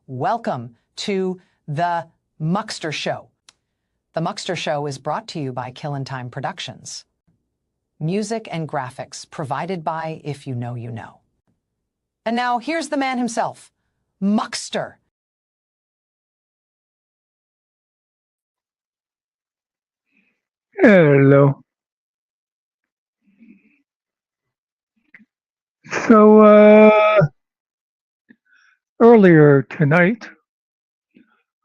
Welcome to the Muckster Show. The Muckster Show is brought to you by Kill and Time Productions. Music and graphics provided by If You Know, You Know. And now here's the man himself, Muckster. Hello. So, earlier tonight,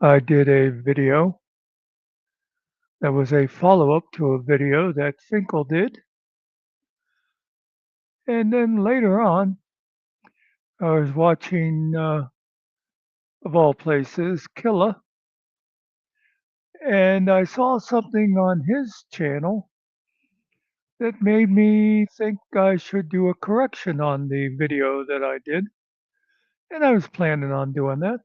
I did a video that was a follow-up to a video that Finkel did. And then later on, I was watching, of all places, Killa. And I saw something on his channel that made me think I should do a correction on the video that I did. And I was planning on doing that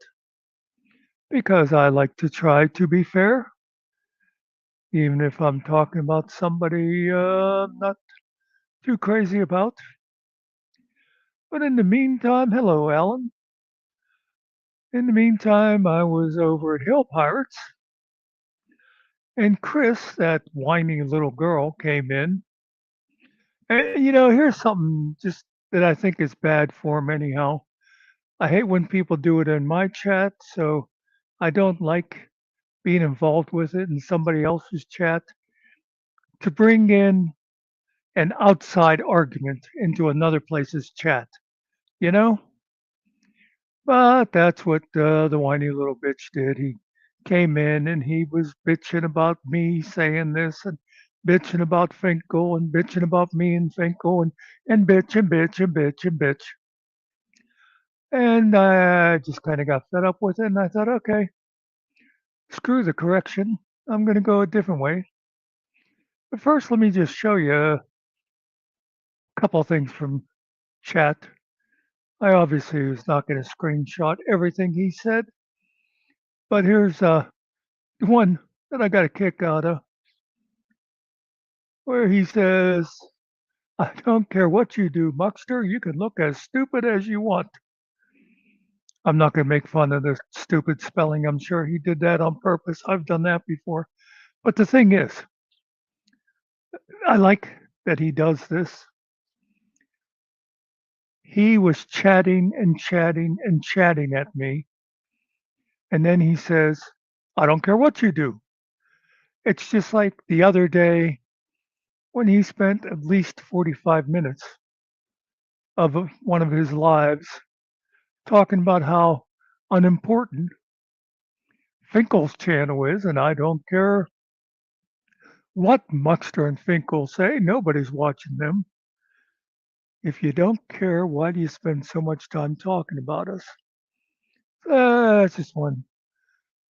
because I like to try to be fair, even if I'm talking about somebody not too crazy about. But in the meantime, hello, Alan. In the meantime, I was over at Hill Pirates, and Chris, that whiny little girl, came in. And, here's something just that I think is bad form, anyhow. I hate when people do it in my chat, so I don't like being involved with it in somebody else's chat. To bring in an outside argument into another place's chat, you know? But that's what the whiny little bitch did. He came in and he was bitching about me saying this and bitching about Finkel and bitching about me and Finkel and bitch and bitch and bitch and bitch. And I just kind of got fed up with it and I thought, okay, screw the correction. I'm going to go a different way. But first, let me just show you a couple of things from chat. I obviously was not going to screenshot everything he said, but here's one that I got a kick out of, where he says, I don't care what you do, Muckster, you can look as stupid as you want. I'm not going to make fun of the stupid spelling. I'm sure he did that on purpose. I've done that before. But the thing is, I like that he does this. He was chatting and chatting and chatting at me. And then he says, I don't care what you do. It's just like the other day when he spent at least 45 minutes of one of his lives talking about how unimportant Finkel's channel is, and I don't care what Muckster and Finkel say, nobody's watching them. If you don't care, why do you spend so much time talking about us? That's just one.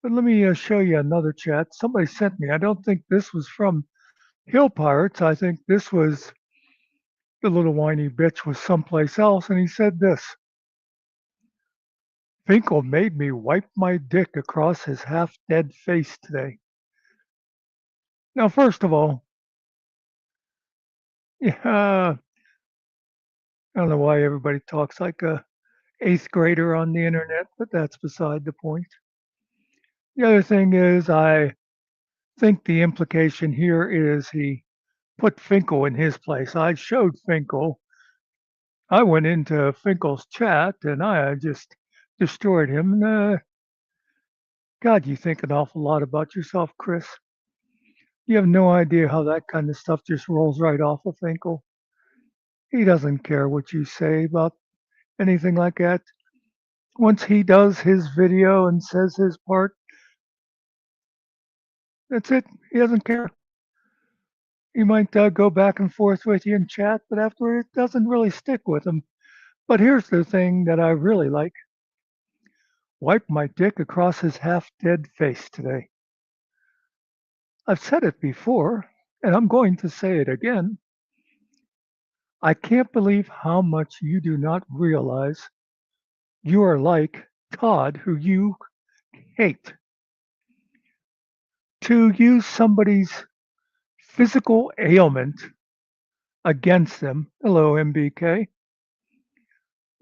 But let me show you another chat. Somebody sent me. I don't think this was from Hill Pirates. I think this was the little whiny bitch was someplace else, and he said this. Finkel made me wipe my dick across his half-dead face today. Now, first of all, yeah, I don't know why everybody talks like a eighth grader on the internet, but that's beside the point. The other thing is, I think the implication here is he put Finkel in his place. I showed Finkel. I went into Finkel's chat and I just destroyed him. God, you think an awful lot about yourself, Chris. You have no idea how that kind of stuff just rolls right off of Finkel. He doesn't care what you say about anything like that. Once he does his video and says his part, that's it. He doesn't care. He might go back and forth with you in chat, but afterward, it doesn't really stick with him. But here's the thing that I really like. Wipe my dick across his half-dead face today. I've said it before, and I'm going to say it again. I can't believe how much you do not realize you are like Todd, who you hate. To use somebody's physical ailment against them. Hello, MBK.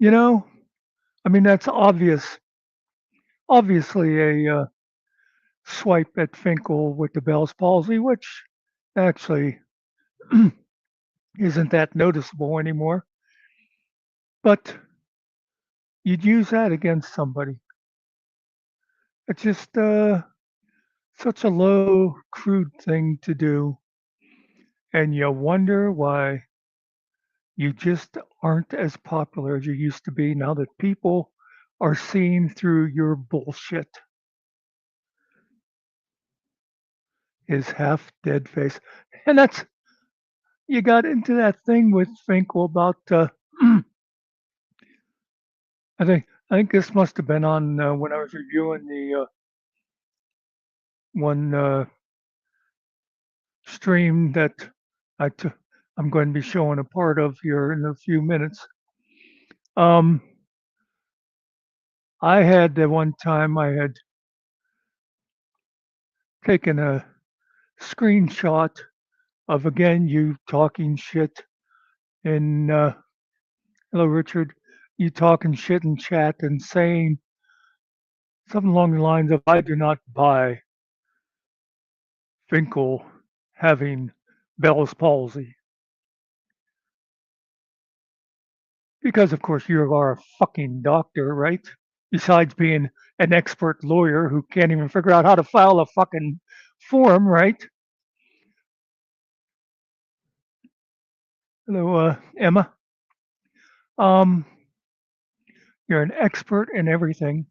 I mean, that's obvious obviously a swipe at Finkel with the Bell's palsy, which actually isn't that noticeable anymore. But you'd use that against somebody. It's just such a low, crude thing to do. And you wonder why you just aren't as popular as you used to be now that people are seeing through your bullshit. His half dead face. And that's, you got into that thing with Finkel about, I think this must have been on when I was reviewing the one stream that I t- I'm going to be showing a part of here in a few minutes. Um, I had the one time I had taken a screenshot of again you talking shit in hello Richard, you talking shit in chat and saying something along the lines of I do not buy Finkel having Bell's palsy. Because of course you are a fucking doctor, right? Besides being an expert lawyer who can't even figure out how to file a fucking form, right? Hello, Emma. Um, you're an expert in everything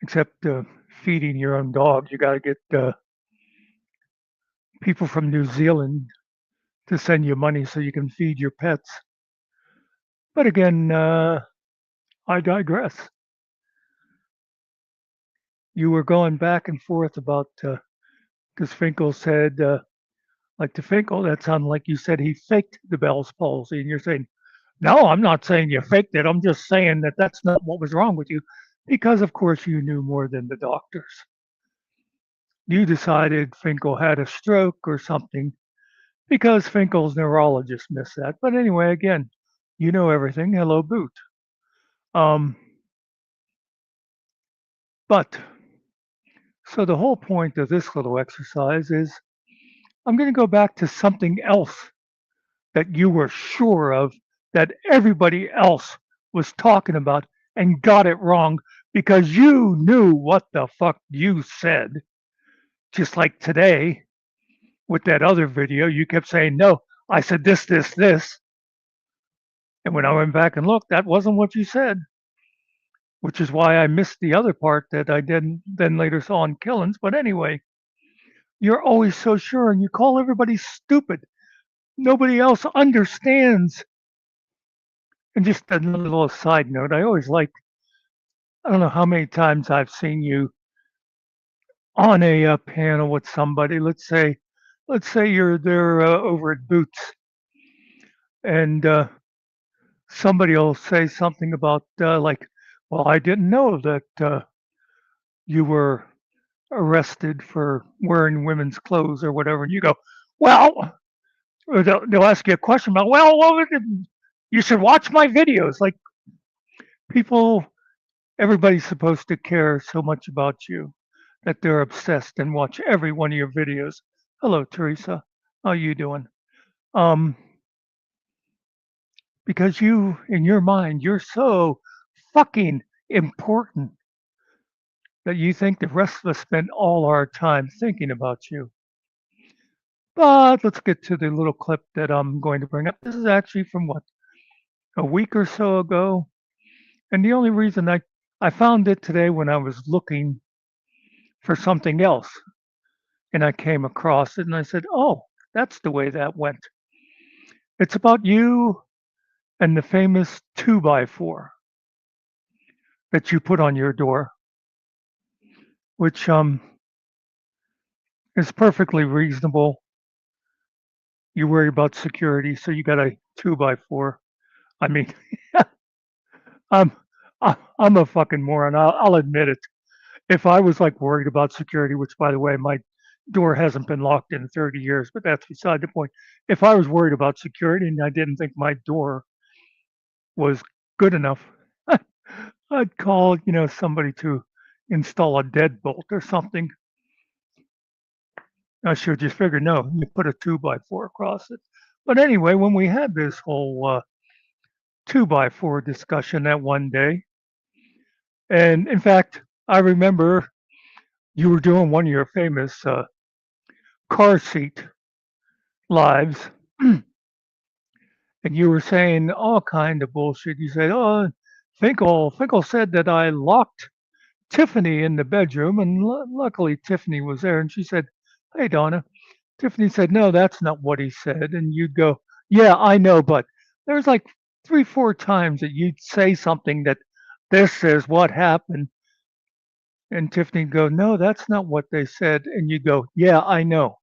except feeding your own dog. You got to get people from New Zealand to send you money so you can feed your pets. But again, I digress. You were going back and forth about because Finkel said, like to Finkel, that sounded like you said he faked the Bell's palsy, and you're saying, no, I'm not saying you faked it. I'm just saying that that's not what was wrong with you, because of course you knew more than the doctors. You decided Finkel had a stroke or something because Finkel's neurologist missed that. But anyway, again, you know everything. Hello, Boot. Um, but so the whole point of this little exercise is I'm going to go back to something else that you were sure of that everybody else was talking about and got it wrong because you knew what the fuck you said. Just like today with that other video, you kept saying, no, I said this, this, this. And when I went back and looked, that wasn't what you said, which is why I missed the other part that I didn't then later saw on Killings. But anyway, you're always so sure and you call everybody stupid. Nobody else understands. And just another little side note, I always liked, I don't know how many times I've seen you on a panel with somebody. Let's say you're there over at Boots, and somebody will say something about like, well, I didn't know that you were arrested for wearing women's clothes or whatever. And you go, well, or they'll ask you a question about, well, you should watch my videos. Like people, everybody's supposed to care so much about you that they're obsessed and watch every one of your videos. Hello, Teresa. How you doing? Um, because you, in your mind, you're so fucking important that you think the rest of us spend all our time thinking about you. But let's get to the little clip that I'm going to bring up. This is actually from what, a week or so ago. And the only reason I found it today when I was looking for something else and I came across it and I said, oh, that's the way that went. It's about you and the famous 2x4 that you put on your door, which is perfectly reasonable. You worry about security, so you got a 2x4. I mean, I'm I'm a fucking moron. I'll admit it. If I was like worried about security, which by the way, my door hasn't been locked in 30 years, but that's beside the point. If I was worried about security and I didn't think my door was good enough, I'd call, somebody to install a deadbolt or something. I should just figure, no, you put a 2x4 across it. But anyway, when we had this whole 2x4 discussion that one day, and in fact, I remember you were doing one of your famous car seat lives, and you were saying all kind of bullshit. You said, "Oh, Finkel said that I locked Tiffany in the bedroom, and luckily Tiffany was there." And she said, "Hey, Donna." Tiffany said, "No, that's not what he said." And you'd go, "Yeah, I know, but there's like 3, 4 times that you'd say something that this is what happened." And Tiffany'd go, "No, that's not what they said." And you'd go, "Yeah, I know.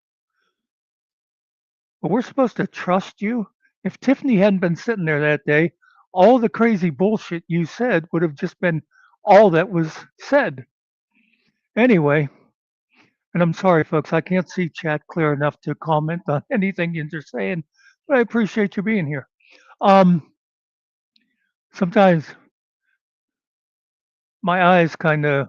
But we're supposed to trust you." If Tiffany hadn't been sitting there that day, all the crazy bullshit you said would have just been all that was said. Anyway, and I'm sorry, folks, I can't see chat clear enough to comment on anything you're saying, but I appreciate you being here. Um, Sometimes my eyes kind of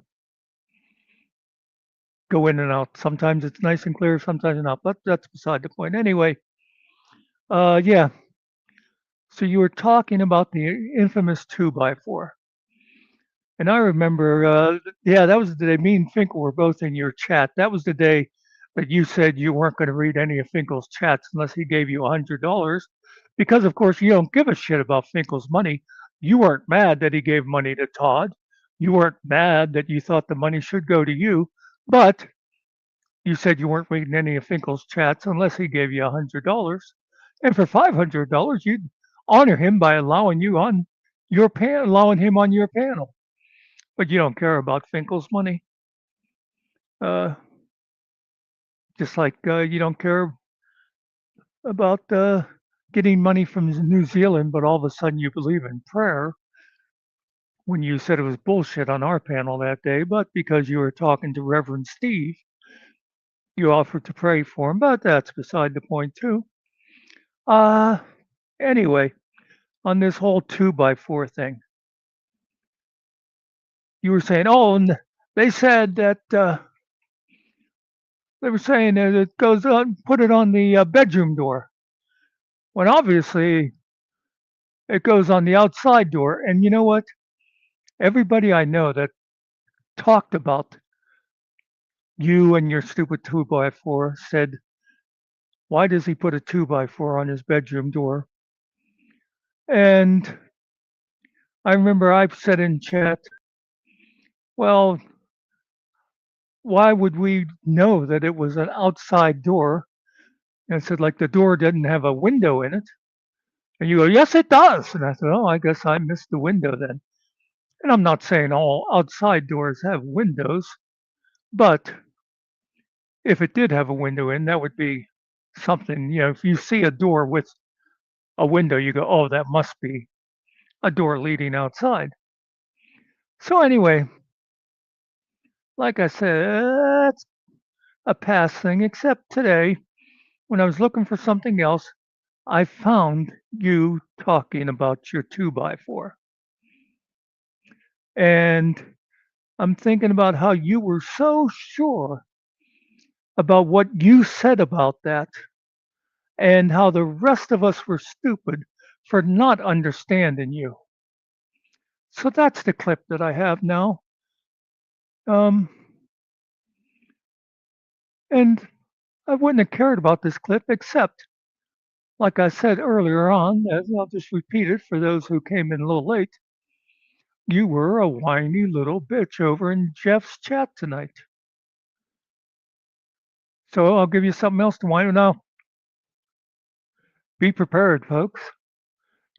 go in and out. Sometimes it's nice and clear, sometimes not, but that's beside the point. Anyway, yeah. So you were talking about the infamous 2x4. And I remember, yeah, that was the day me and Finkel were both in your chat. That was the day that you said you weren't going to read any of Finkel's chats unless he gave you $100. Because, of course, you don't give a shit about Finkel's money. You weren't mad that he gave money to Todd. You weren't mad that you thought the money should go to you. But you said you weren't reading any of Finkel's chats unless he gave you $100. And for $500, you'd honor him by allowing allowing him on your panel. But you don't care about Finkel's money. Uh, just like you don't care about getting money from New Zealand, but all of a sudden you believe in prayer when you said it was bullshit on our panel that day. But because you were talking to Reverend Steve, you offered to pray for him. But that's beside the point, too. Uh, anyway, on this whole 2x4 thing, you were saying, oh, and they said that they were saying that it goes on, put it on the bedroom door. When obviously it goes on the outside door. And you know what? Everybody I know that talked about you and your stupid 2x4 said, why does he put a 2x4 on his bedroom door? And I remember I've said in chat, well, why would we know that it was an outside door? And I said, like the door didn't have a window in it. And you go, yes, it does. And I said, oh, I guess I missed the window then. And I'm not saying all outside doors have windows, but if it did have a window in, that would be something, if you see a door with a window, you go, oh, that must be a door leading outside. So anyway, like I said, it's a past thing, except today, when I was looking for something else, I found you talking about your 2x4. And I'm thinking about how you were so sure about what you said about that and how the rest of us were stupid for not understanding you. So that's the clip that I have now. Um, and I wouldn't have cared about this clip except, like I said earlier on, as I'll just repeat it for those who came in a little late, you were a whiny little bitch over in Jeff's chat tonight. So I'll give you something else to whine now. Be prepared, folks.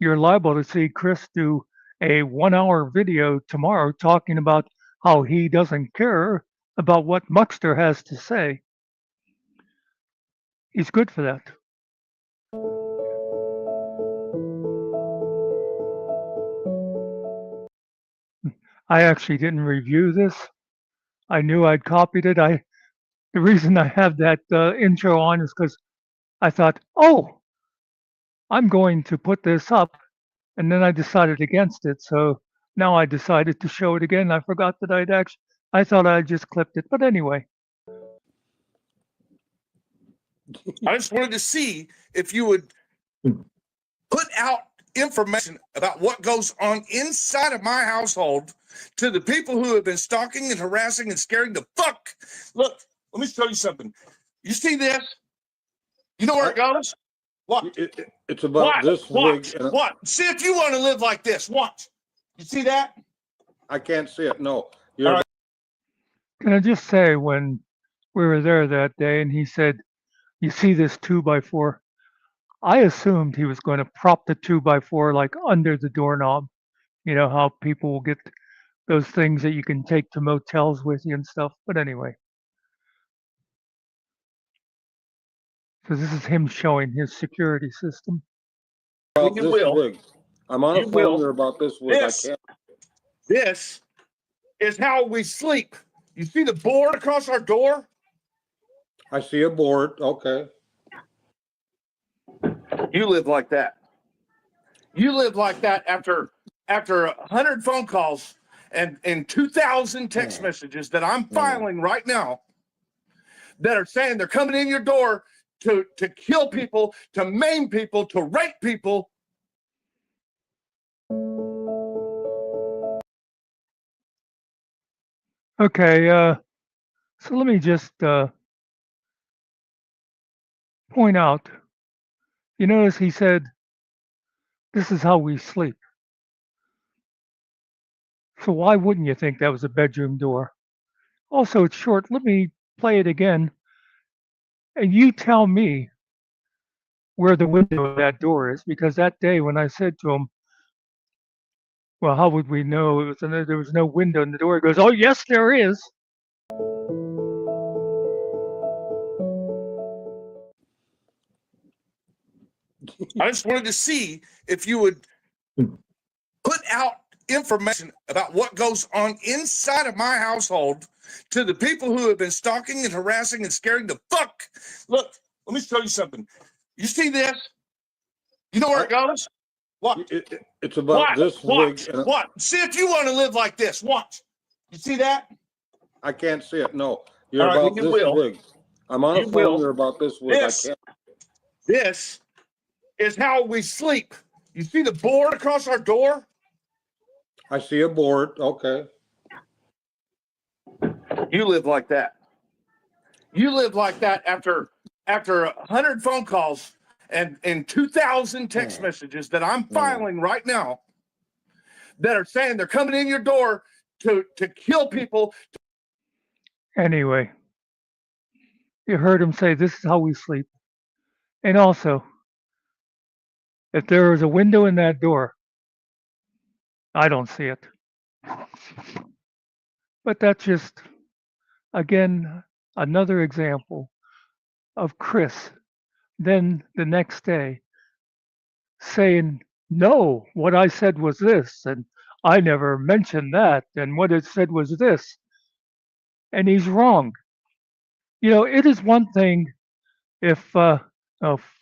You're liable to see Chris do a 1 hour video tomorrow talking about how he doesn't care about what Muxter has to say. He's good for that. I actually didn't review this. I knew I'd copied it. The reason I have that intro on is because I thought, oh, I'm going to put this up, and then I decided against it. So Now I decided to show it again. I forgot that I thought I just clipped it. But anyway, I just wanted to see if you would put out information about what goes on inside of my household to the people who have been stalking and harassing and scaring the fuck. Look, let me show you something. You see this? You know where it goes? What? It's about this Watch. big. What? See if you want to live like this. Watch. You see that? I can't see it. No. All right. can I just say when we were there that day and he said, "You see this 2x4?" I assumed he was going to prop the 2x4 like under the doorknob. You know how people will get those things that you can take to motels with you and stuff. But anyway, so this is him showing his security system. About You this will. big. I'm on You a phone will. here about this big. This. I can't. This is how we sleep. You see the board across our door? I see a board. Okay. You live like that. You live like that after 100 phone calls and 2,000 text messages that I'm filing right now that are saying they're coming in your door to kill people, to maim people, to rape people. Okay, so let me just point out. You notice he said, "This is how we sleep." So why wouldn't you think that was a bedroom door? Also, it's short. Let me play it again, and you tell me where the window of that door is, because that day when I said to him, "Well, how would we know there was no window in the door?" He goes, "Oh, yes, there is." I just wanted to see if you would put out information about what goes on inside of my household to the people who have been stalking and harassing and scaring the fuck. Look, let me show you something. You see this? You know where it goes? What? It's about this Watch. big. What? See if you want to live like this. Watch. You see that? I can't see it. No. You're All right, about you this will. big. I'm on a You phone will. here about this big. This. I can't. This is how we sleep. You see the board across our door? I see a board. Okay. You live like that. You live like that after 100 phone calls and 2,000 text messages that I'm filing right now that are saying they're coming in your door to kill people. Anyway, you heard him say, "This is how we sleep." And also, if there was a window in that door, I don't see it. But that's just, again, another example of Chris then the next day saying, "No, what I said was this, and I never mentioned that, and what it said was this." And he's wrong. You know, it is one thing if, oh,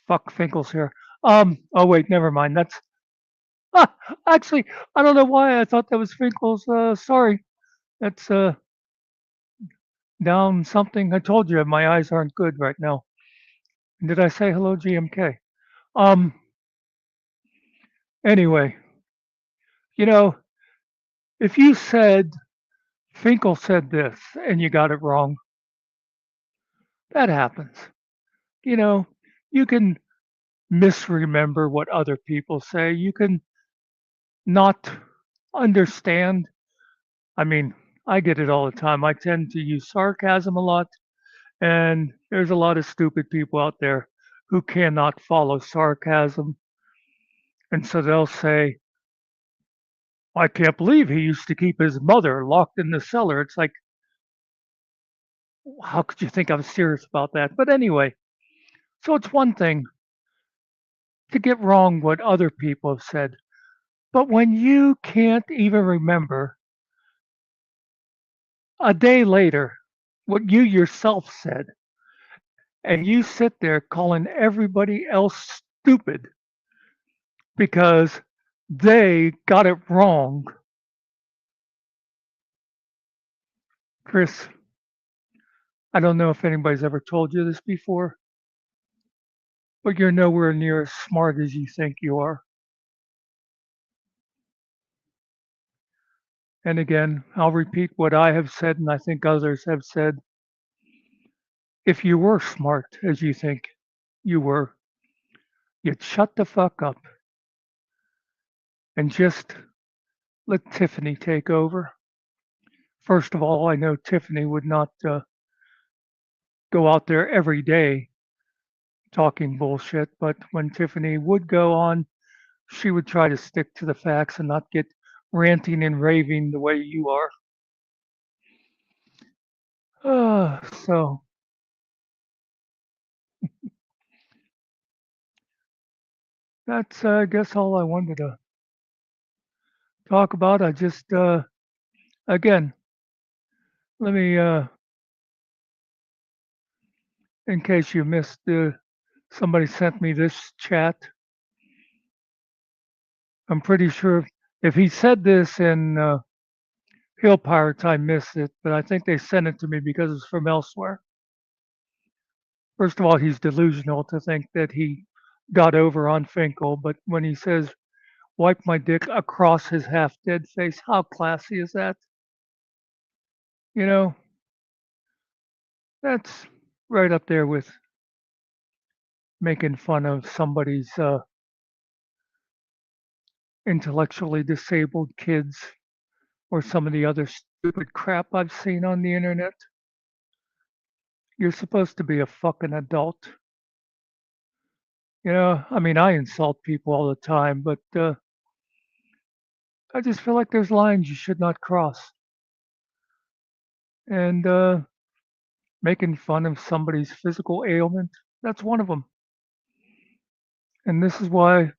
fuck, Finkel's here. Oh, wait, never mind. That's, actually, I don't know why I thought that was Finkel's. Sorry. That's, down something. I told you my eyes aren't good right now. Did I say hello, GMK? Um, anyway, you know, if you said Finkel said this and you got it wrong, that happens. You know, you can misremember what other people say. You can not understand. I mean, I get it all the time. I tend to use sarcasm a lot, and there's a lot of stupid people out there who cannot follow sarcasm. And so they'll say, "I can't believe he used to keep his mother locked in the cellar." It's like, how could you think I'm serious about that? But anyway, so it's one thing to get wrong what other people have said. But when you can't even remember a day later what you yourself said, and you sit there calling everybody else stupid because they got it wrong, Chris, I don't know if anybody's ever told you this before, but you're nowhere near as smart as you think you are. And again, I'll repeat what I have said and I think others have said. If you were smart as you think you were, you'd shut the fuck up and just let Tiffany take over. First of all, I know Tiffany would not go out there every day talking bullshit, but when Tiffany would go on, she would try to stick to the facts and not get ranting and raving the way you are. So that's, I guess, all I wanted to talk about. I just, again, let me, in case you missed, somebody sent me this chat. I'm pretty sure if he said this in Hill Pirates, I missed it, but I think they sent it to me because it's from elsewhere. First of all, he's delusional to think that he got over on Finkel, but when he says, wipe my dick across his half dead face, how classy is that? You know, that's right up there with making fun of somebody's intellectually disabled kids or some of the other stupid crap I've seen on the internet. You're supposed to be a fucking adult. You know, I mean, I insult people all the time, but I just feel like there's lines you should not cross. And making fun of somebody's physical ailment, that's one of them. And this is why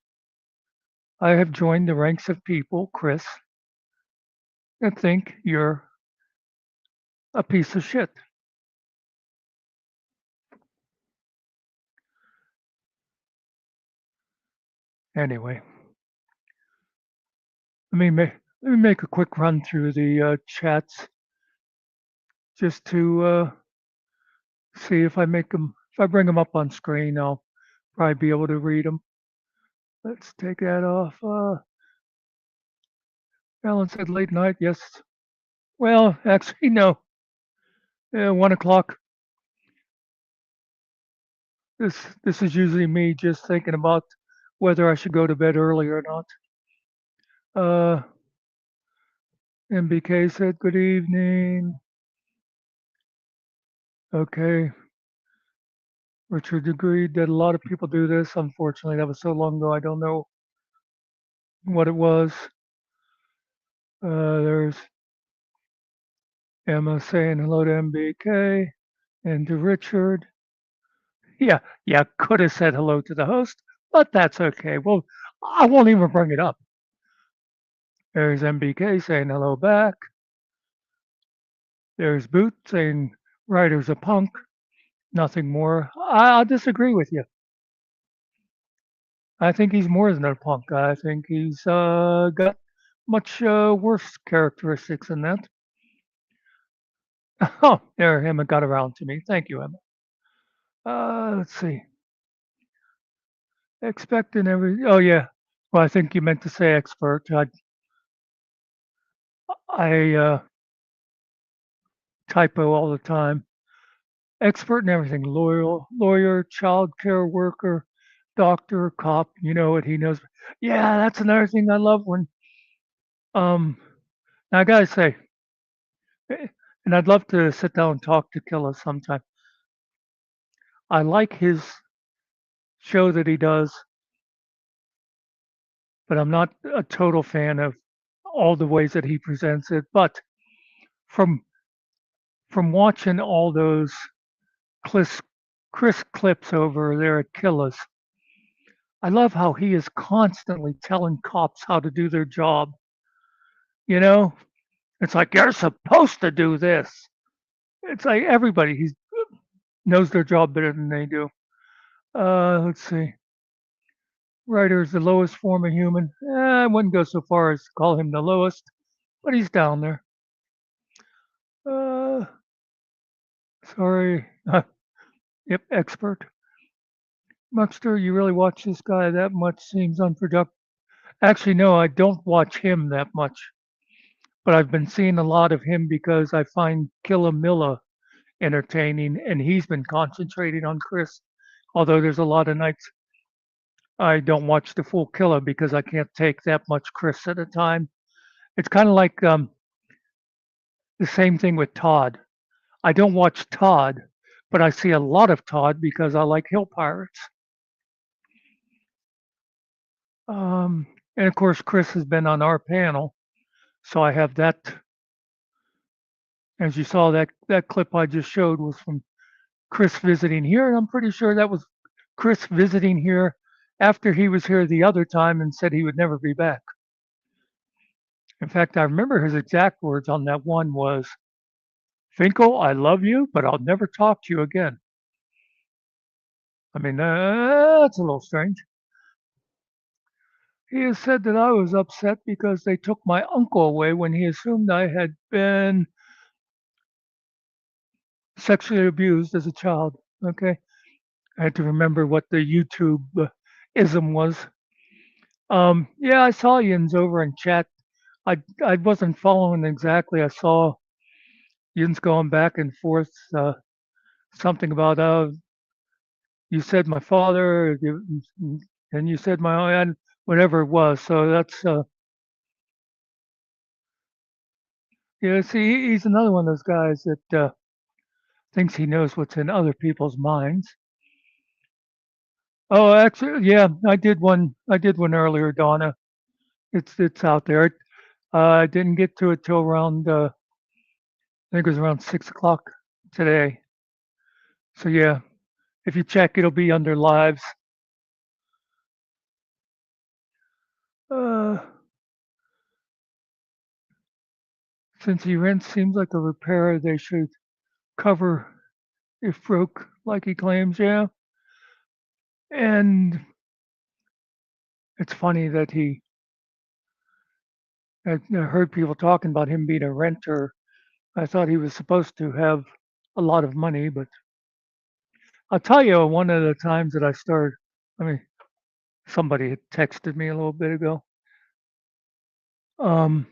I have joined the ranks of people, Chris, that think you're a piece of shit. Anyway, let me make a quick run through the chats just to see if I bring them up on screen, I'll probably be able to read them. Let's take that off. Alan said late night. Yes. Well, actually, no. 1 o'clock. This is usually me just thinking about whether I should go to bed early or not. MBK said good evening. Okay. Richard agreed that a lot of people do this. Unfortunately, that was so long ago, I don't know what it was. There's Emma saying hello to MBK and to Richard. Yeah, could have said hello to the host, but that's okay. Well, I won't even bring it up. There's MBK saying hello back. There's Boot saying Ryder's a punk. Nothing more. I'll disagree with you. I think he's more than a punk. I think he's got much worse characteristics than that. Oh, there, Emma got around to me. Thank you, Emma. Let's see. Expecting every. Oh yeah. Well, I think you meant to say expert. I typo all the time. Expert in everything. Lawyer, child care worker, doctor, cop. You know what he knows. Yeah, that's another thing I love when. Now I gotta say, and I'd love to sit down and talk to Killa sometime. I like his show that he does, but I'm not a total fan of all the ways that he presents it. But from watching all those Chris clips over there at Killa's, I love how he is constantly telling cops how to do their job. You know, it's like you're supposed to do this. It's like everybody he knows their job better than they do. Let's see. Ryder is the lowest form of human. I wouldn't go so far as to call him the lowest, but he's down there. Sorry. Yep, expert. Muckster, you really watch this guy that much? Seems unproductive. Actually, no, I don't watch him that much, but I've been seeing a lot of him because I find Killamilla entertaining, and he's been concentrating on Chris. Although there's a lot of nights I don't watch the full Killa because I can't take that much Chris at a time. It's kind of like the same thing with Todd. I don't watch Todd, but I see a lot of Todd because I like Hill Pirates. And of course, Chris has been on our panel, so I have that. As you saw, that clip I just showed was from Chris visiting here, and I'm pretty sure that was Chris visiting here after he was here the other time and said he would never be back. In fact, I remember his exact words on that one was, "Finkel, I love you, but I'll never talk to you again." I mean, that's a little strange. He has said that I was upset because they took my uncle away when he assumed I had been sexually abused as a child. Okay. I had to remember what the YouTube ism was. Yeah, I saw Yins over in chat. I wasn't following exactly. I saw Yins going back and forth. Something about you said my father, and you said my aunt, whatever it was. So that's yeah. See, he's another one of those guys that thinks he knows what's in other people's minds. Oh, actually, yeah, I did one. I did one earlier, Donna. It's out there. I didn't get to it till around I think it was around 6 o'clock today. So yeah, if you check, it'll be under lives. Uh, since he rents seems like a repair, they should cover if broke, like he claims. Yeah, and it's funny that I heard people talking about him being a renter. I thought he was supposed to have a lot of money, but I'll tell you one of the times that I started. I mean, somebody had texted me a little bit ago. Um,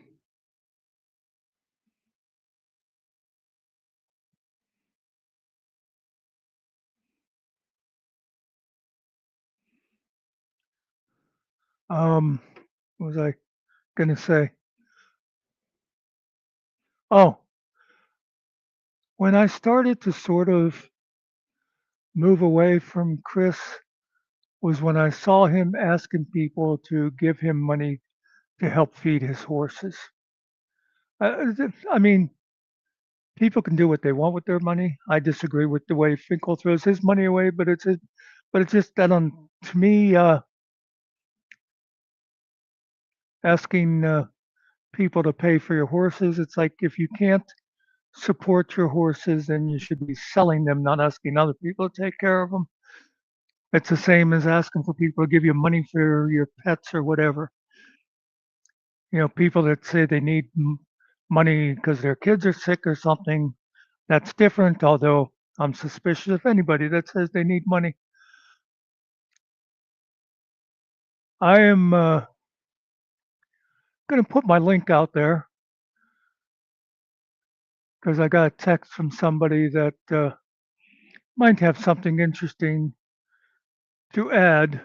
what was I gonna say? Oh, when I started to sort of move away from Chris was when I saw him asking people to give him money to help feed his horses. I mean, people can do what they want with their money. I disagree with the way Finkel throws his money away, but it's just that on to me, asking people to pay for your horses, it's like if you can't support your horses, then you should be selling them, not asking other people to take care of them. It's the same as asking for people to give you money for your pets or whatever. People that say they need money because their kids are sick or something, that's different. Although I'm suspicious of anybody that says they need money. I am going to put my link out there because I got a text from somebody that might have something interesting to add.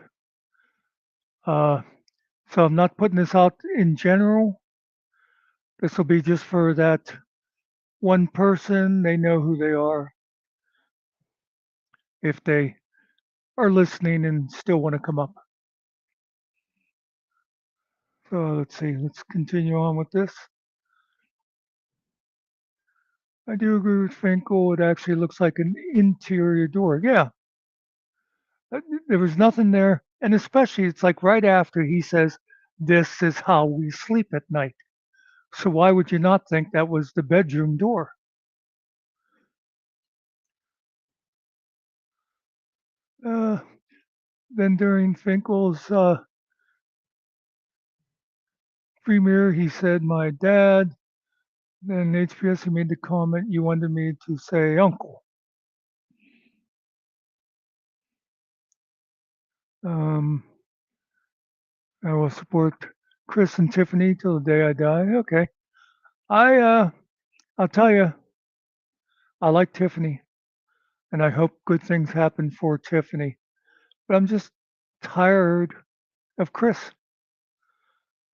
So I'm not putting this out in general. This will be just for that one person. They know who they are if they are listening and still want to come up. So let's see, let's continue on with this. I do agree with Finkel. It actually looks like an interior door. Yeah, there was nothing there. And especially, it's like right after he says, "This is how we sleep at night." So why would you not think that was the bedroom door? Uh, then during Finkel's premiere, he said, "My dad." Then HPS, he made the comment, "You wanted me to say uncle." Um, I will support Chris and Tiffany till the day I die. Okay. I'll tell you, I like Tiffany, and I hope good things happen for Tiffany. But I'm just tired of Chris.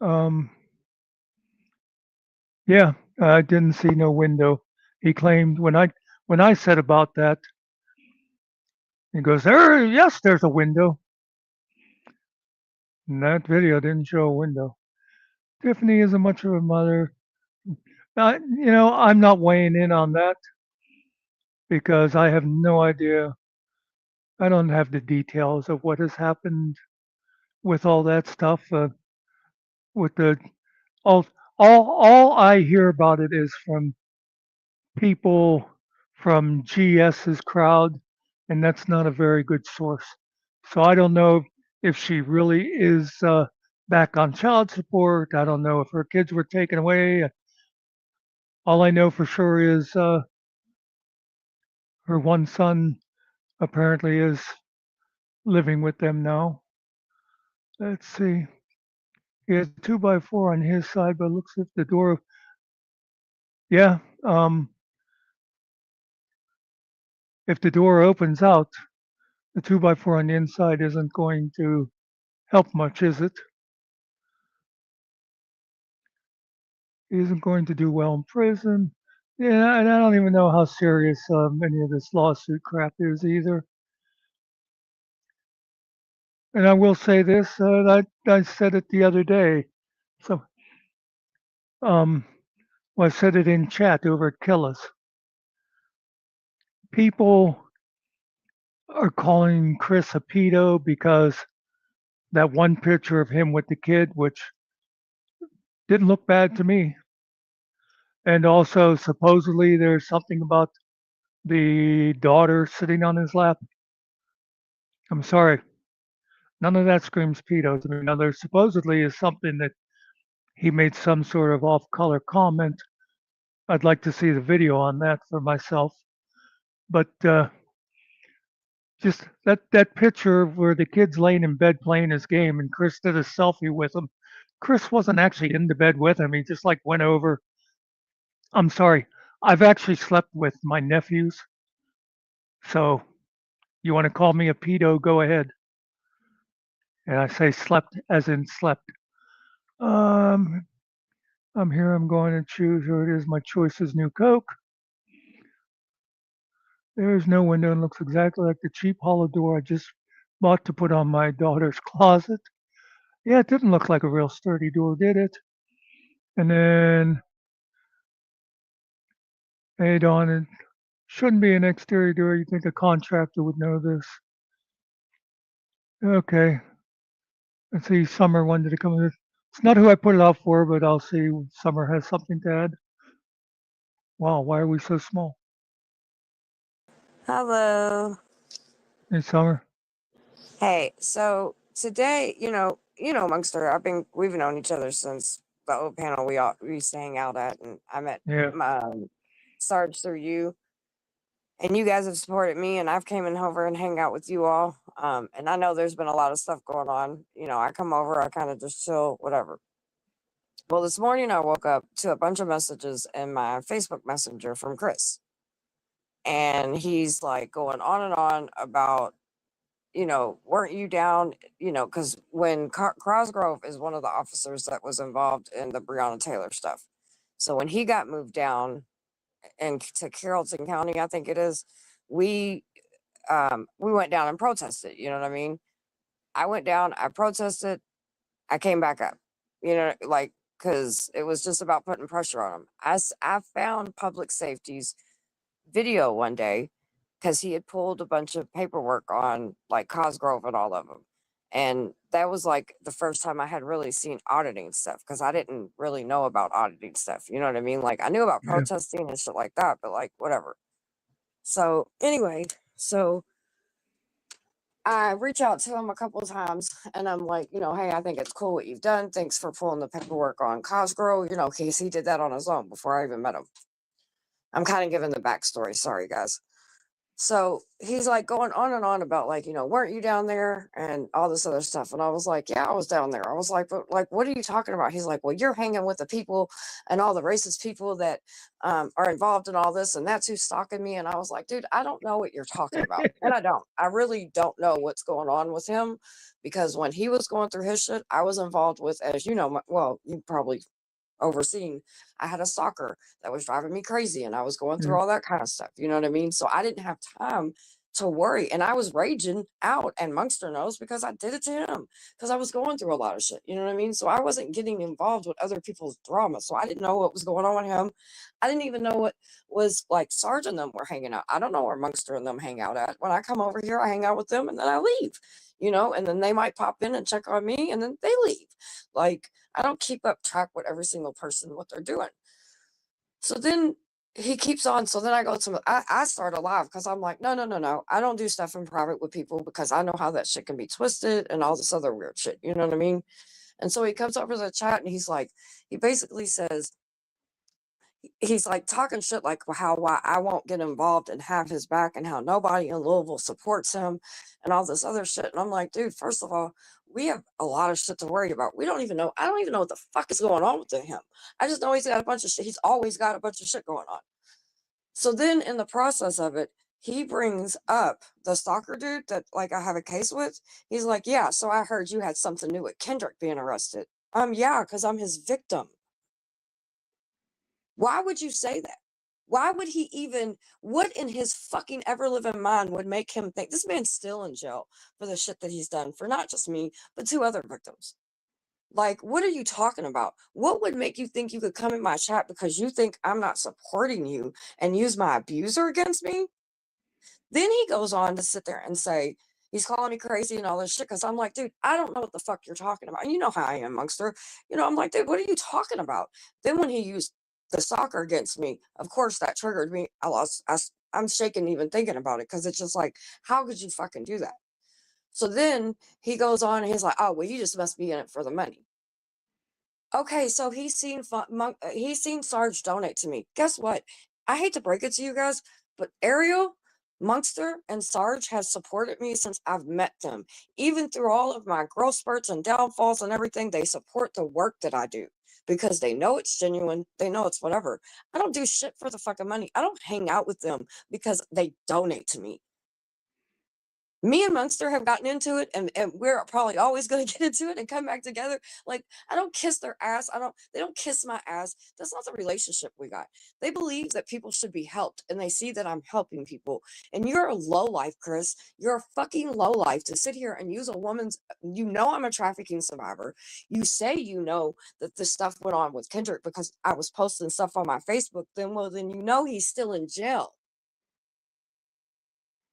Um, yeah, I didn't see no window. He claimed when I said about that, he goes, "There, yes, there's a window." And that video didn't show a window. Tiffany isn't much of a mother. I'm not weighing in on that because I have no idea. I don't have the details of what has happened with all that stuff. With the all, all I hear about it is from people from GS's crowd, and that's not a very good source. So I don't know if she really is back on child support. I don't know if her kids were taken away. All I know for sure is her one son apparently is living with them now. Let's see. He has a 2x4 on his side, but it looks like the door. Yeah. If the door opens out, the 2x4 on the inside isn't going to help much, is it? He isn't going to do well in prison. Yeah, and I don't even know how serious any of this lawsuit crap is either. And I will say this: I said it the other day. So, um, well, I said it in chat over at Killis. People are calling Chris a pedo because that one picture of him with the kid, which didn't look bad to me. And also, supposedly, there's something about the daughter sitting on his lap. I'm sorry, none of that screams pedo to me. Now, there supposedly is something that he made some sort of off color comment. I'd like to see the video on that for myself. But just that picture where the kid's laying in bed playing his game and Chris did a selfie with him. Chris wasn't actually in the bed with him. He just like went over. I'm sorry. I've actually slept with my nephews. So you want to call me a pedo, go ahead. And I say slept as in slept. Um, I'm here. I'm going to choose. Here it is. My choice is New Coke. There's no window and looks exactly like the cheap hollow door I just bought to put on my daughter's closet. Yeah, it didn't look like a real sturdy door, did it? And then, hey, Dawn, it shouldn't be an exterior door. You think a contractor would know this. Okay. Let's see. Summer wanted to come in. It's not who I put it out for, but I'll see. Summer has something to add. Wow, why are we so small? Hello. Hey, Summer. Hey, so today, Amongster, we've known each other since the old panel we used to hang out at, and I met Yeah. Sarge through you, and you guys have supported me, and I've came in over and hang out with you all. And I know there's been a lot of stuff going on. I come over, I kind of just chill, whatever. Well, this morning I woke up to a bunch of messages in my Facebook Messenger from Chris, and he's like going on and on about weren't you down, because when Crosgrove is one of the officers that was involved in the Breonna Taylor stuff. So when he got moved down and to Carrollton County, I think it is, we went down and protested, you know what I mean? I went down, I protested, I came back up, like, because it was just about putting pressure on him. I found public safety's video one day because he had pulled a bunch of paperwork on like Cosgrove and all of them. And that was like the first time I had really seen auditing stuff because I didn't really know about auditing stuff. You know what I mean? Like I knew about Yeah. protesting and shit like that, but like whatever. So anyway, so I reach out to him a couple of times and I'm like, hey, I think it's cool what you've done. Thanks for pulling the paperwork on Cosgrove, because he did that on his own before I even met him. I'm kind of giving the backstory. Sorry, guys. So he's like going on and on about like, weren't you down there and all this other stuff? And I was like, yeah, I was down there. I was like, but like, what are you talking about? He's like, well, you're hanging with the people and all the racist people that are involved in all this. And that's who's stalking me. And I was like, dude, I don't know what you're talking about. And I really don't know what's going on with him, because when he was going through his shit, I was involved with, as you know, you probably overseeing, I had a stalker that was driving me crazy, and I was going through all that kind of stuff. You know what I mean? So I didn't have time to worry, and I was raging out, and Munster knows because I did it to him, because I was going through a lot of shit. You know what I mean? So I wasn't getting involved with other people's drama. So I didn't know what was going on with him. I didn't even know what was like Sarge and them were hanging out. I don't know where Munster and them hang out at. When I come over here, I hang out with them and then I leave, and then they might pop in and check on me and then they leave. Like, I don't keep up track with every single person, what they're doing. So then he keeps on. So then I go to, I start a live because I'm like, no. I don't do stuff in private with people because I know how that shit can be twisted and all this other weird shit. You know what I mean? And so he comes over to the chat and he's like, he basically says, he's like talking shit like why I won't get involved and have his back, and how nobody in Louisville supports him and all this other shit. And I'm like, dude, first of all, we have a lot of shit to worry about. I don't even know what the fuck is going on with him. I just know he's got a bunch of shit. He's always got a bunch of shit going on. So then in the process of it, he brings up the stalker dude that like I have a case with. He's like, yeah, so I heard you had something new with Kendrick being arrested. Yeah, because I'm his victim. Why would you say that? Why would he even, what in his fucking ever-living mind would make him think this man's still in jail for the shit that he's done for not just me, but 2 other victims? Like, what are you talking about? What would make you think you could come in my chat because you think I'm not supporting you and use my abuser against me? Then he goes on to sit there and say, he's calling me crazy and all this shit, because I'm like, dude, I don't know what the fuck you're talking about. And you know how I am, Monster. I'm like, dude, what are you talking about? Then when he used the soccer against me, of course that triggered me. I'm shaking even thinking about it, because it's just like, how could you fucking do that? So then he goes on and he's like, oh, well, you just must be in it for the money. Okay, so he's seen Sarge donate to me. Guess what? I hate to break it to you guys, but Ariel, Munster, and Sarge have supported me since I've met them. Even through all of my growth spurts and downfalls and everything, they support the work that I do because they know it's genuine. They know it's whatever. I don't do shit for the fucking money. I don't hang out with them because they donate to me. Me and Munster have gotten into it, and we're probably always going to get into it and come back together. Like, I don't kiss their ass. They don't kiss my ass. That's not the relationship we got. They believe that people should be helped, and they see that I'm helping people. And you're a lowlife, Chris. You're a fucking lowlife to sit here and use a woman's, I'm a trafficking survivor. You say that this stuff went on with Kendrick because I was posting stuff on my Facebook. Then he's still in jail.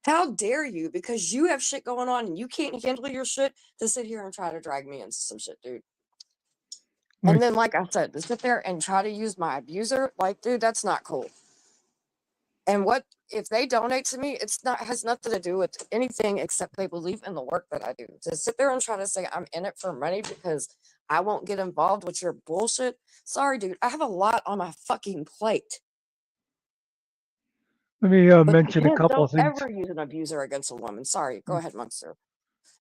How dare you? Because you have shit going on and you can't handle your shit, to sit here and try to drag me into some shit, dude. And then, like I said, to sit there and try to use my abuser, like, dude, that's not cool. And what if they donate to me? Has nothing to do with anything except they believe in the work that I do. To sit there and try to say I'm in it for money because I won't get involved with your bullshit. Sorry, dude. I have a lot on my fucking plate. Let me mention a couple of things. Don't ever use an abuser against a woman. Sorry. Go ahead, Munster.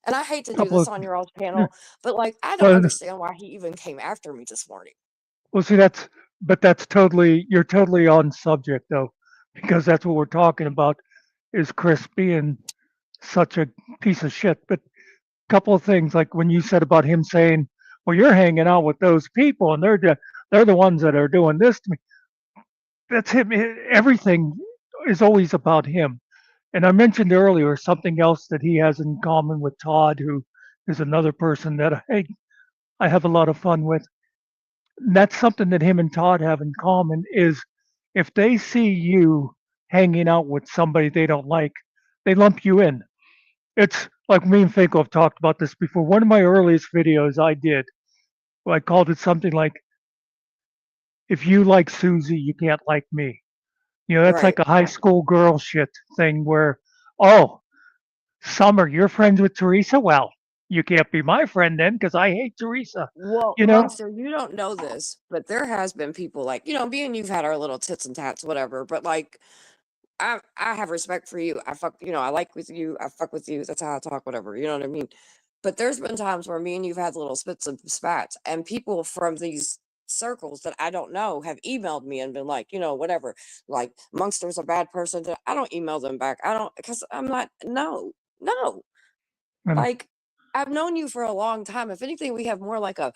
And I hate to do this on your all's panel, but like, I don't understand why he even came after me this morning. Well, see, you're totally on subject though, because that's what we're talking about is Chris being such a piece of shit. But a couple of things, like when you said about him saying, well, you're hanging out with those people and they're the ones that are doing this to me. That's him. Everything is always about him. And I mentioned earlier something else that he has in common with Todd, who is another person that I have a lot of fun with. And that's something that him and Todd have in common is if they see you hanging out with somebody they don't like, they lump you in. It's like me and Finko have talked about this before. One of my earliest videos I did, I called it something like, if you like Susie, you can't like me. That's like a high school girl shit thing where, oh, Summer, you're friends with Teresa? Well, you can't be my friend then because I hate Teresa. Well, Monster, you don't know this, but there has been people like, me and you've had our little tits and tats, whatever. But like, I have respect for you. I fuck, I like with you. I fuck with you. That's how I talk, whatever. You know what I mean? But there's been times where me and you've had little spits and spats, and people from these circles that I don't know have emailed me and been like, whatever. Like Monkster's a bad person. I don't email them back. I don't, because I'm not. No. And Like, I've known you for a long time. If anything, we have more like a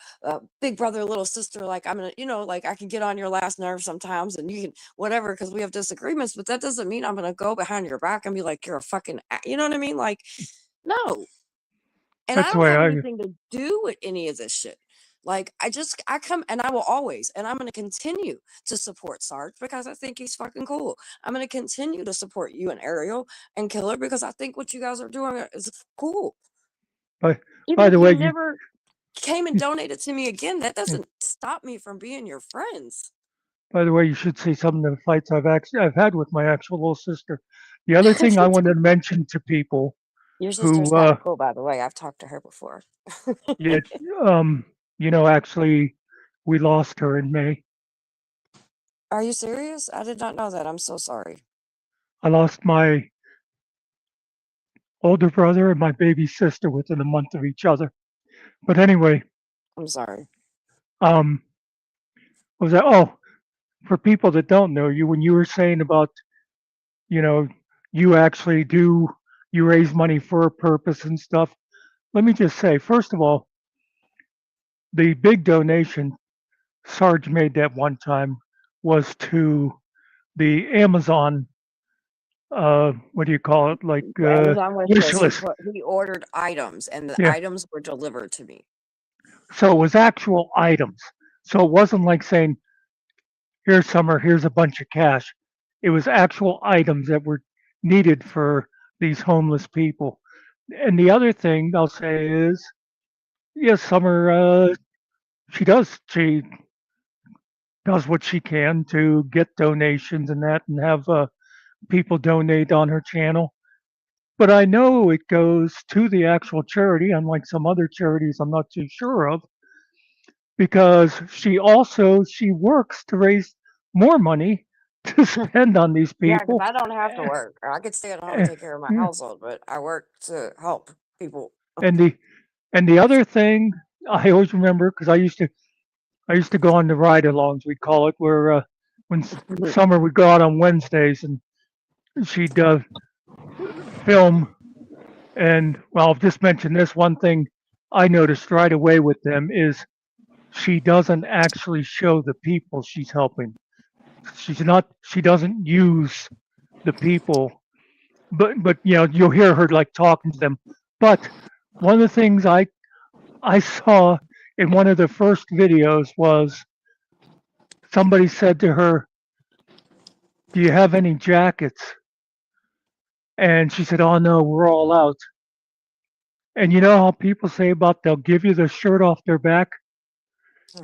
big brother, little sister. Like, I'm gonna, like I can get on your last nerve sometimes, and you can whatever because we have disagreements. But that doesn't mean I'm gonna go behind your back and be like you're a fucking. You know what I mean? Like, no. And I that's the don't way have I. anything to do with any of this shit. Like, I come and I will always, and I'm going to continue to support Sarge because I think he's fucking cool. I'm going to continue to support you and Ariel and Killer because I think what you guys are doing is cool. By, Even by if the you way, never came and you donated to me again, that doesn't stop me from being your friends. by the way, you should see some of the fights I've had with my actual little sister. The other thing I wanted to mention to people Your sister's who, kind of cool, by the way. I've talked to her before. yeah, actually, we lost her in May. Are you serious? I did not know that. I'm so sorry. I lost my older brother and my baby sister within a month of each other. But anyway, I'm sorry. what was that? Oh, for people that don't know you, when you were saying about, you know, you actually do, you raise money for a purpose and stuff. Let me just say, first of all, the big donation Sarge made that one time was to the Amazon, what do you call it? Like, The Amazon wish wish list. list. He ordered items, and the Yeah. items were delivered to me. So it was actual items. So it wasn't like saying, here's Summer, here's a bunch of cash. It was actual items that were needed for these homeless people. And the other thing I'll say is, yes, Summer, she does what she can to get donations and that, and have people donate on her channel. But I know it goes to the actual charity, unlike some other charities I'm not too sure of, because she works to raise more money to spend on these Yeah, because people. I don't have to work. I could stay at home and take care of my Yeah. household, but I work to help people. And the other thing I always remember, because I used to go on the ride-alongs, we call it, where when Summer would go out on Wednesdays and she'd film. And well, I'll just mention this one thing I noticed right away with them is she doesn't actually show the people she's helping. She doesn't use the people, but you'll hear her like talking to them. But one of the things I saw in one of the first videos was somebody said to her, "Do you have any jackets?" And she said, "Oh no, we're all out." And you know how people say about they'll give you the shirt off their back?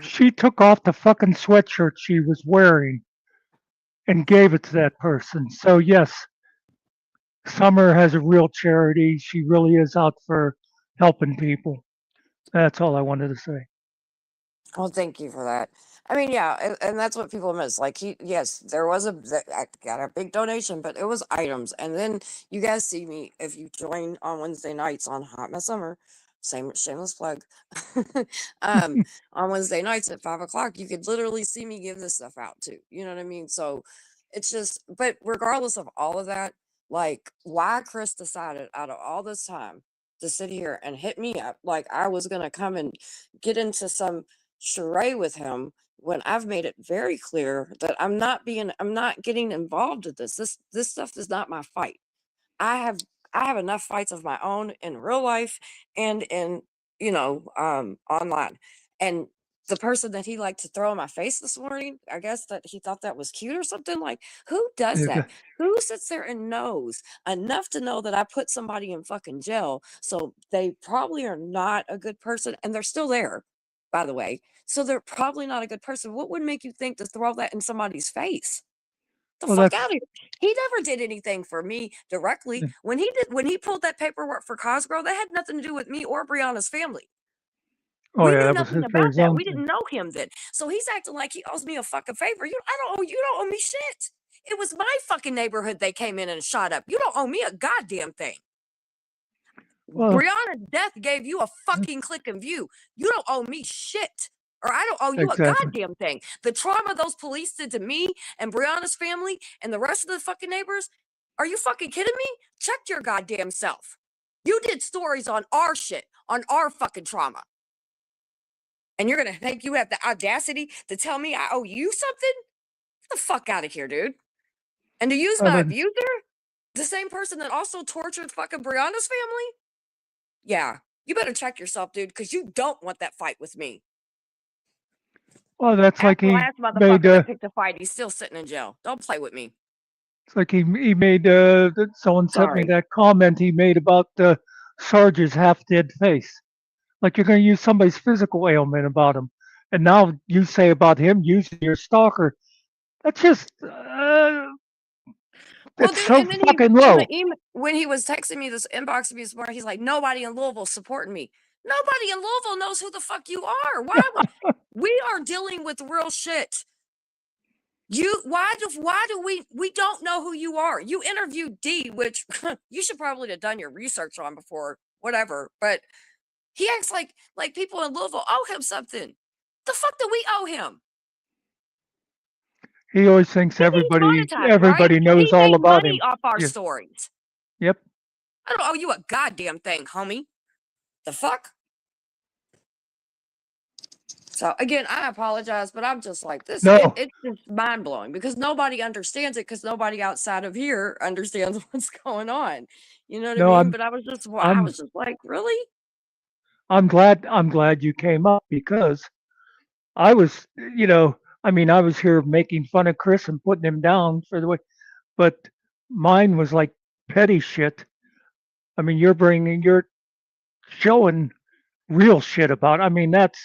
She took off the fucking sweatshirt she was wearing and gave it to that person. So yes, Summer has a real charity. She really is out for helping people. That's all I wanted to say. Well, thank you for that. I mean, yeah, and that's what people miss. Like, yes, there was I got a big donation, but it was items. And then you guys see me if you join on Wednesday nights on Hot Mess Summer. Same shameless plug. On Wednesday nights at 5 o'clock, you could literally see me give this stuff out too. You know what I mean? So it's just, but regardless of all of that, like why Chris decided out of all this time to sit here and hit me up like I was gonna come and get into some charade with him when I've made it very clear that I'm not getting involved with this. This stuff is not my fight. I have I have enough fights of my own in real life and in, online. And the person that he liked to throw in my face this morning, I guess that he thought that was cute or something. Like, who does that? Who sits there and knows enough to know that I put somebody in fucking jail? So they probably are not a good person, and they're still there, by the way. So they're probably not a good person. What would make you think to throw that in somebody's face? The Well, fuck that's out of here. He never did anything for me directly. When he pulled that paperwork for Cosgrove, that had nothing to do with me or Brianna's family. oh We yeah, knew that was nothing his for about his that. own We thing. didn't know him then. So he's acting like he owes me a fucking favor. You don't owe me shit. It was my fucking neighborhood they came in and shot up. You don't owe me a goddamn thing. Well, Brianna's death gave you a fucking click and view. You don't owe me shit. Or I don't owe you exactly. a goddamn thing. The trauma those police did to me and Brianna's family and the rest of the fucking neighbors, are you fucking kidding me? Check your goddamn self. You did stories on our shit, on our fucking trauma. And you're going to think you have the audacity to tell me I owe you something? Get the fuck out of here, dude. And to use my abuser, the same person that also tortured fucking Brianna's family? Yeah, you better check yourself, dude, because you don't want that fight with me. Well, that's like The he last motherfucker made. that picked a fight, he's still sitting in jail. Don't play with me. It's like he made. Someone sent me Sorry. that comment he made about Sarge's half-dead face. Like you're going to use somebody's physical ailment about him, and now you say about him using your stalker. That's just. Well, It's dude, so and then fucking low. when he was texting me this, inboxing me this morning, he's like, nobody in Louisville supporting me. Nobody in Louisville knows who the fuck you are. Why we are dealing with real shit. Why do we don't know who you are? You interviewed D, which you should probably have done your research on before, whatever. But he acts like people in Louisville owe him something. The fuck do we owe him? He always thinks He needs everybody monetized, right? knows He all made about money him. off our Yeah. stories. Yep. I don't owe you a goddamn thing, homie. The fuck? So again, I apologize, but I'm just like this. No. It's just mind blowing because nobody understands it because nobody outside of here understands what's going on. You know what No, I mean? But I was just like, really? I'm glad you came up because I was, I was here making fun of Chris and putting him down for the way, but mine was like petty shit. I mean, you're showing real shit about. I mean, that's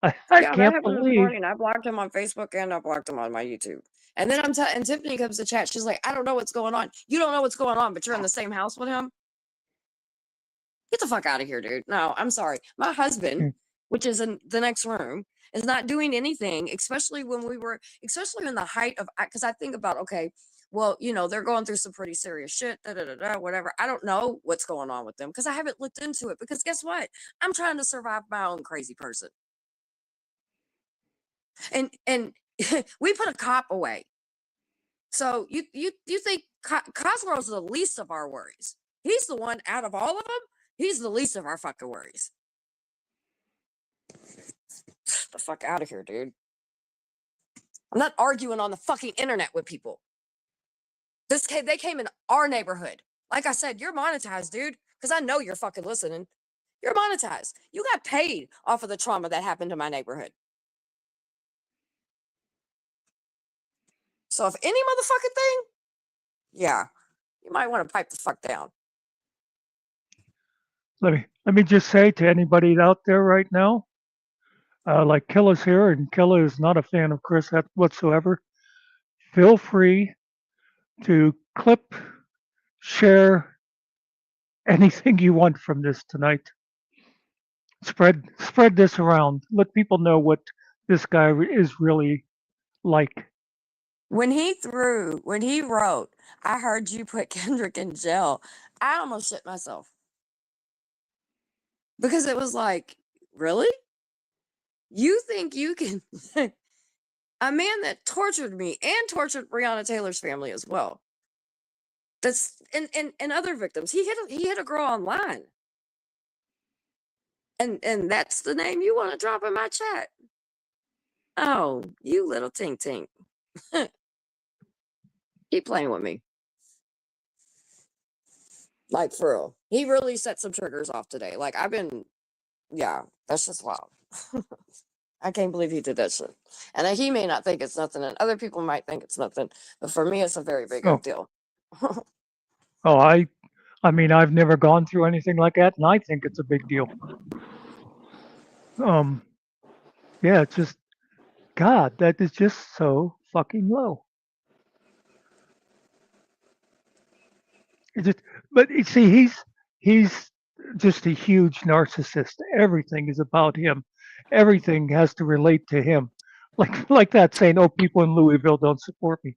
I Yeah, that can't happened this believe. morning. I blocked him on Facebook and I blocked him on my YouTube. And then and Tiffany comes to chat. She's like, I don't know what's going on. You don't know what's going on, but you're in the same house with him. Get the fuck out of here, dude. No, I'm sorry. My husband, which is in the next room, is not doing anything, especially especially in the height of, because I think about, okay, well, they're going through some pretty serious shit, whatever. I don't know what's going on with them because I haven't looked into it because guess what? I'm trying to survive my own crazy person. And we put a cop away. So you think Cosgrow's the least of our worries. He's the one out of all of them. He's the least of our fucking worries. The fuck out of here, dude. I'm not arguing on the fucking internet with people. They came in our neighborhood. Like I said, you're monetized, dude. Because I know you're fucking listening. You're monetized. You got paid off of the trauma that happened to my neighborhood. So if any motherfucking thing, yeah, you might want to pipe the fuck down. Let me just say to anybody out there right now, like Killa's here, and Killa is not a fan of Chris whatsoever. Feel free to clip, share anything you want from this tonight. Spread this around. Let people know what this guy is really like. When he wrote, I heard you put Kendrick in jail, I almost shit myself. Because it was like, really? You think you can a man that tortured me and tortured Breonna Taylor's family as well. That's and other victims. He hit a girl online. And that's the name you want to drop in my chat. Oh, you little tink tink. Keep playing with me. Like for real. He really set some triggers off today. Like that's just wild. I can't believe he did that shit. And he may not think it's nothing, and other people might think it's nothing. But for me, it's a very big deal. Oh, I mean, I've never gone through anything like that, and I think it's a big deal. Yeah, it's just, God, that is just so fucking low. But you see, he's just a huge narcissist. Everything is about him. Everything has to relate to him. Like that saying, "Oh, people in Louisville don't support me."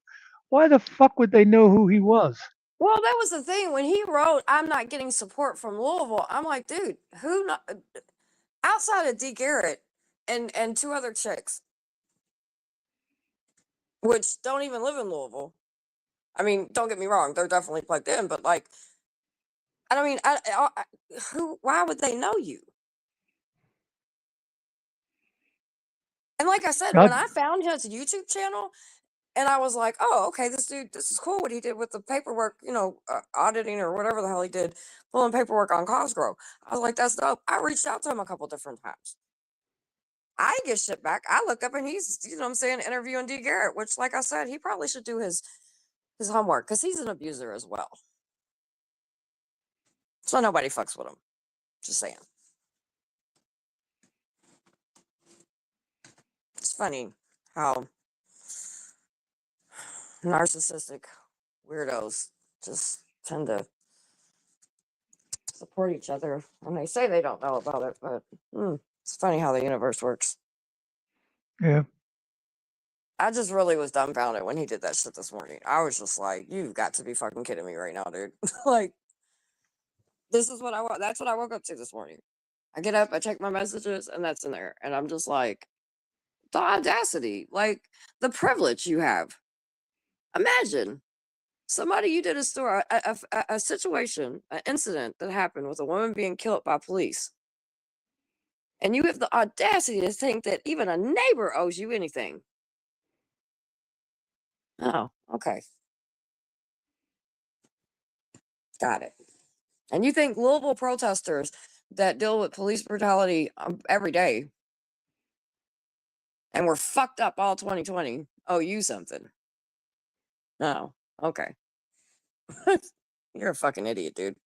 Why the fuck would they know who he was? Well, that was the thing when he wrote, "I'm not getting support from Louisville." I'm like, dude, who not, outside of D. Garrett and two other chicks, which don't even live in Louisville. I mean, don't get me wrong, they're definitely plugged in, but like, I don't mean, who? Why would they know you? And like I said, when God, I found his YouTube channel, and I was like, oh, okay, this dude, this is cool what he did with the paperwork, auditing or whatever the hell he did, pulling paperwork on Cosgrove. I was like, that's dope. I reached out to him a couple different times. I didn't get shit back. I look up and he's, you know what I'm saying, interviewing D. Garrett, which, like I said, he probably should do his homework because he's an abuser as well. So nobody fucks with him. Just saying. It's funny how narcissistic weirdos just tend to support each other when they say they don't know about it, but it's funny how the universe works. yeah. I just really was dumbfounded when he did that shit this morning. I was just like, you've got to be fucking kidding me right now, dude. Like, this is what that's what I woke up to this morning. I get up, I check my messages, and that's in there. And I'm just like, the audacity, like the privilege you have. Imagine somebody you did a story, a situation, an incident that happened with a woman being killed by police. And you have the audacity to think that even a neighbor owes you anything. Oh, okay. Got it. And you think Louisville protesters that deal with police brutality every day and were fucked up all 2020 owe you something? Oh, okay. You're a fucking idiot, dude.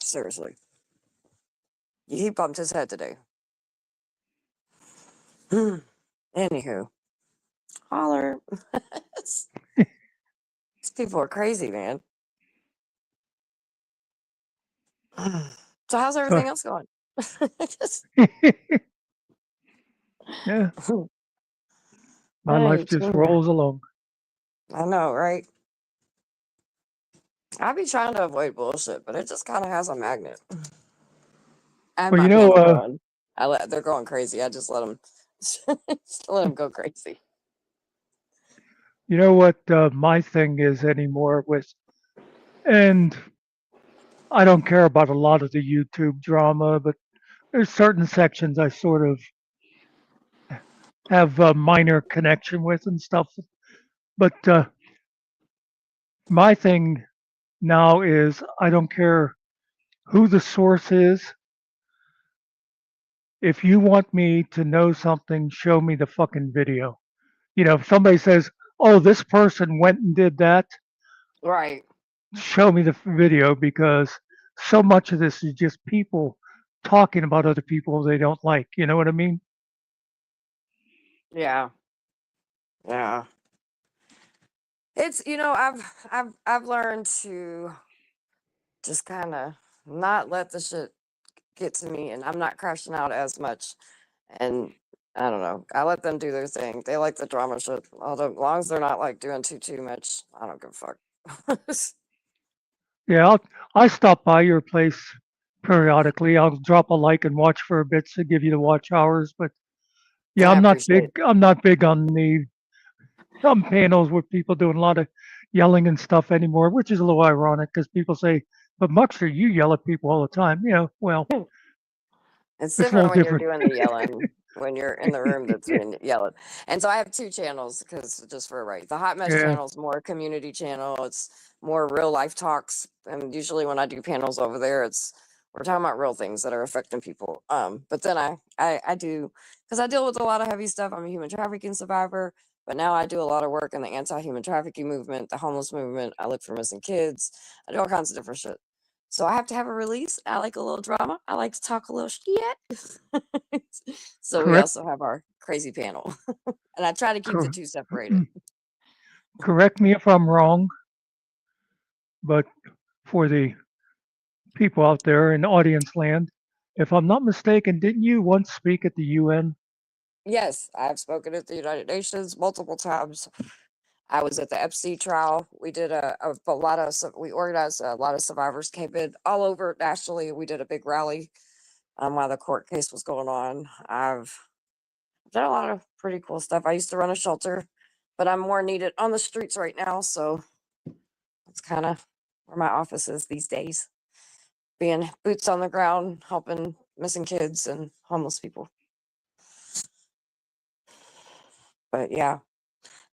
Seriously. He bumped his head today. Anywho, holler. These people are crazy, man. So how's everything else going? Yeah. My life just rolls along. I know, right? I be trying to avoid bullshit, but it just kind of has a magnet. I have Well, my you know, panel going. They're going crazy. I just let them go crazy. you know what my thing is anymore with, and I don't care about a lot of the YouTube drama, but there's certain sections I sort of have a minor connection with and stuff. But my thing now is I don't care who the source is. If you want me to know something, show me the fucking video. You know, if somebody says, oh, this person went and did that, Right. show me the video, because so much of this is just people talking about other people they don't like. You know what I mean? Yeah. Yeah. It's I've learned to just kind of not let the shit get to me, and I'm not crashing out as much. And I don't know. I let them do their thing. They like the drama shit. Although as long as they're not like doing too much, I don't give a fuck. Yeah, I stop by your place periodically. I'll drop a like and watch for a bit to give you the watch hours. But yeah, I I'm not appreciate big. it. I'm not big on the some panels with people doing a lot of yelling and stuff anymore, which is a little ironic because people say, "But Muxter, you yell at people all the time." You know, well, It's it's a little different when you're different. doing the yelling, when you're in the room that's being yelled. And so I have two channels because just for the Hot Mess Yeah, channel is more a community channel. It's more real life talks. And usually when I do panels over there, we're talking about real things that are affecting people. But then I do, because I deal with a lot of heavy stuff. I'm a human trafficking survivor, but now I do a lot of work in the anti-human trafficking movement, the homeless movement. I look for missing kids. I do all kinds of different shit. So I have to have a release. I like a little drama. I like to talk a little shit. So we correct. also have our crazy panel. And I try to keep the Cor- two separated. correct me if I'm wrong, but for the people out there in audience land, if I'm not mistaken, didn't you once speak at the UN? Yes, I've spoken at the United Nations multiple times. I was at the FC trial. We did a lot of, we organized a lot of survivors came in all over nationally. We did a big rally while the court case was going on. I've done a lot of pretty cool stuff. I used to run a shelter, but I'm more needed on the streets right now. So that's kind of where my office is these days, being boots on the ground, helping missing kids and homeless people. But yeah,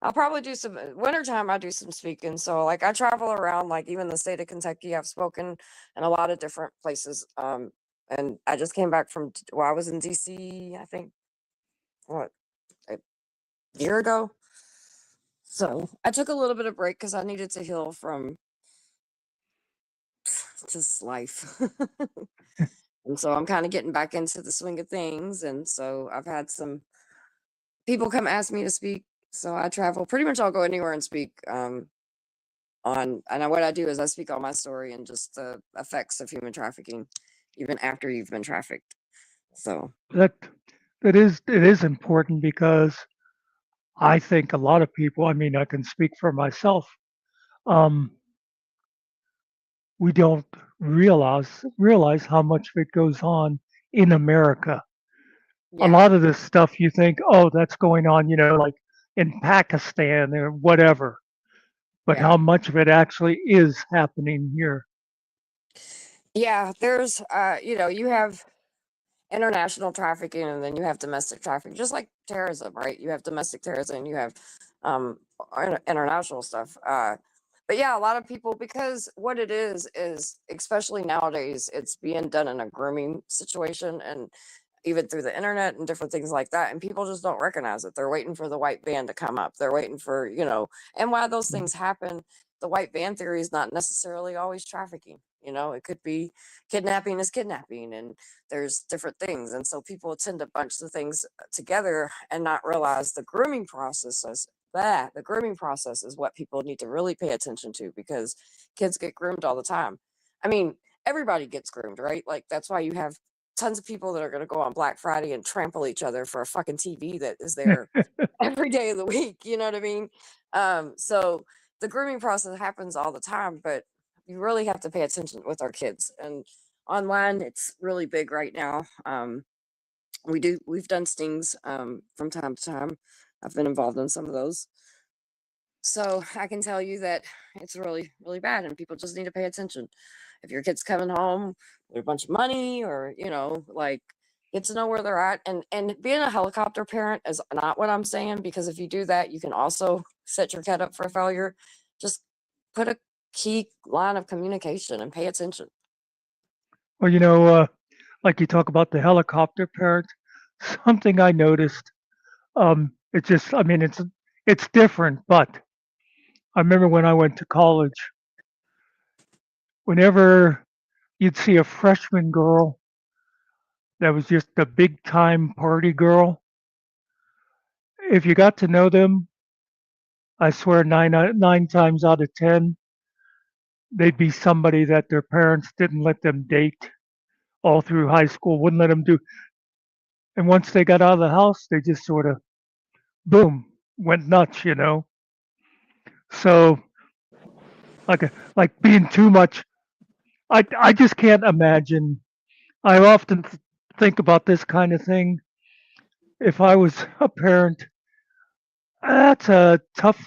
I'll probably do some wintertime. I do some speaking. So like I travel around, like even the state of Kentucky, I've spoken in a lot of different places. And I just came back from, well, I was in DC, I think, what, a year ago. So I took a little bit of break because I needed to heal from just life. And so I'm kind of getting back into the swing of things. And so I've had some people come ask me to speak. So I travel pretty much, I'll go anywhere and speak on, and what I do is I speak on my story and just the effects of human trafficking, even after you've been trafficked. So That it is important because I think a lot of people, I mean, I can speak for myself, um, we don't realize how much of it goes on in America. A yeah, lot of this stuff you think, oh, that's going on, like in Pakistan or whatever, but yeah. how much of it actually is happening here. Yeah, there's you have international trafficking and then you have domestic trafficking, just like terrorism, right? You have domestic terrorism, you have um international stuff. But yeah, a lot of people, because what it is especially nowadays, it's being done in a grooming situation and even through the internet and different things like that. And people just don't recognize it. They're waiting for the white van to come up. They're waiting for, and why those things happen. The white van theory is not necessarily always trafficking. It could be kidnapping is kidnapping, and there's different things. And so people tend to bunch the things together and not realize the grooming process is that the grooming process is what people need to really pay attention to, because kids get groomed all the time. I mean, everybody gets groomed, right? Like that's why you have tons of people that are going to go on Black Friday and trample each other for a fucking TV that is there every day of the week. You know what I mean? So the grooming process happens all the time, but you really have to pay attention with our kids. And online, it's really big right now. We've done stings from time to time. I've been involved in some of those. So I can tell you that it's really, really bad, and people just need to pay attention. If your kid's coming home with a bunch of money, or like, get to know where they're at. And being a helicopter parent is not what I'm saying, because if you do that, you can also set your kid up for failure. Just put a key line of communication and pay attention. Well, like you talk about the helicopter parent, something I noticed, it's just, I mean, it's different, but I remember when I went to college, whenever you'd see a freshman girl that was just a big time party girl, if you got to know them, I swear nine times out of 10, they'd be somebody that their parents didn't let them date all through high school, wouldn't let them do. And once they got out of the house, they just sort of, boom, went nuts. So, like being too much, I just can't imagine. I often think about this kind of thing. If I was a parent, that's a tough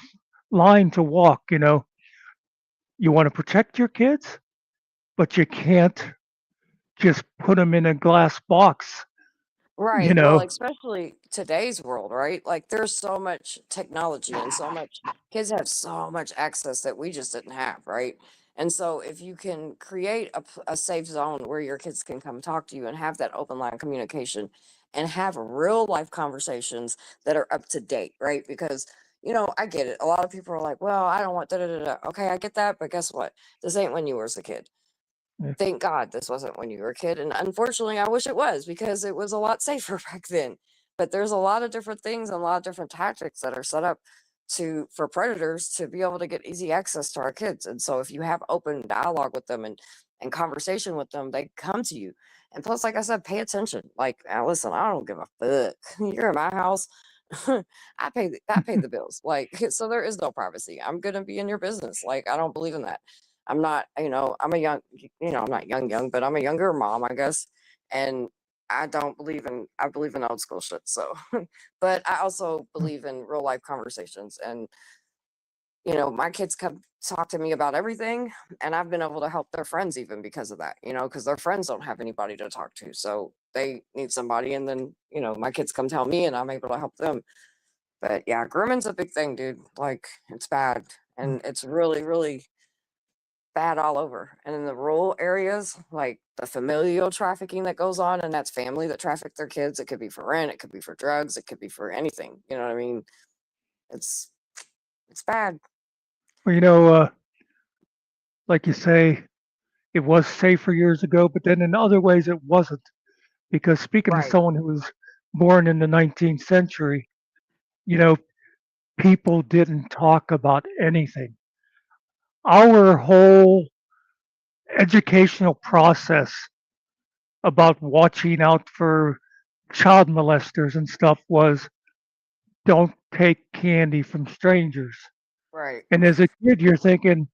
line to walk. You want to protect your kids, but you can't just put them in a glass box, you Right. Well, know. especially today's world, right? Like there's so much technology and so much kids have so much access that we just didn't have, right? And so if you can create a safe zone where your kids can come talk to you and have that open line communication and have real life conversations that are up to date, right? Because I get it. A lot of people are like, well, I don't want da da da da. Okay, I get that, but guess what? This ain't when you were a kid. Thank God this wasn't when you were a kid. And unfortunately, I wish it was, because it was a lot safer back then. But there's a lot of different things and a lot of different tactics that are set up for predators to be able to get easy access to our kids. And so if you have open dialogue with them and conversation with them, they come to you. And plus, like I said, pay attention. Like, listen, I don't give a fuck. You're in my house. I pay the bills. Like, so there is no privacy. I'm gonna be in your business. Like, I don't believe in that. I'm not, I'm a young, I'm not young, but I'm a younger mom, I guess. And I believe in old school shit. So, but I also believe in real life conversations. And, my kids come talk to me about everything. And I've been able to help their friends even because of that, because their friends don't have anybody to talk to. So they need somebody. And then, my kids come tell me and I'm able to help them. But yeah, grooming's a big thing, dude. Like, it's bad. And it's really, really bad all over. And in the rural areas, like the familial trafficking that goes on, and that's family that traffic their kids. It could be for rent, it could be for drugs, it could be for anything. You know what I mean? It's it's bad. Well, like you say, it was safer years ago, but then in other ways it wasn't. Because speaking to Right. someone who was born in the 19th century, you know, people didn't talk about anything. Our whole educational process about watching out for child molesters and stuff was don't take candy from strangers. Right. And as a kid, you're thinking,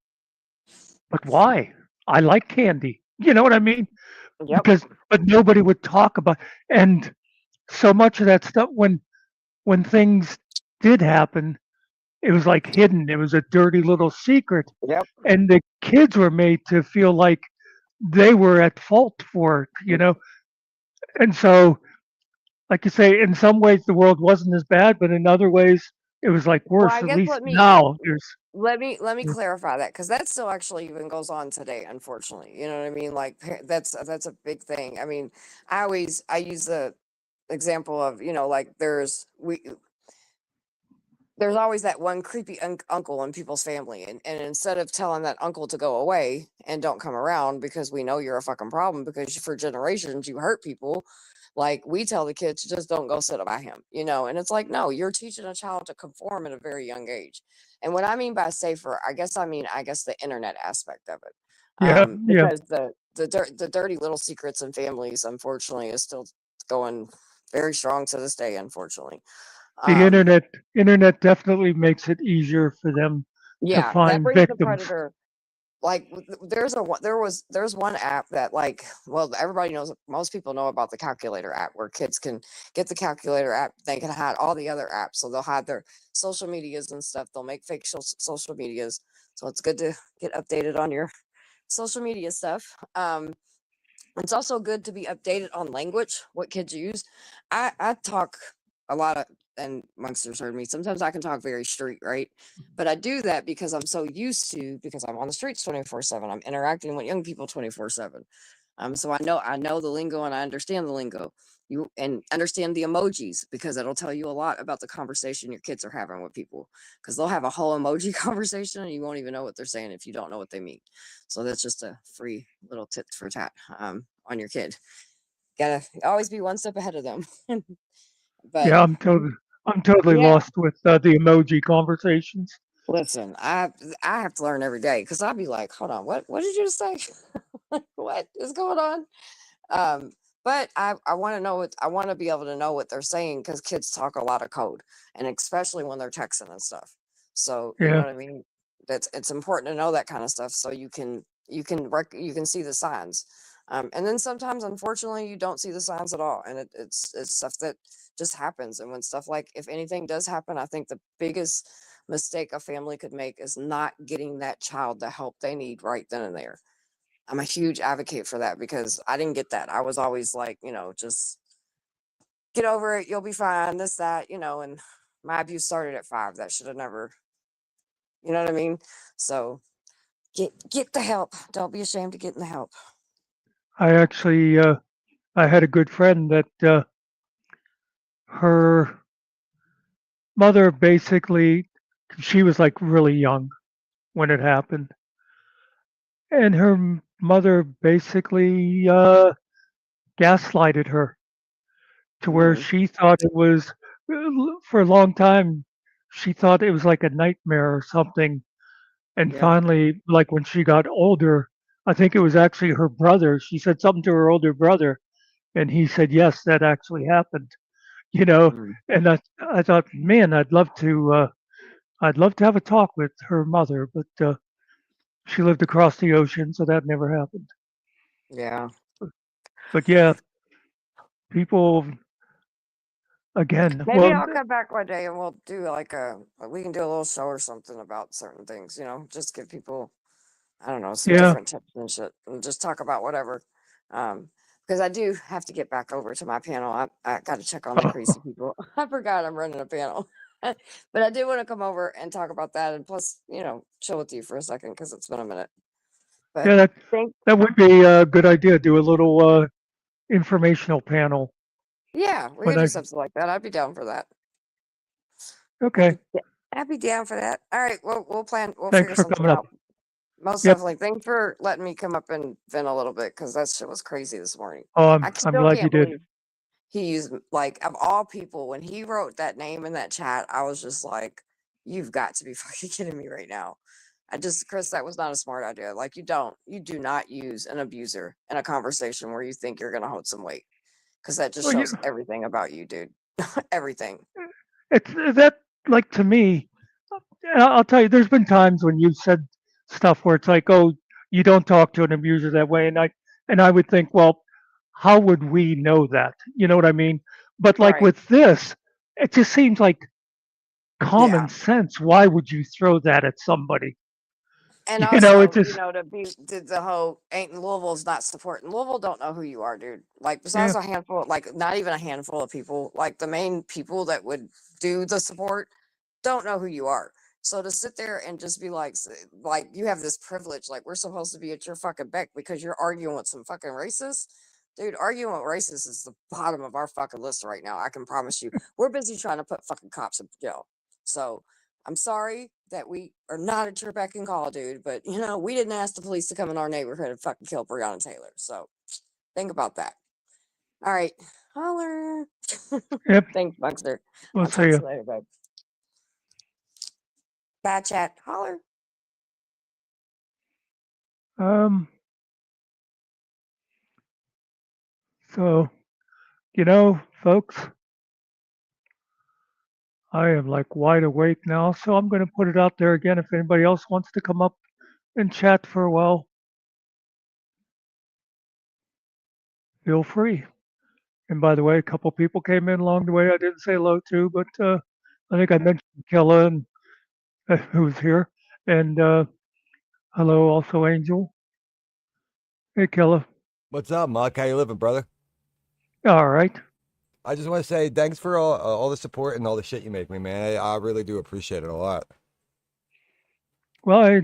but why? I like candy. You know what I mean? Yep. But nobody would talk about, and so much of that stuff when things did happen, it was like hidden. It was a dirty little secret, Yep. and the kids were made to feel like they were at fault for it. And so, like you say, in some ways the world wasn't as bad, but in other ways it was like Well, worse. I At guess least now there's. let me clarify that, because that still actually even goes on today, unfortunately. You know what I mean? Like, that's a big thing. I mean, I use the example of, like, there's always that one creepy uncle in people's family, and instead of telling that uncle to go away and don't come around because we know you're a fucking problem because for generations you hurt people, like, we tell the kids, just don't go sit by him, and it's like, no, you're teaching a child to conform at a very young age. And what I mean by safer, I guess the internet aspect of it, Yeah, yeah. because the dirty little secrets in families, unfortunately, is still going very strong to this day, unfortunately. The um internet definitely makes it easier for them to Yeah, that find brings the victims. predator. Like, there's one app that, like, well, everybody knows, most people know about the calculator app, where kids can get the calculator app. They can hide all the other apps, so they'll hide their social medias and stuff. They'll make fake social medias, so it's good to get updated on your social media stuff. It's also good to be updated on language, what kids use. I talk a lot of, and monsters heard me. Sometimes I can talk very street, right? But I do that because I'm so used to, because I'm on the streets 24/7. I'm interacting with young people 24/7. So I know the lingo and I understand the lingo. You and understand the emojis, because it'll tell you a lot about the conversation your kids are having with people. Because they'll have a whole emoji conversation and you won't even know what they're saying if you don't know what they mean. So that's just a free little tit for tat, on your kid. Gotta always be one step ahead of them. But Yeah, I'm totally yeah, lost with the emoji conversations. listen, I have to learn every day, because I'll be like, hold on, what did you just say? What is going on? Um, but I want to know what, I want to be able to know what they're saying, because kids talk a lot of code, and especially when they're texting and stuff. So you know Yeah, what I mean. It's important to know that kind of stuff, so you can see the signs. And then sometimes, unfortunately, you don't see the signs at all, and it's stuff that just happens. And when stuff, like, if anything does happen, I think the biggest mistake a family could make is not getting that child the help they need right then and there. I'm a huge advocate for that, because I didn't get that. I was always like, just get over it, you'll be fine, this, that, and my abuse started at 5. That should have never, you know what I mean? So get the help. Don't be ashamed to get in the help. I actually I had a good friend that her mother basically, she was like really young when it happened, and her mother basically gaslighted her to where Mm, she thought it was, for a long time she thought it was like a nightmare or something. And yep. finally, like when she got older, I think it was actually her brother, she said something to her older brother, and he said yes, that actually happened. you know. Mm. And I thought, man, I'd love to have a talk with her mother, but she lived across the ocean, so that never happened. Yeah. But yeah, people again. Maybe Well, I'll come back one day and we'll do we can do a little show or something about certain things, just give people, I don't know, some yeah. different tips and shit and just talk about whatever. Because I do have to get back over to my panel. I got to check on the crazy Oh, people. I forgot I'm running a panel. But I did want to come over and talk about that and plus, chill with you for a second because it's been a minute. But yeah, thank that would be a good idea. Do a little informational panel yeah, we when could do I. something like that. I'd be down for that. I'd Okay, be I'd be down for that. All right, we'll thanks figure for something coming up. out. Most Yep. definitely. Thanks for letting me come up and vent a little bit because that shit was crazy this morning. Oh, I I'm still glad you can't did. believe he used, like, of all people, when he wrote that name in that chat, I was just like, you've got to be fucking kidding me right now. Chris, that was not a smart idea. Like, you do not use an abuser in a conversation where you think you're going to hold some weight because that just Well, shows everything about you, dude. Everything. it's that like to me. I'll tell you, there's been times when you've said stuff where it's like, oh, you don't talk to an abuser that way, and I would think, well, how would we know that? You know what I mean? But like Right. with this, it just seems like Yeah. common sense. Why would you throw that at somebody? And You know, it also, just the whole ain't Louisville's not supporting Louisville don't know who you are, dude. Like yeah. besides a handful, like not even a handful of people, like the main people that would do the support don't know who you are. So to sit there and just be like you have this privilege, like we're supposed to be at your fucking beck because you're arguing with some fucking racists. Dude, arguing with racists is the bottom of our fucking list right now. I can promise you. We're busy trying to put fucking cops in jail. So I'm sorry that we are not at your beck and call, dude, but we didn't ask the police to come in our neighborhood and fucking kill Breonna Taylor. So think about that. All right. Holler. Yep. Thanks, Buckster. We'll I'll see talk to you. you later, babe. Bad chat. Holler. Um. So folks, I am like wide awake now, so I'm going to put it out there again. If anybody else wants to come up and chat for a while, feel free. And by the way, a couple people came in along the way I didn't say hello to, but I think I mentioned Killa and who's here, and hello also Angel. Hey Killa. What's up, Muck? How you living, brother? All right. I just want to say thanks for all the support and all the shit you make me, man. I really do appreciate it a lot. Well,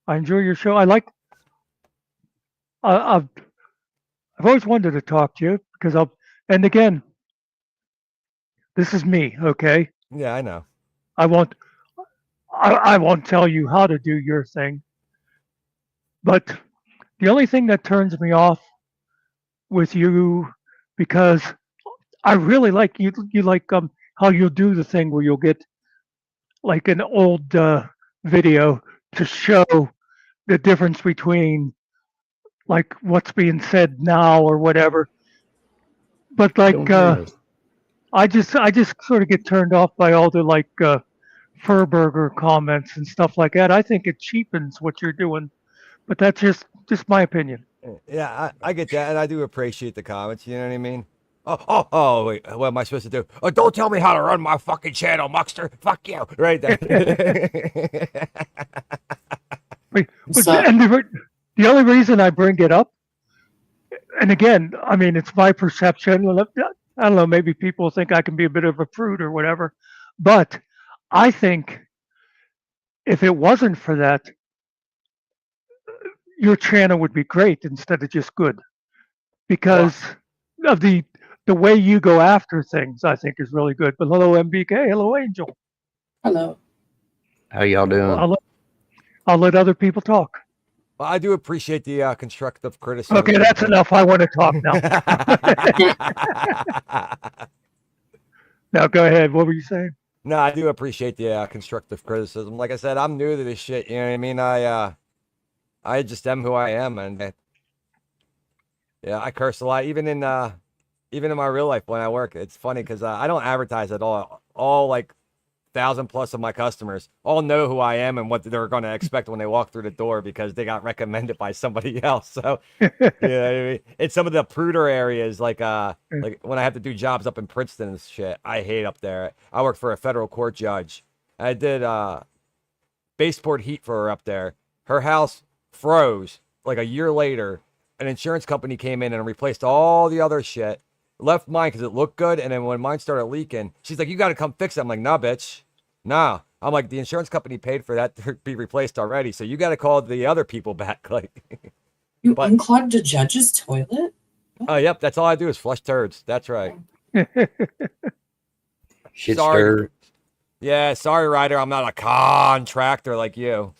I enjoy your show. I've always wanted to talk to you because and again, this is me, okay? Yeah, I know. I won't I won't tell you how to do your thing, but the only thing that turns me off with you, because I really like you like how you'll do the thing where you'll get like an old video to show the difference between like what's being said now or whatever. But like I just sort of get turned off by all the like Furburger comments and stuff like that. I think it cheapens what you're doing, but that's just my opinion. Yeah, I get that, and I do appreciate the comments. You know what I mean? Oh, wait, what am I supposed to do? Oh, don't tell me how to run my fucking channel, Muckster. Fuck you, right there. And the only reason I bring it up, and again, I mean, it's my perception. I don't know, maybe people think I can be a bit of a prude or whatever, but I think if it wasn't for that, your channel would be great instead of just good because of the way you go after things. I think is really good. But hello, MBK. Hello, Angel. Hello. How y'all doing? I'll let other people talk. Well, I do appreciate the constructive criticism. Okay, that's enough. I want to talk now. Now, go ahead. What were you saying? No, I do appreciate the constructive criticism. Like I said, I'm new to this shit. You know what I mean? I just am who I am, and yeah, I curse a lot. Even even in my real life when I work, it's funny because I don't advertise at all. All like 1,000+ of my customers all know who I am and what they're going to expect when they walk through the door because they got recommended by somebody else. So, you know what I mean? It's some of the pruder areas, like when I have to do jobs up in Princeton and shit. I hate up there. I work for a federal court judge. I did baseboard heat for her up there. Her house froze like a year later. An insurance company came in and replaced all the other shit. Left mine because it looked good, and then when mine started leaking, she's like, "You got to come fix it." I'm like, "Nah, bitch, nah." I'm like, "The insurance company paid for that to be replaced already, so you got to call the other people back." Like, You but unclogged a judge's toilet? oh, yep, that's all I do is flush turds. That's right. Shit Sorry. stir. Yeah, sorry, Ryder. I'm not a contractor like you.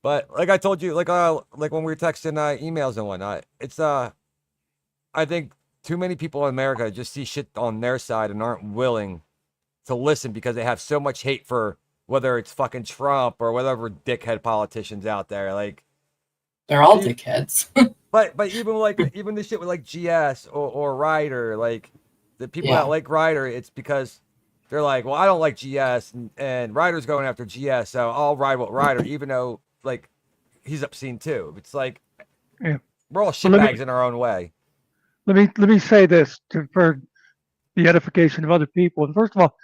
But like I told you, like when we were texting emails and whatnot, it's I think too many people in America just see shit on their side and aren't willing to listen because they have so much hate for whether it's fucking Trump or whatever dickhead politicians out there. Like They're all dickheads. but even the shit with like GS or Ryder, like the people Yeah. that like Ryder, it's because they're like, well, I don't like GS and Ryder's going after GS, so I'll ride with Ryder, even though like he's obscene too. It's like Yeah. we're all Well, shitbags in our own way. Let me say this for the edification of other people. First of all,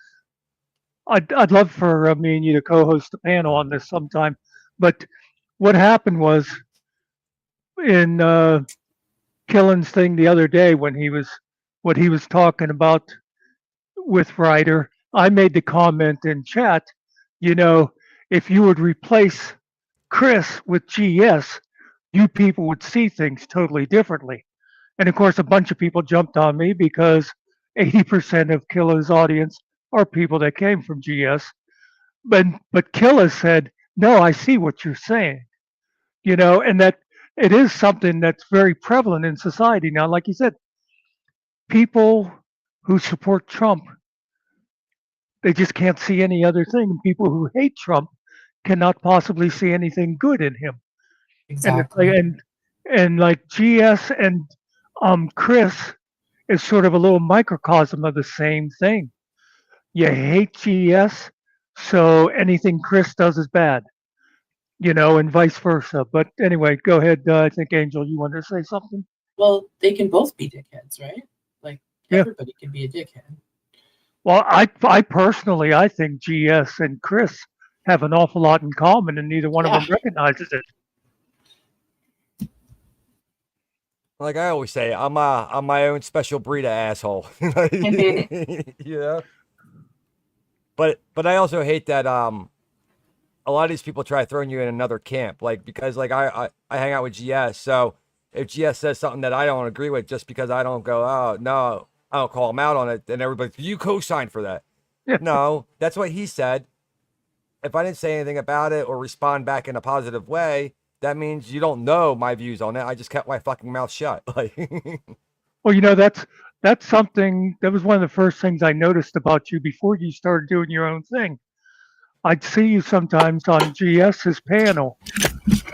I'd love for me and you to co-host a panel on this sometime. But what happened was in Killen's thing the other day when what he was talking about with Ryder, I made the comment in chat, you know, if you would replace Chris with GS, you people would see things totally differently. And of course, a bunch of people jumped on me because 80% of Killa's audience are people that came from GS. But Killa said, no, I see what you're saying, you know, and that it is something that's very prevalent in society now. Like you said, people who support Trump, they just can't see any other thing. And people who hate Trump cannot possibly see anything good in him. Exactly. And like GS and Chris is sort of a little microcosm of the same thing. You hate GS, so anything Chris does is bad, you know, and vice versa. But anyway, go ahead. I think Angel, you wanted to say something? Well, they can both be dickheads, right? Like Yeah. everybody can be a dickhead. Well, I personally, I think GS and Chris have an awful lot in common, and neither one of them recognizes it. Like I always say, I'm my own special breed of asshole. You know? But I also hate that a lot of these people try throwing you in another camp, like because like I hang out with GS, so if GS says something that I don't agree with, just because I don't go, oh no, I don't call him out on it, then everybody's, you co-signed for that. Yeah. No, that's what he said. If I didn't say anything about it or respond back in a positive way, that means you don't know my views on it. I just kept my fucking mouth shut. Like, Well, you know, that's something that was one of the first things I noticed about you before you started doing your own thing. I'd see you sometimes on GS's panel,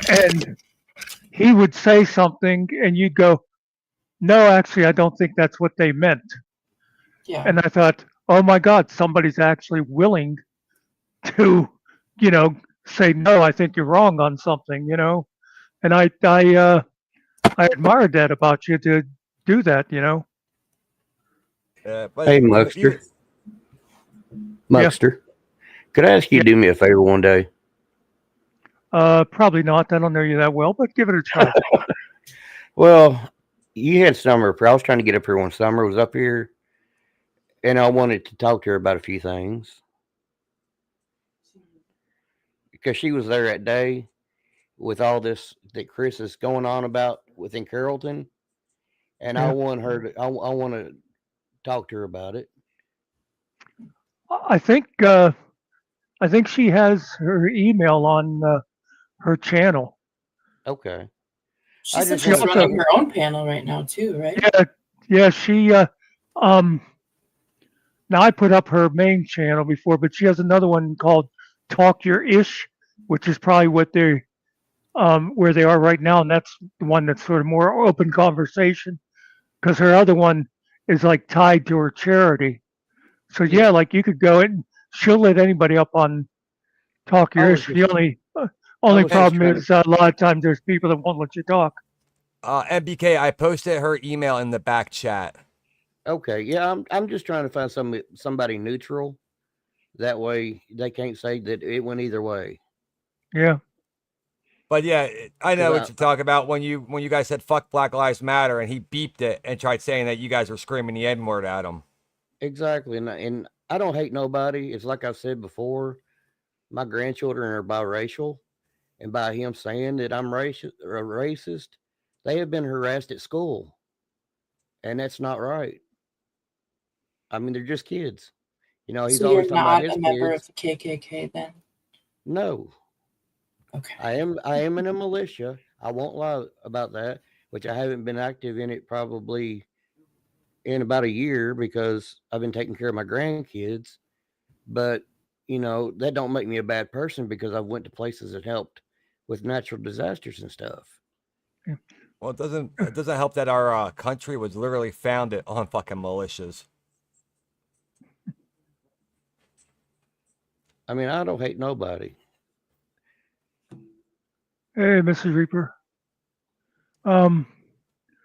and he would say something, and you'd go, "No, actually, I don't think that's what they meant." Yeah. And I thought, "Oh my God, somebody's actually willing to, you know, say no. I think you're wrong on something," you know. And I admired that about you to do that, you know. but Hey, even, Muckster, could I ask you to do me a favor one day? Probably not. I don't know you that well, but give it a try. Well, you had Summer up here. I was trying to get up here when Summer was up here, and I wanted to talk to her about a few things because she was there that day with all this that Chris is going on about within Carrollton, and I Yeah. want her to. I want to talk to her about it. I think she has her email on her channel. Okay. She I said just she's wanna- running her own panel right now too, right? Yeah, she now I put up her main channel before, but she has another one called Talk Your Ish, which is probably what they where they are right now, and that's the one that's sort of more open conversation because her other one is like tied to her charity. So yeah, like you could go in, she'll let anybody up on talk I your was issue. just, The only I only was just problem trying to. is a lot of times there's people that won't let you talk. MBK, I posted her email in the back chat. Okay, yeah, I'm just trying to find somebody neutral. That way they can't say that it went either way. Yeah. But yeah, I know what Because you're talking about when you guys said fuck Black Lives Matter and he beeped it and tried saying that you guys were screaming the N word at him. exactly, and I don't hate nobody. It's like I've said before. My grandchildren are biracial, and by him saying that I'm racist, they have been harassed at school, and that's not right. I mean, they're just kids. You know, he's So you're always talking about not his a member of kids. the KKK then? No, Okay. I am in a militia. I won't lie about that, which I haven't been active in it probably in about a year because I've been taking care of my grandkids. But that don't make me a bad person because I went to places that helped with natural disasters and stuff. Yeah. Well, it doesn't help that our country was literally founded on fucking militias. I mean, I don't hate nobody. Hey, Mrs. Reaper. Um,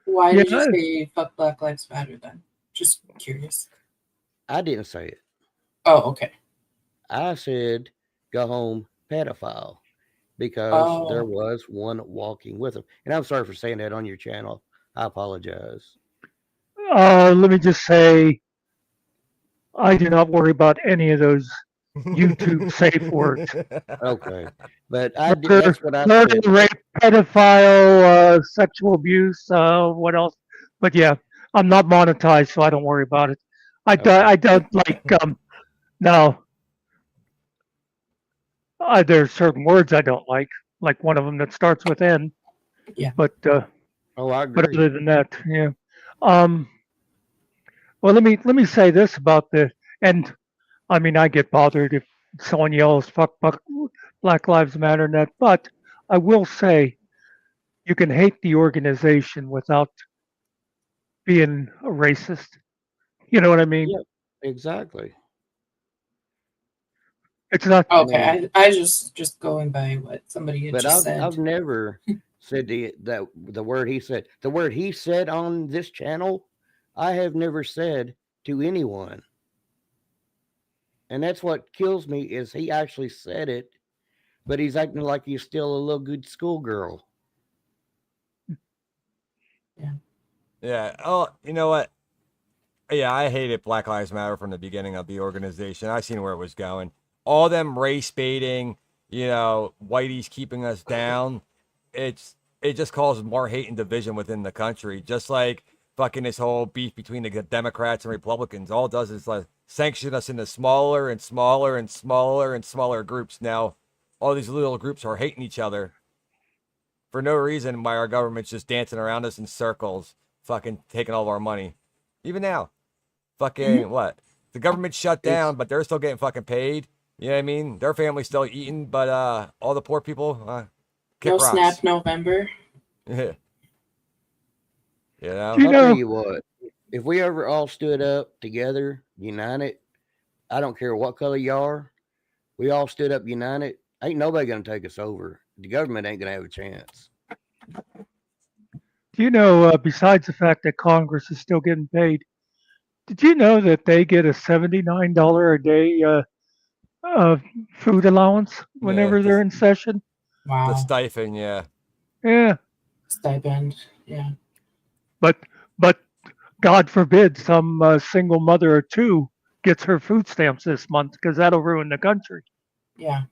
Why yeah, did you say fuck Black Lives Matter then? Just curious. I didn't say it. Oh, okay. I said go home, pedophile, because there Oh, was one walking with him. And I'm sorry for saying that on your channel. I apologize. let me just say, I do not worry about any of those YouTube safe words. Okay, but Murder, that's what I murder, said. rape, pedophile, sexual abuse, what else? But yeah, I'm not monetized, so I don't worry about it. I don't like, now, there's certain words I don't like one of them that starts with N. Yeah. But Oh, I but agree. other than that, yeah. Um, well, let me say this about and I mean, I get bothered if someone yells fuck Black Lives Matter and that, but I will say you can hate the organization without being a racist. You know what I mean? Yeah, exactly. It's not. I mean, okay. I just going by what somebody had but just I've said. never said the word he said. The word he said on this channel, I have never said to anyone. And that's what kills me is he actually said it, but he's acting like he's still a little good schoolgirl. Yeah. Oh, you know what? Yeah, I hated Black Lives Matter from the beginning of the organization. I seen where it was going. All them race baiting, Whitey's keeping us down. It just causes more hate and division within the country. Just like fucking this whole beef between the Democrats and Republicans. All it does is like sanction us into smaller and smaller and smaller and smaller groups. Now, all these little groups are hating each other for no reason. Why our government's just dancing around us in circles, fucking taking all of our money. Even now. Fucking what? The government shut down, but they're still getting fucking paid. You know what I mean? Their family's still eating, but all the poor people kick No rocks. Snap November. Yeah. You I'll know, tell you what, if we ever all stood up together, united, I don't care what color you are, we all stood up united, ain't nobody gonna take us over. The government ain't gonna have a chance. besides the fact that Congress is still getting paid, did you know that they get a $79 a day uh, food allowance Yeah, whenever they're in session? the Wow. stipend, yeah. Yeah, Stipend. Yeah. but God forbid some single mother or two gets her food stamps this month because that'll ruin the country. Yeah.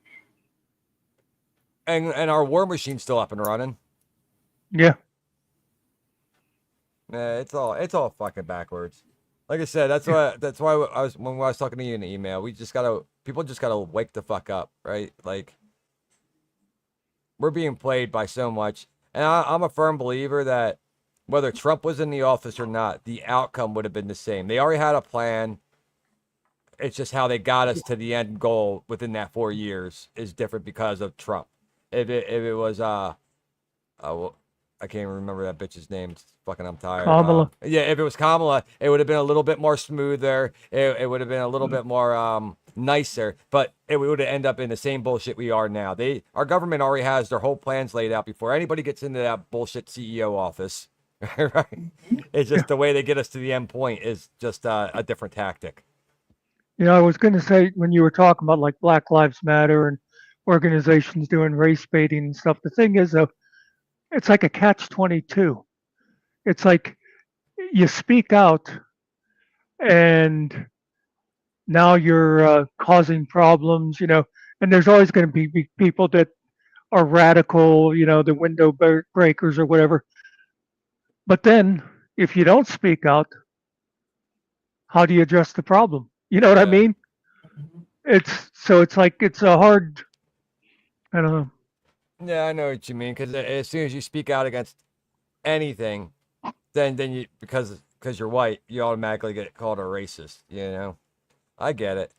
And our war machine's still up and running. Yeah. Yeah, it's all fucking backwards. Like I said, that's why when I was talking to you in the email, people just gotta wake the fuck up, right? Like we're being played by so much. And I'm a firm believer that whether Trump was in the office or not, the outcome would have been the same. They already had a plan. It's just how they got us to the end goal within that 4 years is different because of Trump. If it was Well, I can't even remember that bitch's name. It's fucking, I'm tired. Kamala. Yeah, if it was Kamala, it would have been a little bit more smoother. It would have been a little bit more nicer, but it would have ended up in the same bullshit we are now. Our government already has their whole plans laid out before anybody gets into that bullshit CEO office. Right? It's just the way they get us to the end point is just a different tactic. You know, I was going to say when you were talking about like Black Lives Matter and organizations doing race baiting and stuff, the thing is, though, it's like a catch-22. It's like you speak out and now you're causing problems, you know, and there's always going to be people that are radical, you know, the window breakers or whatever. But then if you don't speak out, how do you address the problem? You know what I mean? It's like it's a hard, I don't know. Yeah, I know what you mean. Because as soon as you speak out against anything, then you because you're white, you automatically get called a racist. You know, I get it.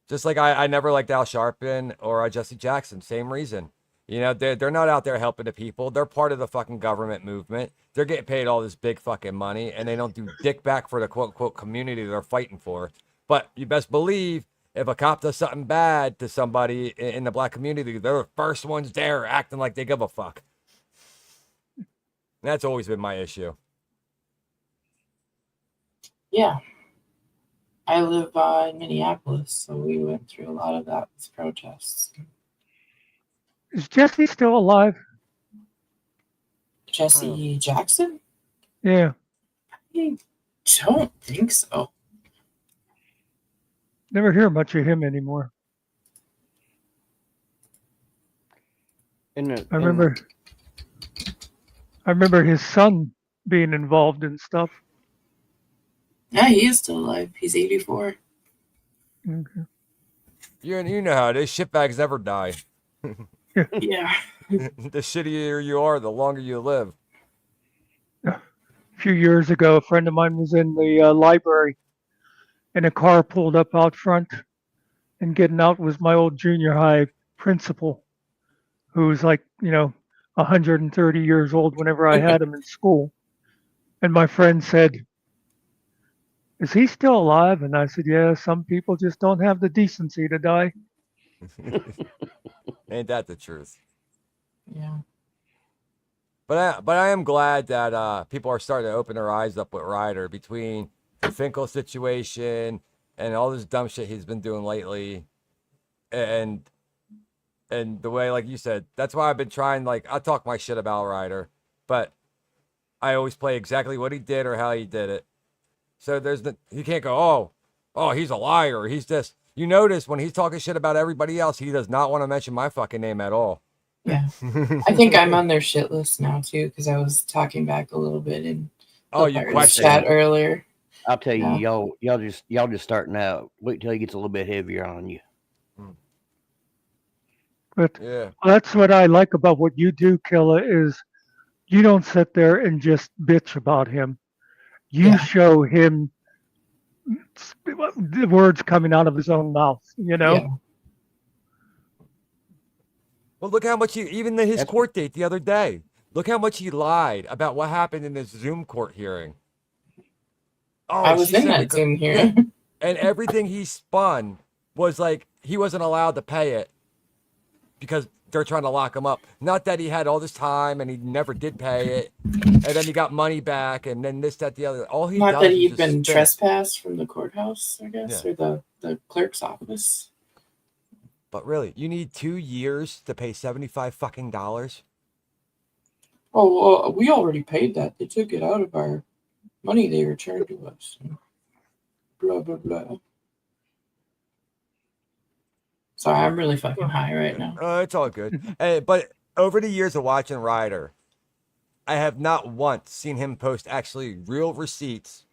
Just like I never liked Al Sharpton or Jesse Jackson. Same reason. You know, they're not out there helping the people. They're part of the fucking government movement. They're getting paid all this big fucking money, and they don't do dick back for the quote unquote community they're fighting for. But you best believe if a cop does something bad to somebody in the black community, they're the first ones there acting like they give a fuck. And that's always been my issue. Yeah. I live in Minneapolis, so we went through a lot of that with protests. Is Jesse still alive? Jesse Jackson? Yeah. I don't think so. Never hear much of him anymore. I remember his son being involved in stuff. Yeah, he is still alive. He's 84. Okay. You know how it is. Shitbags never die. Yeah. The shittier you are, the longer you live. A few years ago, a friend of mine was in the library, and a car pulled up out front, and getting out was my old junior high principal, who was like, 130 years old whenever I had him in school. And my friend said, "Is he still alive?" And I said, "Yeah, some people just don't have the decency to die." Ain't that the truth? Yeah. But I am glad that people are starting to open their eyes up with Ryder between the Finkel situation and all this dumb shit he's been doing lately, and the way, like you said, that's why I've been trying. Like, I talk my shit about Ryder, but I always play exactly what he did or how he did it. So he can't go, oh, he's a liar. He's this. You notice when he's talking shit about everybody else, he does not want to mention my fucking name at all. Yeah. I think I'm on their shit list now too, because I was talking back a little bit in the chat earlier. I'll tell you, y'all just starting out. Wait till he gets a little bit heavier on you. But that's what I like about what you do, Killa, is you don't sit there and just bitch about him. You show him the words coming out of his own mouth, Yeah. Well, look how much even his court date the other day, look how much he lied about what happened in his Zoom court hearing. Oh, I was in that Zoom hearing. And everything he spun was like he wasn't allowed to pay it because they're trying to lock him up. Not that he had all this time and he never did pay it, and then he got money back, and then this, that, the other. All he Not that he'd been trespassed from the courthouse, I guess, or the clerk's office. But really, you need 2 years to pay $75 fucking dollars? Oh, well, we already paid that. They took it out of our money they returned to us. Blah, blah, blah. Sorry, I'm really fucking high right now. It's all good. But over the years of watching Ryder, I have not once seen him post actually real receipts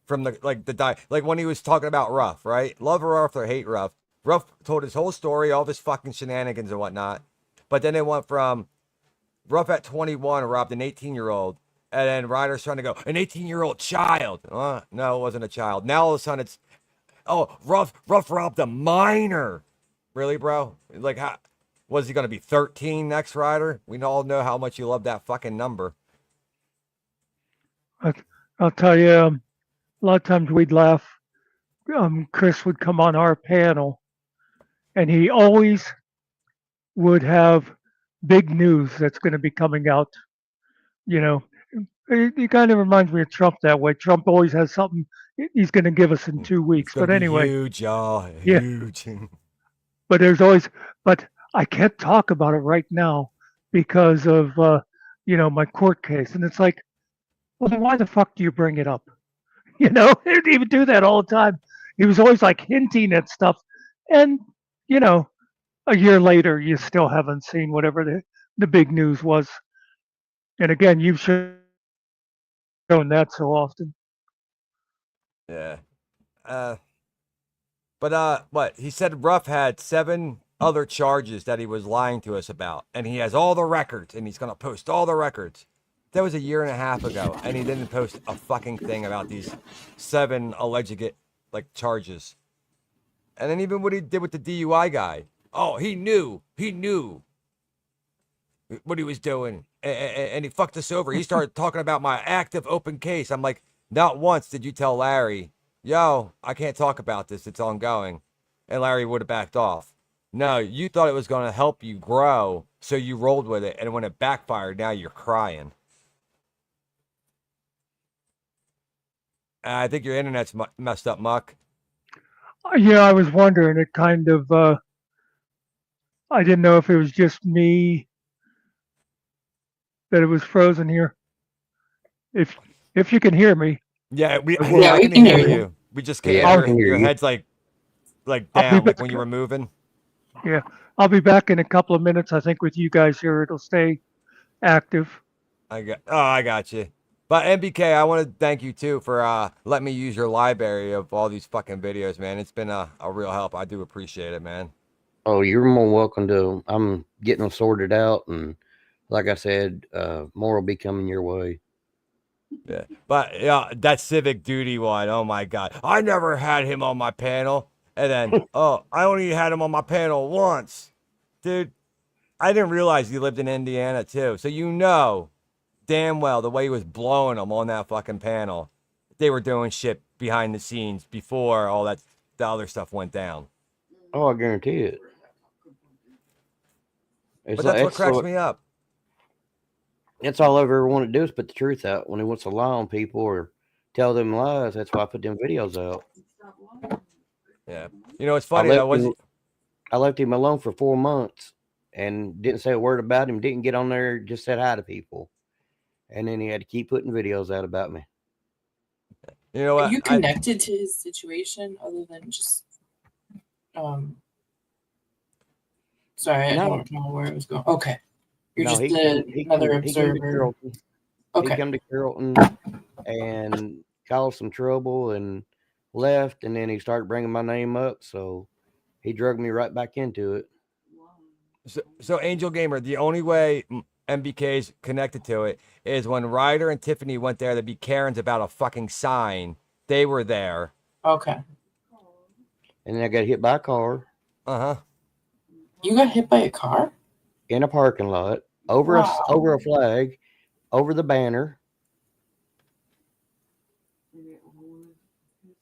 from like when he was talking about Ruff, right? Love Ruff or hate Ruff. Ruff told his whole story, all of his fucking shenanigans and whatnot. But then it went from Ruff at 21 robbed an 18-year-old, and then Ryder's trying to go, an 18-year-old child. No, it wasn't a child. Now all of a sudden it's, Ruff robbed a minor. Really, bro? Like, how? Was he going to be 13 next, Ryder? We all know how much you love that fucking number. I'll tell you, a lot of times we'd laugh. Chris would come on our panel, and he always would have big news that's going to be coming out. You know, he kind of reminds me of Trump that way. Trump always has something he's going to give us in 2 It's weeks. going But to be anyway, huge, y'all. yeah. Huge. But there's always, but I can't talk about it right now because of, my court case. And it's like, well, then why the fuck do you bring it up? He would do that all the time. He was always like hinting at stuff. And, a year later, you still haven't seen whatever the big news was. And again, you've shown that so often. Yeah. But what? He said Ruff had 7 other charges that he was lying to us about. And he has all the records, and he's going to post all the records. That was a year and a half ago, and he didn't post a fucking thing about these 7 alleged charges. And then even what he did with the DUI guy. Oh, he knew what he was doing, and he fucked us over. He started talking about my active open case. I'm like, not once did you tell Larry, yo, I can't talk about this, it's ongoing. And Larry would have backed off. No, you thought it was going to help you grow, so you rolled with it, and when it backfired, now you're crying. I think your internet's messed up, Muck. Yeah, I was wondering. It kind of, I didn't know if it was just me that it was frozen here. If you can hear me. Yeah, we I can hear you. We just can't Yeah, I hear can hear your you. head's like down, like when you were moving. Yeah, I'll be back in a couple of minutes. I think with you guys here, it'll stay active. I got you. But MBK, I want to thank you too for letting me use your library of all these fucking videos, man. It's been a real help. I do appreciate it, man. Oh, you're more welcome to. I'm getting them sorted out, and like I said, more will be coming your way. Yeah, but yeah, that civic duty one. Oh my god, I never had him on my panel, and then I only had him on my panel once, dude. I didn't realize he lived in Indiana too. So damn well the way he was blowing them on that fucking panel, they were doing shit behind the scenes before all the other stuff went down. Oh, I guarantee it. But that's what cracks me up. That's all I ever want to do is put the truth out. When he wants to lie on people or tell them lies, that's why I put them videos out. Yeah, it's funny. I left him alone for 4 months and didn't say a word about him. Didn't get on there, just said hi to people, and then he had to keep putting videos out about me. You know what? Are you connected to his situation other than just sorry, I don't know where it was going. Okay. You're just another observer. He come to Carrollton and caused some trouble and left, and then he started bringing my name up, so he drugged me right back into it. So Angel Gamer, the only way MBK's connected to it is when Ryder and Tiffany went there to be Karens about a fucking sign. They were there. Okay. And then I got hit by a car. Uh-huh. You got hit by a car? In a parking lot, over a flag, over the banner.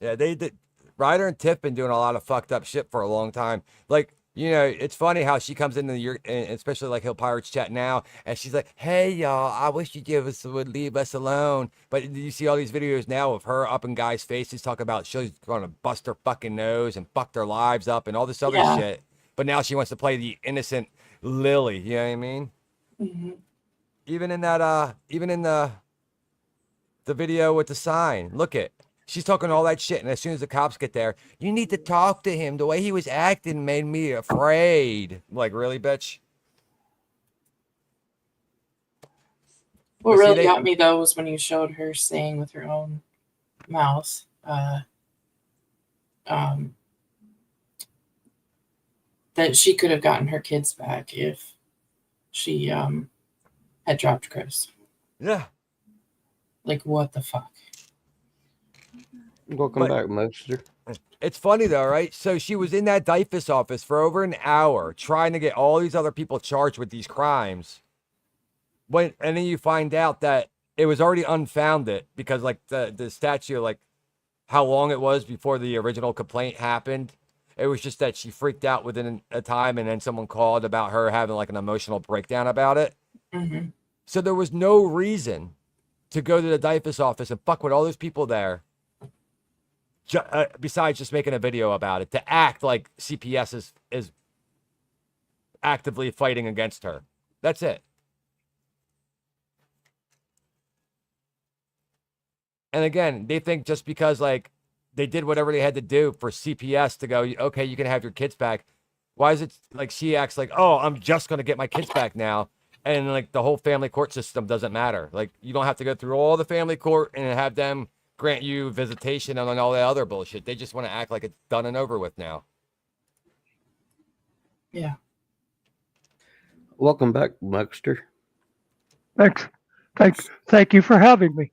Yeah, they did. Ryder and Tiff been doing a lot of fucked up shit for a long time. Like, it's funny how she comes into especially like Hill Pirates chat now, and she's like, "Hey y'all, I wish you would leave us alone." But you see all these videos now of her up in guys' faces talking about she's going to bust her fucking nose and fuck their lives up and all this other shit. But now she wants to play the innocent Lily. You know what I mean? Mm-hmm. Even in the video with the sign, look at. She's talking all that shit, and as soon as the cops get there, you need to talk to him. The way he was acting made me afraid. I'm like, really, bitch? What really got me, though, was when you showed her saying with her own mouth that she could have gotten her kids back if she had dropped Chris. Yeah. Like, what the fuck? Welcome back, Monster. It's funny though, right? So she was in that DIFUS office for over an hour trying to get all these other people charged with these crimes. And then you find out that it was already unfounded because like the statute, like how long it was before the original complaint happened. It was just that she freaked out within a time, and then someone called about her having like an emotional breakdown about it. Mm-hmm. So there was no reason to go to the DIFUS office and fuck with all those people there. Besides just making a video about it, to act like CPS is actively fighting against her. That's it. And again, they think just because like they did whatever they had to do for CPS to go, okay, you can have your kids back. Why is it like she acts like, oh, I'm just going to get my kids back now. And like the whole family court system doesn't matter. Like you don't have to go through all the family court and have them grant you visitation and all that other bullshit. They just want to act like it's done and over with now. Yeah. Welcome back, Muckster. Thanks. Thank you for having me.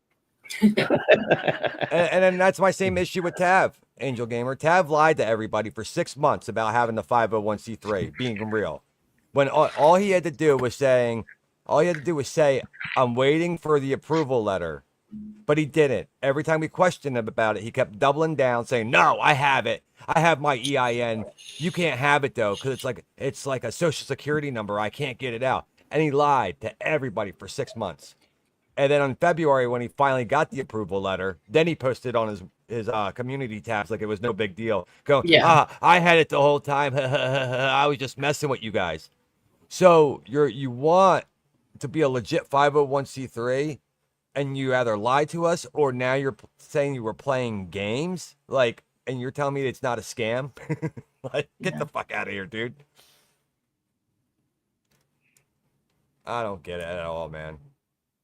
And then that's my same issue with Tav, Angel Gamer. Tav lied to everybody for 6 months about having the 501c3, being real. When all he had to do was say, I'm waiting for the approval letter. But he didn't. Every time we questioned him about it, he kept doubling down, saying, no, I have it. I have my EIN. You can't have it, though, because it's like a social security number. I can't get it out. And he lied to everybody for 6 months. And then on February, when he finally got the approval letter, then he posted on his community tabs like it was no big deal. I had it the whole time. I was just messing with you guys. So you want to be a legit 501c3, and you either lied to us, or now you're saying you were playing games, like, and you're telling me it's not a scam. Like, get the fuck out of here, dude. I don't get it at all, man.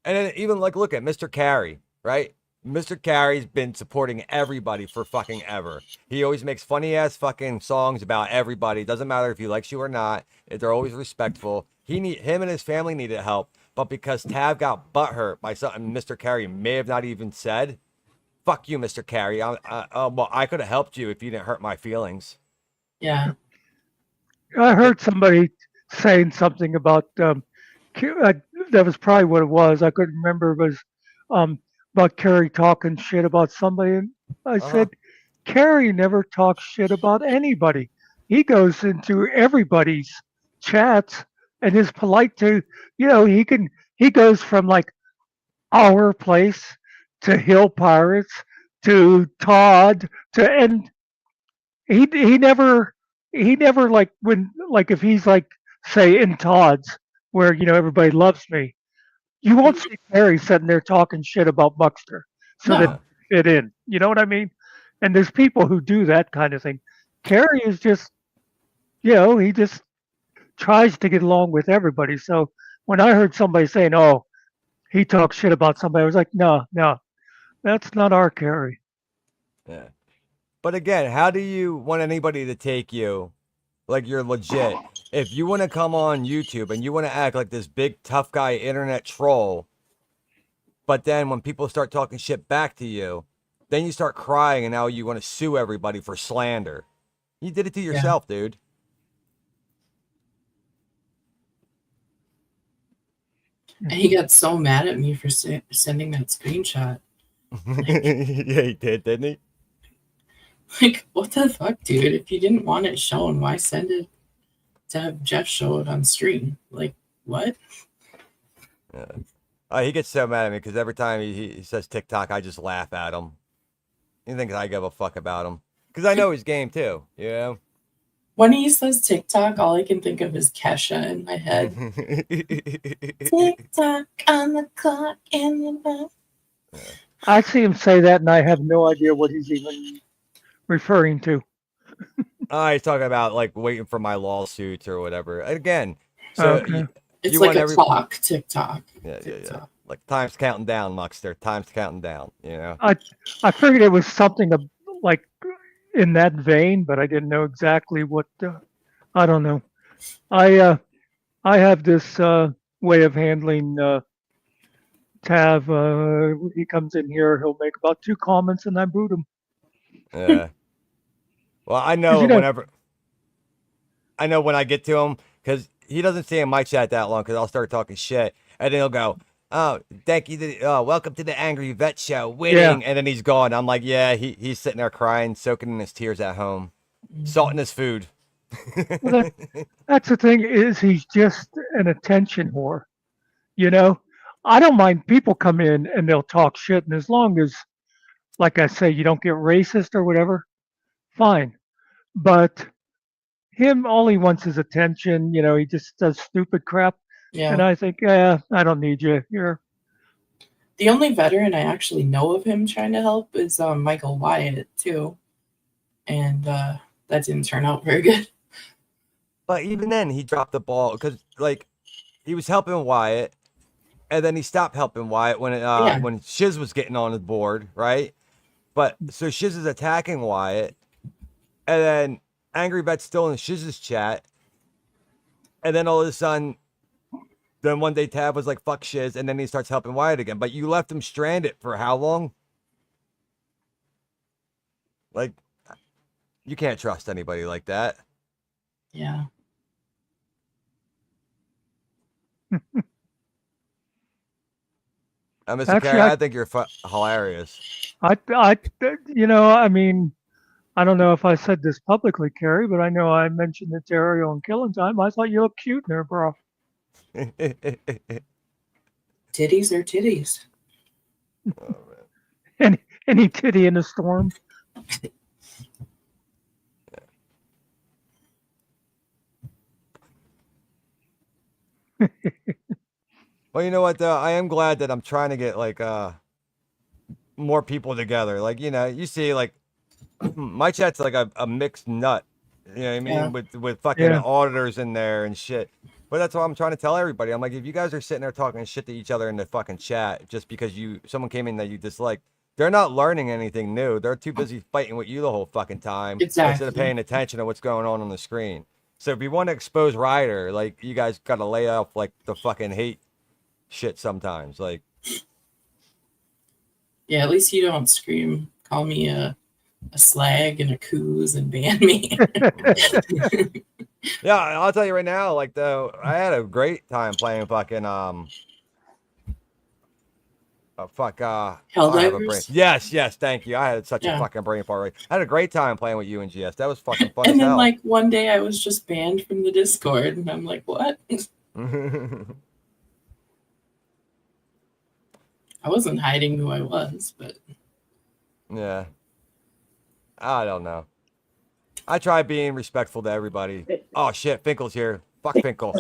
And then even like, look at Mr. Carey, right? Mr. Carey's been supporting everybody for fucking ever. He always makes funny ass fucking songs about everybody. Doesn't matter if he likes you or not. They're always respectful. Him and his family needed help, but because Tav got butthurt by something Mr. Carey may have not even said, fuck you, Mr. Carey. Well, I could have helped you if you didn't hurt my feelings. Yeah. I heard somebody saying something about that was probably what it was. I couldn't remember. It was about Carrie talking shit about somebody, and I said, Carrie never talks shit about anybody. He goes into everybody's chats and is polite to, he goes from like our place to Hill Pirates to Todd and he never like when, like if he's like say in Todd's where everybody loves me, you won't see Carrie sitting there talking shit about Buckster so that fit in. You know what I mean? And there's people who do that kind of thing. Carrie is just, he just tries to get along with everybody. So when I heard somebody saying, "Oh, he talks shit about somebody," I was like, "No, that's not our Carrie." Yeah. But again, how do you want anybody to take you like you're legit? If you want to come on YouTube and you want to act like this big tough guy internet troll, but then when people start talking shit back to you, then you start crying and now you want to sue everybody for slander. You did it to yourself, dude. And he got so mad at me for sending that screenshot. Yeah, he did, didn't he? Like, what the fuck, dude? If you didn't want it shown, why send it to have Jeff show it on stream? Like, what? Yeah. He gets so mad at me because every time he says TikTok, I just laugh at him. He thinks I give a fuck about him because I know his game too. When he says TikTok, all I can think of is Kesha in my head. TikTok on the clock in the back. I see him say that, and I have no idea what he's even referring to. He's talking about like waiting for my lawsuits or whatever. Again, so it's like a clock, TikTok. Yeah. Like time's counting down, Muckster. Time's counting down. I figured it was something like in that vein, but I didn't know exactly what. I don't know. I have this way of handling Tav. He comes in here, he'll make about 2 comments, and I boot him. Yeah. Well, I 'Cause, know you know, whenever I know when I get to him because he doesn't stay in my chat that long because I'll start talking shit and then he'll go, "Oh, thank you. Welcome to the Angry Vet Show, yeah. winning," and then he's gone. I'm like, yeah, he's sitting there crying, soaking in his tears at home, salting his food. Well, that's the thing is he's just an attention whore. You know, I don't mind people come in and they'll talk shit, and as long as, like I say, you don't get racist or whatever, fine. But him, all he wants is attention. You know, he just does stupid crap, and Yeah. I think, yeah, I don't need you. You're The only veteran I actually know of him trying to help is Michael Wyatt too, and that didn't turn out very good. But even then, he dropped the ball because like he was helping Wyatt, and then he stopped helping Wyatt Yeah. when Shiz was getting on the board, right? But so Shiz is attacking Wyatt, and then Angry Bet's still in Shiz's chat, and then all of a sudden, then one day Tab was like, "Fuck Shiz," and then he starts helping Wyatt again. But you left him stranded for how long? Like, you can't trust anybody like that. Yeah. Mr. actually, Carey, I think you're hilarious. you know, I mean, I don't know if I said this publicly, Carrie, but I know I mentioned it to Ariel and Killing Time. I thought you looked cute in there, bro. Titties are titties. Oh, man. Any titty in a storm. Well, you know what though? I am glad that I'm trying to get like more people together. Like, you know, you see like my chat's like a mixed nut. You know what I mean? Yeah. With fucking Yeah. auditors in there and shit. But that's what I'm trying to tell everybody. I'm like, if you guys are sitting there talking shit to each other in the fucking chat just because someone came in that you dislike, they're not learning anything new. They're too busy fighting with you the whole fucking time instead of Exactly. paying attention to what's going on the screen. So if you want to expose Ryder, like you guys got to lay off like the fucking hate shit sometimes. Like, Yeah, at least you don't scream, call me a slag and a coos and ban me. yeah, I'll tell you right now, like though, I had a great time playing fucking I have a brain. Helldivers. Yes, thank you. I had such a Yeah. fucking brain fart. I had a great time playing with you and GS. That was fucking fun And as then hell. like one day I was just banned from the Discord, and I'm like, what? I wasn't hiding who I was, but Yeah. I don't know. I try being respectful to everybody. Oh shit, Finkel's here. Fuck Finkel.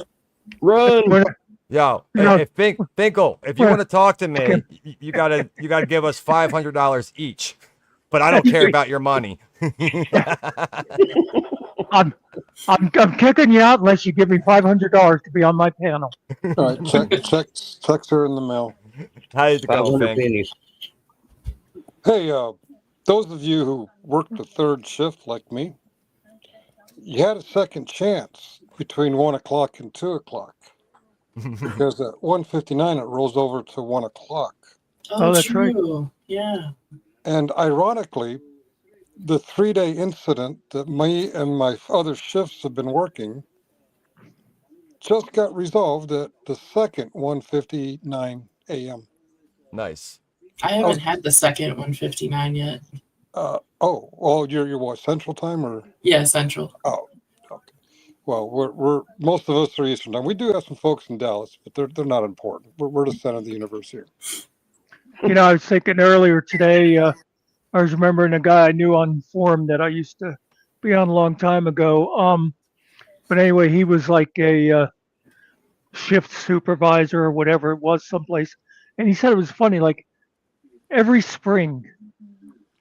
Run. Yo, No. if Finkel, if you want to talk to me, you gotta give us $500 each. But I don't care about your money. I'm kicking you out unless you give me $500 to be on my panel. All right, checks are in the mail. How's it go, 500 Fink? pennies. Hey, those of you who worked a third shift like me, you had a second chance between 1 o'clock and 2 o'clock. Because at 1:59 it rolls over to 1 o'clock. Oh, that's right. true. Yeah. And ironically, the 3-day incident that me and my other shifts have been working just got resolved at the second 1:59 a.m. Nice. I haven't had the second 159 yet. You're what, Central Time or? Yeah, Central. Oh, okay. Well, we're most of us are Eastern Time. We do have some folks in Dallas, but they're not important. We're the center of the universe here. You know, I was thinking earlier today, I was remembering a guy I knew on forum that I used to be on a long time ago. But anyway, he was like a shift supervisor or whatever it was someplace. And he said it was funny, like every spring,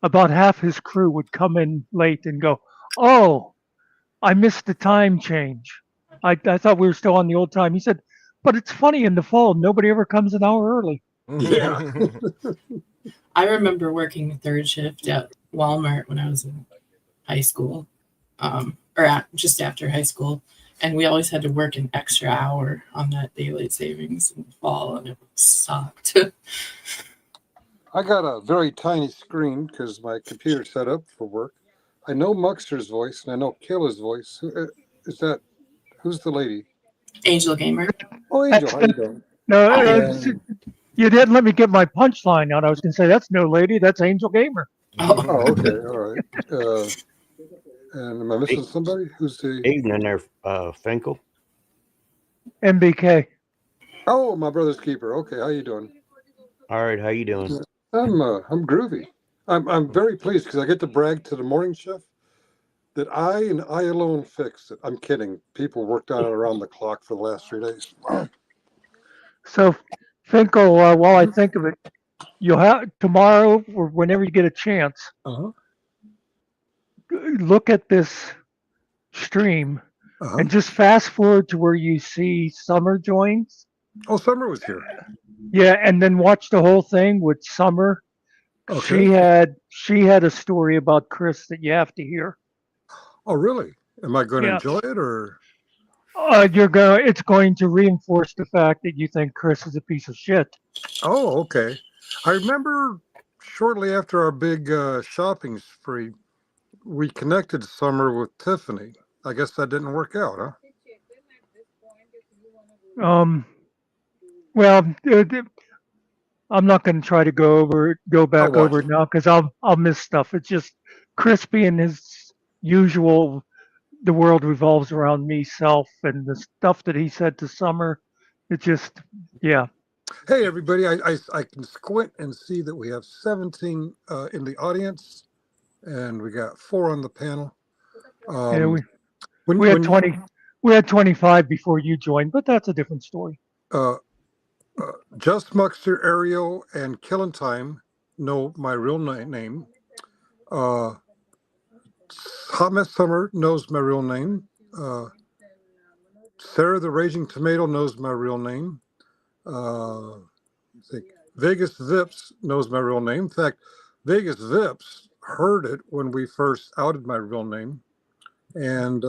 about half his crew would come in late and go, "Oh, I missed the time change. I thought we were still on the old time." He said, "But it's funny in the fall, nobody ever comes an hour early." Yeah. I remember working the third shift at Walmart when I was in high school, just after high school. And we always had to work an extra hour on that daylight savings in the fall, and it sucked. I got a very tiny screen because my computer's set up for work. I know Muxter's voice and I know Kayla's voice. Who's the lady? Angel Gamer. Oh, Angel, how you doing? No, And, you didn't let me get my punchline out. I was going to say, that's no lady, that's Angel Gamer. oh, okay, all right. And am I missing somebody? Who's the Evening there, Finkel. MBK. Oh, my brother's keeper. Okay, how you doing? All right, how you doing? I'm groovy. I'm very pleased because I get to brag to the morning shift that I and I alone fixed it. I'm kidding. People worked on it around the clock for the last 3 days. So, Finkel, while I think of it, you'll have tomorrow or whenever you get a chance, Uh-huh. look at this stream Uh-huh. and just fast forward to where you see Summer joins. Oh, Summer was here. Yeah, and then watch the whole thing with Summer. Okay. She had a story about Chris that you have to hear. Oh, really? Am I going to Yeah. enjoy it or? It's going to reinforce the fact that you think Chris is a piece of shit. Oh, okay. I remember shortly after our big shopping spree, we connected Summer with Tiffany. I guess that didn't work out, huh? Well, I'm not going to try to go back watch over it now because I'll miss stuff. It's just Chris being his usual. The world revolves around me, self, and the stuff that he said to Summer. It just, yeah. Hey, everybody! I can squint and see that we have 17 in the audience, and we got 4 on the panel. Yeah, we had 20. We had 25 before you joined, but that's a different story. Just Muxter, Ariel, and Killing Time know my real name. Hot Mess Summer knows my real name. Sarah the Raging Tomato knows my real name. I think Vegas Vips knows my real name. In fact, Vegas Vips heard it when we first outed my real name. And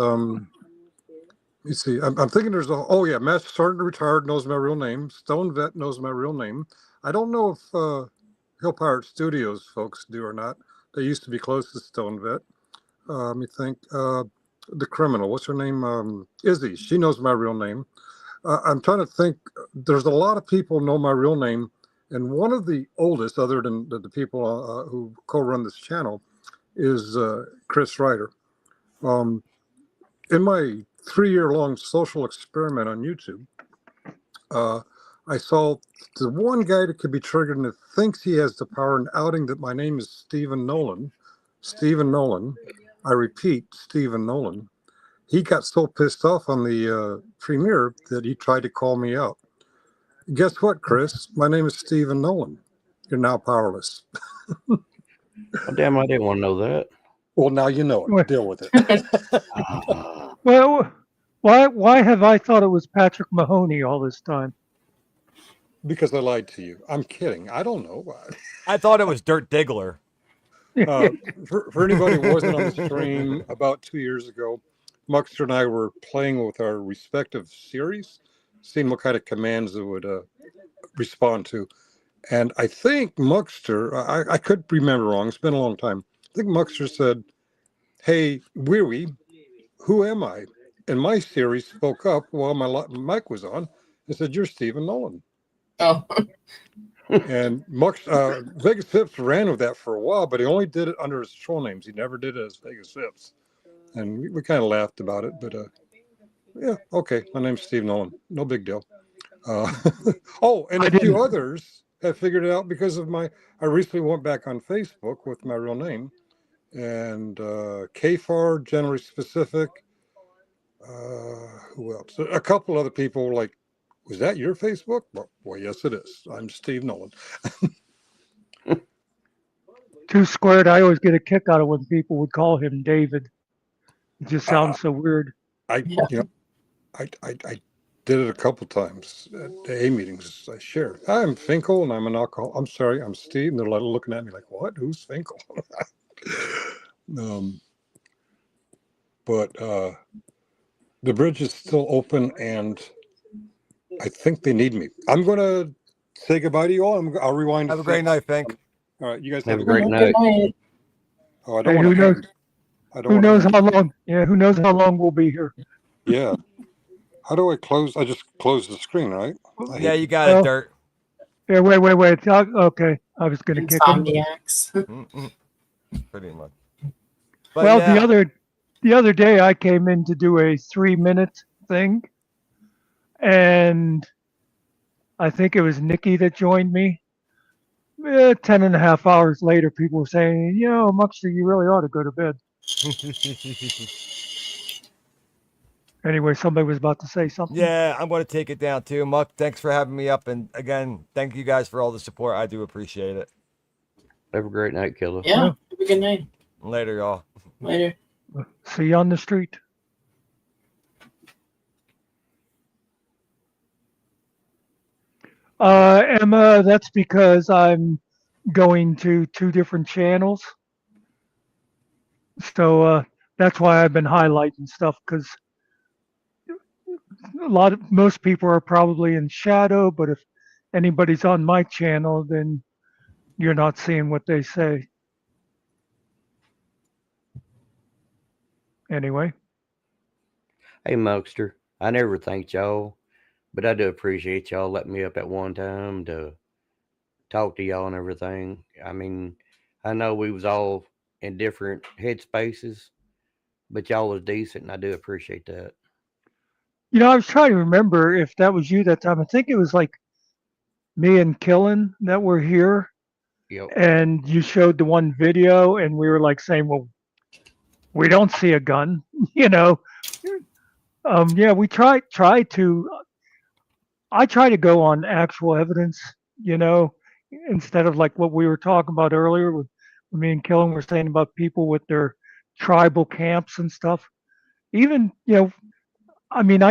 you see, I'm thinking Master Sergeant Retired knows my real name. Stone Vet knows my real name. I don't know if Hill Pirate Studios folks do or not. They used to be close to Stone Vet. Let me think. The criminal, what's her name? Izzy. She knows my real name. I'm trying to think. There's a lot of people know my real name, and one of the oldest, other than the people who co-run this channel, is Chris Ryder. In my 3-year-long social experiment on YouTube, I saw the one guy that could be triggered and that thinks he has the power in outing that my name is Stephen Nolan. Stephen Nolan. I repeat, Stephen Nolan. He got so pissed off on the premiere that he tried to call me out. Guess what, Chris? My name is Stephen Nolan. You're now powerless. Oh, damn, I didn't want to know that. Well, now you know it. Deal with it. Well, why have I thought it was Patrick Mahoney all this time? Because I lied to you. I'm kidding. I don't know. I thought it was Dirt Diggler. For anybody who wasn't on the stream about 2 years ago, Muxter and I were playing with our respective series, seeing what kind of commands it would respond to. And I think Muxter, I could remember wrong, it's been a long time. I think Muxter said, "Hey, Weary, who am I?" And my series spoke up while my mic was on and said, "You're Stephen Nolan." Oh. And Vegas Vips ran with that for a while, but he only did it under his troll names. He never did it as Vegas Vips. And we kind of laughed about it, but yeah, okay. My name's Steve Nolan. No big deal. And a few others have figured it out because of I recently went back on Facebook with my real name, and KFAR, Generally Specific. Who else? A couple other people were like, "Was that your Facebook?" Well, yes, it is. I'm Steve Nolan. Two Squared, I always get a kick out of when people would call him David. It just sounds so weird. I did it a couple times at AA meetings. I shared, "I'm Finkel and I'm an alcohol. I'm sorry, I'm Steve." And they're like looking at me like, "What? Who's Finkel?" But the bridge is still open, and I think they need me. I'm going to say goodbye to you all. I'll rewind. Have a great night, Fink. All right, you guys have a great night. Oh, I don't want to. I don't Who want knows any. how long? Yeah, who knows how long we'll be here? Yeah. How do I close? I just close the screen, right? I Yeah, hate. you got it, Well, Dirt. yeah, wait. Okay, I was going to kick him. Insomniacs. Mm-mm. Pretty much. But Well, yeah, the other day I came in to do a 3-minute thing, and I think it was Nikki that joined me. 10.5 hours later, people were saying, Muxter, you really ought to go to bed. Anyway, somebody was about to say something. yeah, I'm going to take it down too. Muck, thanks for having me up. And again, thank you guys for all the support. I do appreciate it. Have a great night, Killer. Yeah. Have a good night. Later, y'all. Later. See you on the street. Emma, that's because I'm going to 2 different channels. So that's why I've been highlighting stuff, because most people are probably in shadow, but if anybody's on my channel, then you're not seeing what they say. Anyway. Hey, Muxter, I never thanked y'all, but I do appreciate y'all letting me up at one time to talk to y'all and everything. I mean, I know we was all in different headspaces, but y'all was decent, and I do appreciate that. I was trying to remember if that was you that time. I think it was like me and Killen that were here, Yep. and you showed the one video, and we were like saying, well, we don't see a gun, Yeah, we try to. I try to go on actual evidence, instead of like what we were talking about earlier with me and Killen were saying about people with their tribal camps and stuff. Even, I mean,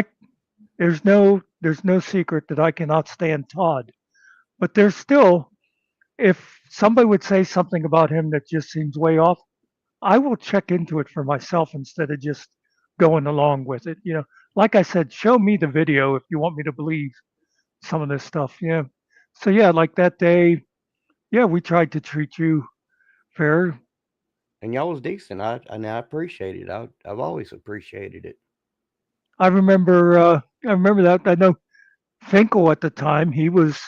there's no secret that I cannot stand Todd, but there's still, if somebody would say something about him that just seems way off, I will check into it for myself instead of just going along with it. Like I said, show me the video if you want me to believe some of this stuff. Yeah. So yeah, like that day, yeah, we tried to treat you fair. And y'all was decent. I appreciate it. I've always appreciated it. I remember that. I know Finkel at the time, he was,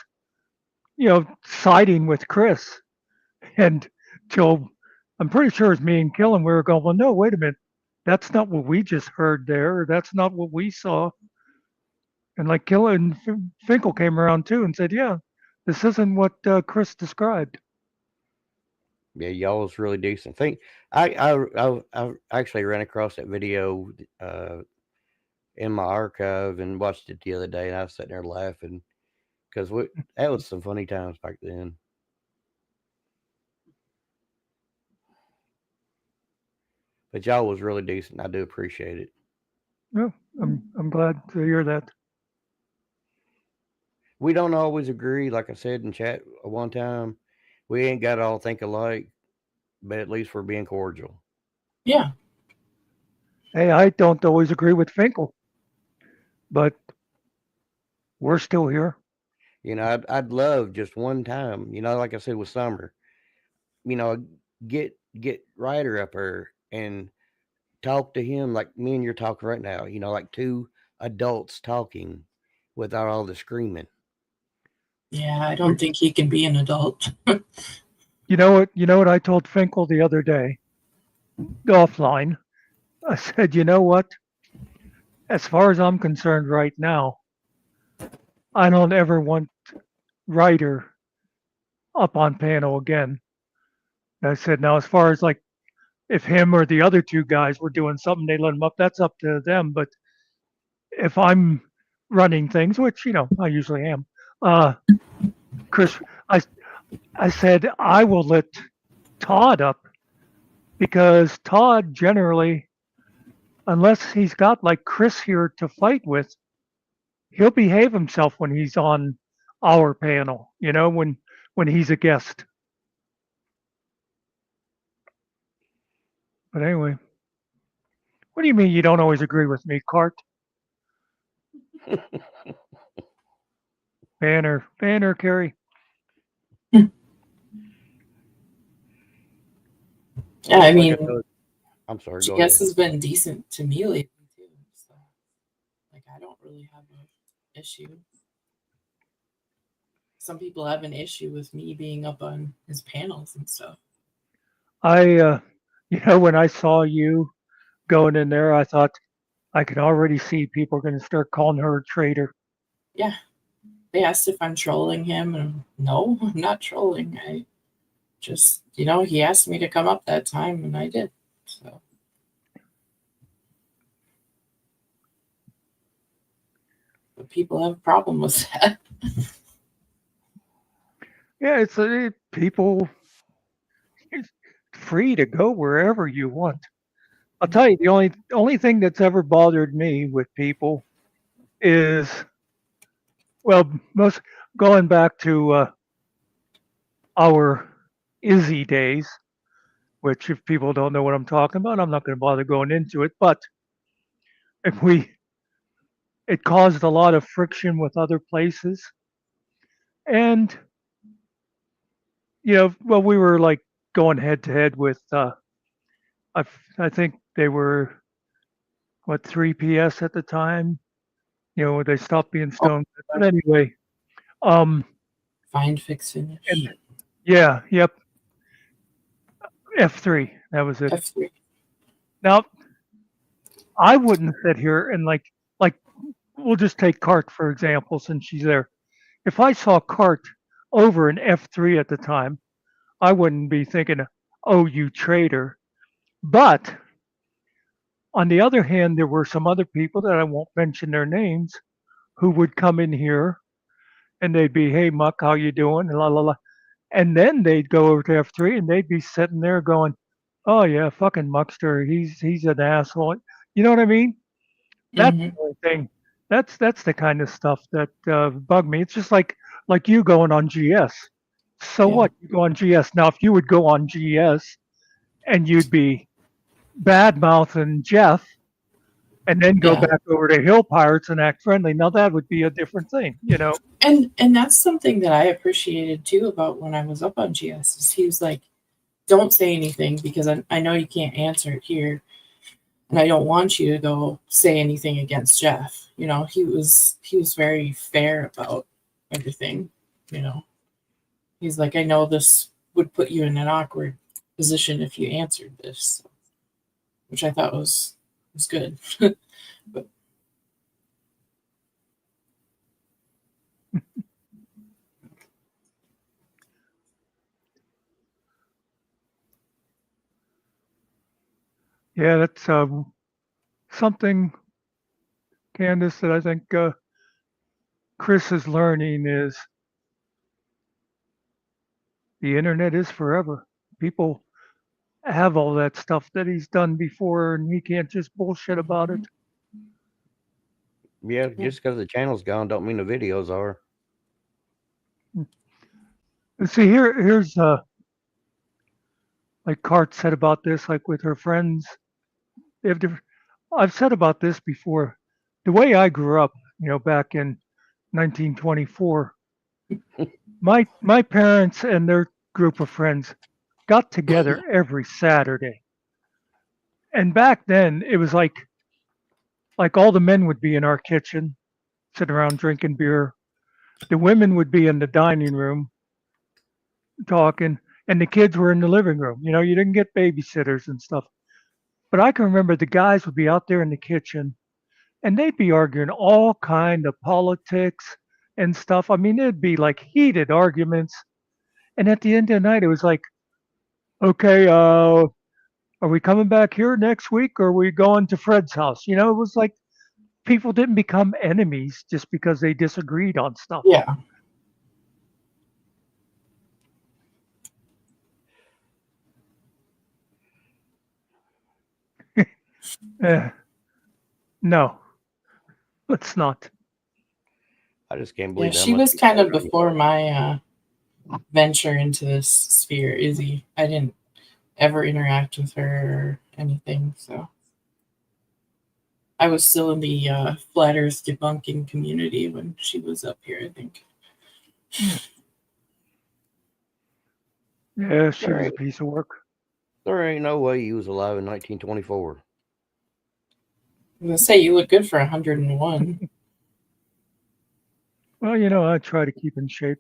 siding with Chris. And till I'm pretty sure it's me and Killen, we were going, well, no, wait a minute. That's not what we just heard there. That's not what we saw. And like Killen, Finkel came around too and said, yeah, this isn't what Chris described. Yeah, y'all was really decent. I actually ran across that video in my archive and watched it the other day, and I was sitting there laughing because that was some funny times back then. But y'all was really decent. I do appreciate it. Yeah, I'm glad to hear that. We don't always agree, like I said in chat one time. We ain't got to all think alike, but at least we're being cordial. Yeah. Hey, I don't always agree with Finkel, but we're still here. I'd love just one time, like I said with Summer, get Ryder up there and talk to him like me and you're talking right now, like 2 adults talking without all the screaming. Yeah, I don't think he can be an adult. You know what I told Finkel the other day, offline? I said, you know what? As far as I'm concerned right now, I don't ever want Ryder up on panel again. And I said, now as far as like if him or the other 2 guys were doing something, they let him up, that's up to them. But if I'm running things, which, I usually am, Chris, I said, I will let Todd up because Todd generally, unless he's got like Chris here to fight with, he'll behave himself when he's on our panel, when he's a guest. But anyway, what do you mean you don't always agree with me, Cart? Banner, Carrie. Yeah, I mean, I'm sorry. She Go guess ahead. has been decent to me lately too. So, like, I don't really have an issue. Some people have an issue with me being up on his panels and stuff. When I saw you going in there, I thought I could already see people are going to start calling her a traitor. Yeah. They asked if I'm trolling him, and no, I'm not trolling. I just, he asked me to come up that time, and I did. So. But people have a problem with that. Yeah, it's people it's free to go wherever you want. I'll tell you, the only thing that's ever bothered me with people is, well, most going back to our Izzy days, which if people don't know what I'm talking about, I'm not going to bother going into it. But if it caused a lot of friction with other places, and well, we were like going head to head with. I think they were what 3PS at the time. They stopped being Oh, Stone. But anyway, um, find, fix, finish. and yeah, yep, F3. That was it. F3. Now, I wouldn't sit here and like we'll just take Cart for example, since she's there. If I saw Cart over an F3 at the time, I wouldn't be thinking, "Oh, you traitor." But on the other hand, there were some other people that I won't mention their names who would come in here and they'd be, "Hey, Muck, how you doing?" And la la la. And then they'd go over to F3 and they'd be sitting there going, "Oh yeah, fucking Muckster, he's an asshole." You know what I mean? That's Mm-hmm. the only thing. That's the kind of stuff that bugged me. It's just like you going on GS. So Yeah. what? You go on GS. Now, if you would go on GS and you'd be bad mouthing Jeff and then go Yeah. back over to Hill Pirates and act friendly, now that would be a different thing, And that's something that I appreciated too about when I was up on GS is he was like, don't say anything because I know you can't answer it here. And I don't want you to go say anything against Jeff. He was very fair about everything. He's like, I know this would put you in an awkward position if you answered this, which I thought was good. But Yeah, that's something, Candace, that I think Chris is learning is the internet is forever. People have all that stuff that he's done before, and he can't just bullshit about it. Yeah, just because the channel's gone don't mean the videos are. See, here's like Cart said about this, like with her friends. They have different. I've said about this before. The way I grew up, back in 1924, my parents and their group of friends got together every Saturday. And back then, it was like all the men would be in our kitchen, sitting around drinking beer. The women would be in the dining room talking, and the kids were in the living room. You didn't get babysitters and stuff. But I can remember the guys would be out there in the kitchen, and they'd be arguing all kind of politics and stuff. I mean, it'd be like heated arguments. And at the end of the night, it was like, okay, are we coming back here next week, or are we going to Fred's house? It was like people didn't become enemies just because they disagreed on stuff. yeah. No, let's not. I just can't Yeah, believe that she much was people kind of are on before here. my venture into this sphere, Izzy. I didn't ever interact with her or anything, so I was still in the flat Earth debunking community when she was up here, I think. Yeah, she was a Alright. piece of work. There ain't no way he was alive in 1924. I'm gonna say you look good for 101. Well, I try to keep in shape.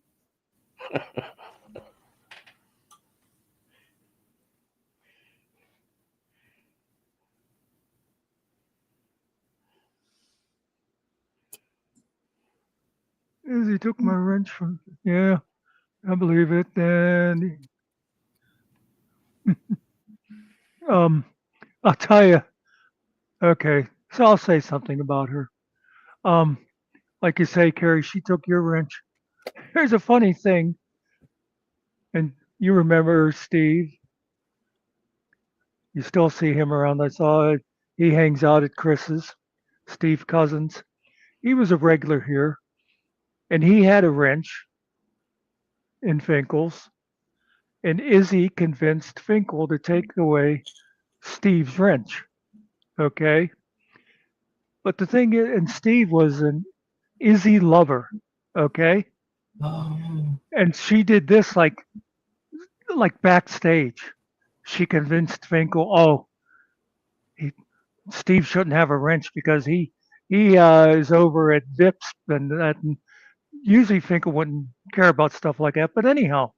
Izzy took my wrench from. Yeah, I believe it. And I'll tell you. Okay, so I'll say something about her. Um, like you say, Carrie, she took your wrench. Here's a funny thing, and you remember Steve. You still see him around. I saw it. He hangs out at Chris's, Steve Cousins. He was a regular here, and he had a wrench in Finkel's. And Izzy convinced Finkel to take away Steve's wrench. Okay. But the thing is, and Steve was an Izzy lover. Okay. Oh. And she did this like backstage. She convinced Finkel, he, Steve shouldn't have a wrench because he is over at Vips and that. And usually Finkel wouldn't care about stuff like that. But anyhow,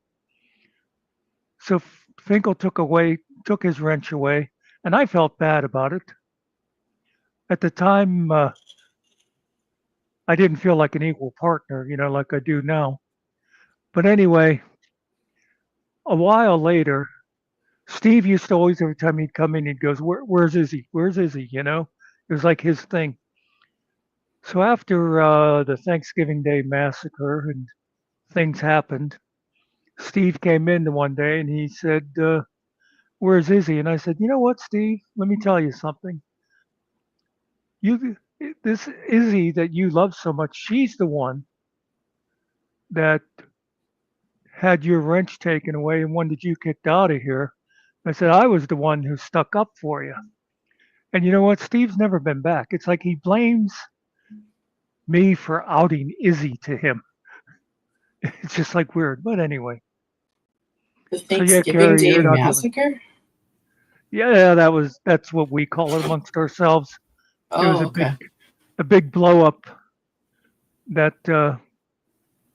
so Finkel took his wrench away, and I felt bad about it. At the time, I didn't feel like an equal partner, like I do now. But anyway, a while later, Steve used to always, every time he'd come in, he'd goes, "Where's Izzy? Where's Izzy?" It was like his thing. So after the Thanksgiving Day massacre and things happened, Steve came in one day and he said, "Where's Izzy?" And I said, "You know what, Steve? Let me tell you something. You, this Izzy that you love so much, she's the one that had your wrench taken away and wanted you kicked out of here." I said, "I was the one who stuck up for you." And you know what? Steve's never been back. It's like he blames me for outing Izzy to him. It's just like weird. But anyway. The So yeah, Thanksgiving Carrie, Day you're not doing. massacre? Yeah, that's what we call it amongst ourselves. It was Oh, okay. a big blow up that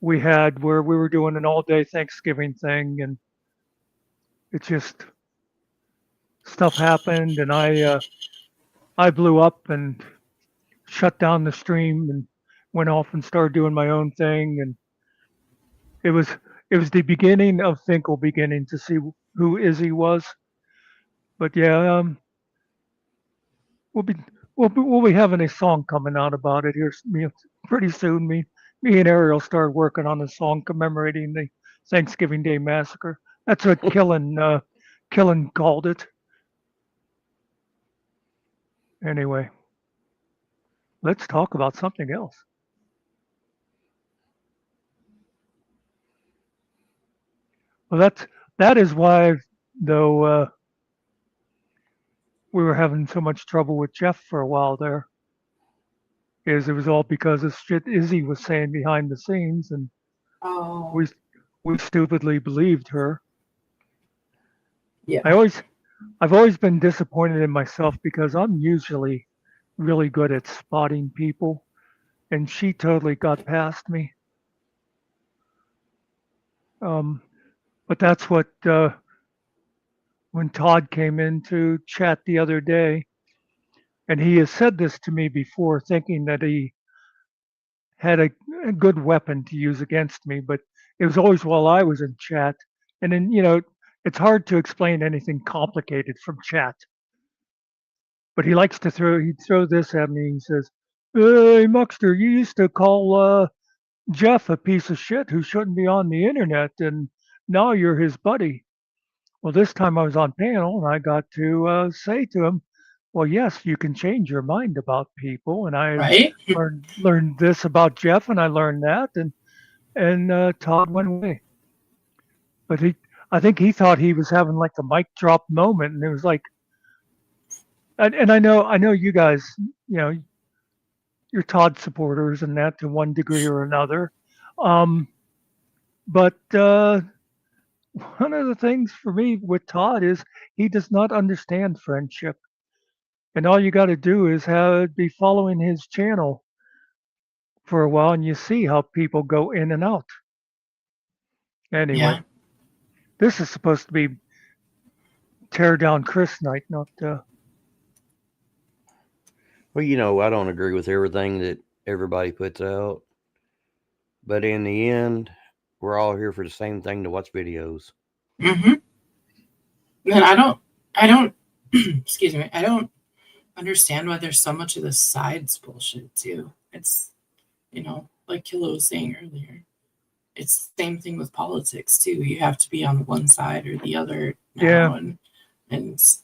we had where we were doing an all day Thanksgiving thing, and it just stuff happened, and I blew up and shut down the stream and went off and started doing my own thing, and it was the beginning of Finkel beginning to see who Izzy was. But yeah, we'll be we'll be having a song coming out about it here pretty soon. Me and Ariel started working on a song commemorating the Thanksgiving Day massacre. That's what Killen called it. Anyway, let's talk about something else. Well, that is why, though, we were having so much trouble with Jeff for a while there. Is it was all because of shit Izzy was saying behind the scenes, and Oh, we stupidly believed her. yeah. I've always been disappointed in myself because I'm usually really good at spotting people, and she totally got past me. But that's what when Todd came in to chat the other day, and he has said this to me before, thinking that he had a good weapon to use against me, but it was always while I was in chat. And then, it's hard to explain anything complicated from chat. But he'd throw this at me. He says, "Hey, Muxter, you used to call Jeff a piece of shit who shouldn't be on the internet, and now you're his buddy." Well, this time I was on panel and I got to say to him, "Well, yes, you can change your mind about people." And I Right? learned this about Jeff, and I learned that, and Todd went away. But I think he thought he was having like a mic drop moment, and it was like, and I know you guys, you're Todd supporters and that to one degree or another, but one of the things for me with Todd is he does not understand friendship. And all you got to do is be following his channel for a while, and you see how people go in and out. Anyway, Yeah. this is supposed to be tear down Chris night, not. Well, I don't agree with everything that everybody puts out, but in the end, we're all here for the same thing, to watch videos. Mm-hmm. And I don't, excuse me, I don't understand why there's so much of the sides bullshit too. It's, like Killa was saying earlier, it's the same thing with politics too. You have to be on one side or the other now, Yeah. and it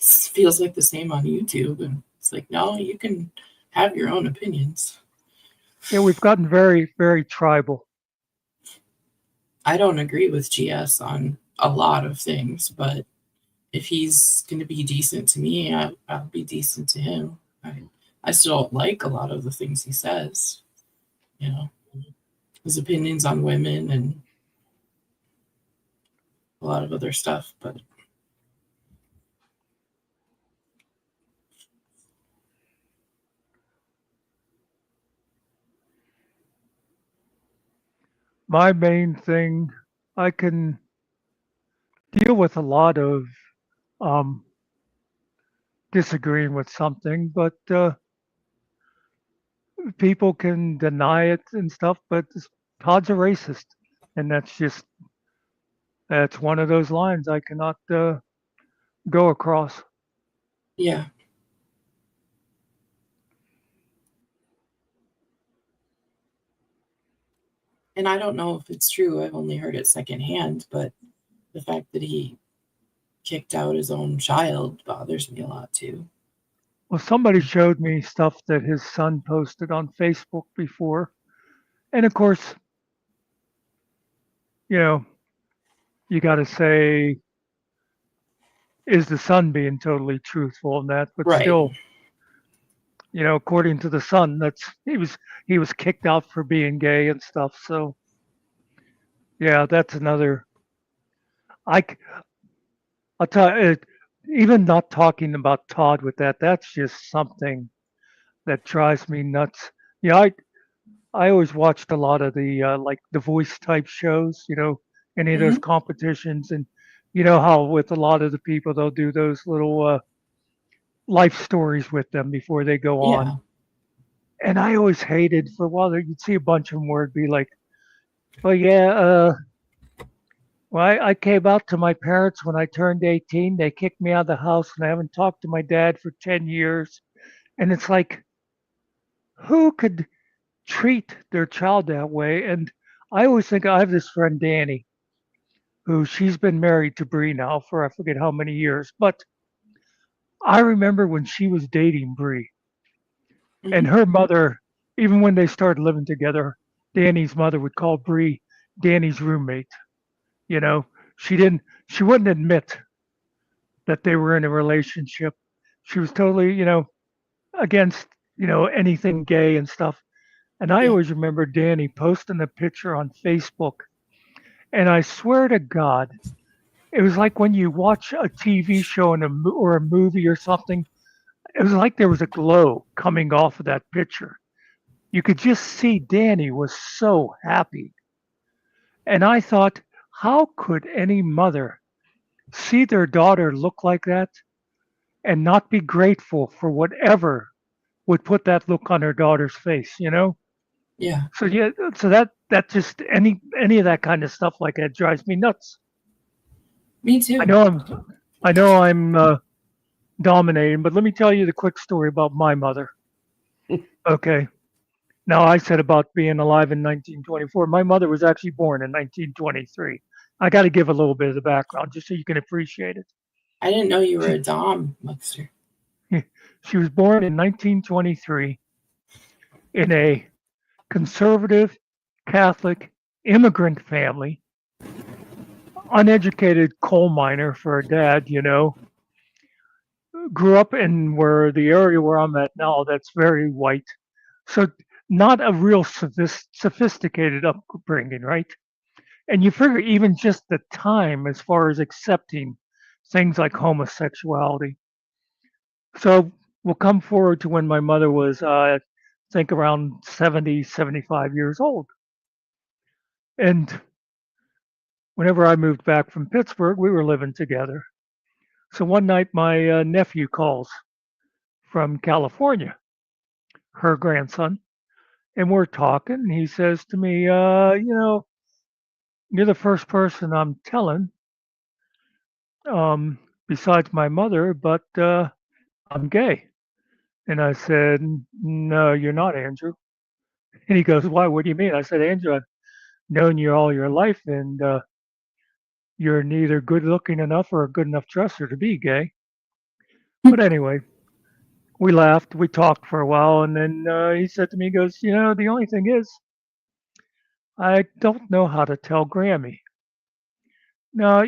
feels like the same on YouTube. And it's like, no, you can have your own opinions. Yeah, we've gotten very, very tribal. I don't agree with GS on a lot of things, but if he's going to be decent to me, I'll be decent to him. I still don't like a lot of the things he says, his opinions on women and a lot of other stuff, but My main thing, I can deal with a lot of disagreeing with something, but people can deny it and stuff. But Todd's a racist, and that's one of those lines I cannot go across. yeah. And I don't know if it's true. I've only heard it secondhand, but the fact that he kicked out his own child bothers me a lot too. Well, somebody showed me stuff that his son posted on Facebook before, and of course, you got to say, is the son being totally truthful in that? But Right. still, according to the son, he was kicked out for being gay and stuff. So yeah, that's another. I'll tell you, even not talking about Todd with that, that's just something that drives me nuts. Yeah, I always watched a lot of the like the voice type shows, any of those Mm-hmm. competitions, and you know how with a lot of the people they'll do those little life stories with them before they go Yeah. on. And I always hated for a while that you'd see a bunch of them where it'd be like, well, yeah, well, I came out to my parents when I turned 18. They kicked me out of the house, and I haven't talked to my dad for 10 years. And it's like, who could treat their child that way? And I always think I have this friend, Danny, who she's been married to Bree now for I forget how many years. But I remember when she was dating Bree, and Mm-hmm. her mother, even when they started living together, Danny's mother would call Bree Danny's roommate. You know, she wouldn't admit that they were in a relationship. She was totally, against, anything gay and stuff. And I Yeah. always remember Danny posting a picture on Facebook. And I swear to God, it was like when you watch a TV show or a movie or something, it was like there was a glow coming off of that picture. You could just see Danny was so happy. And I thought, how could any mother see their daughter look like that and not be grateful for whatever would put that look on her daughter's face? Yeah. So yeah, so that just any of that kind of stuff like that drives me nuts. Me I too. know I'm dominating, but let me tell you the quick story about my mother. Okay. Now I said about being alive in 1924. My mother was actually born in 1923. I got to give a little bit of the background just so you can appreciate it. I didn't know you were a Dom, Muxter. She was born in 1923 in a conservative Catholic immigrant family, uneducated coal miner for a dad, grew up in where the area where I'm at now that's very white. So not a real sophisticated upbringing, right? And you figure even just the time as far as accepting things like homosexuality. So we'll come forward to when my mother was, I think, around 70, 75 years old. And whenever I moved back from Pittsburgh, we were living together. So one night, my nephew calls from California, her grandson, and we're talking. And he says to me, you're the first person I'm telling, besides my mother, but I'm gay. And I said, no, you're not, Andrew. And he goes, why? What do you mean? I said, Andrew, I've known you all your life, and you're neither good looking enough or a good enough dresser to be gay. But anyway, we laughed, we talked for a while, and then he said to me, he goes, the only thing is, I don't know how to tell Grammy. Now,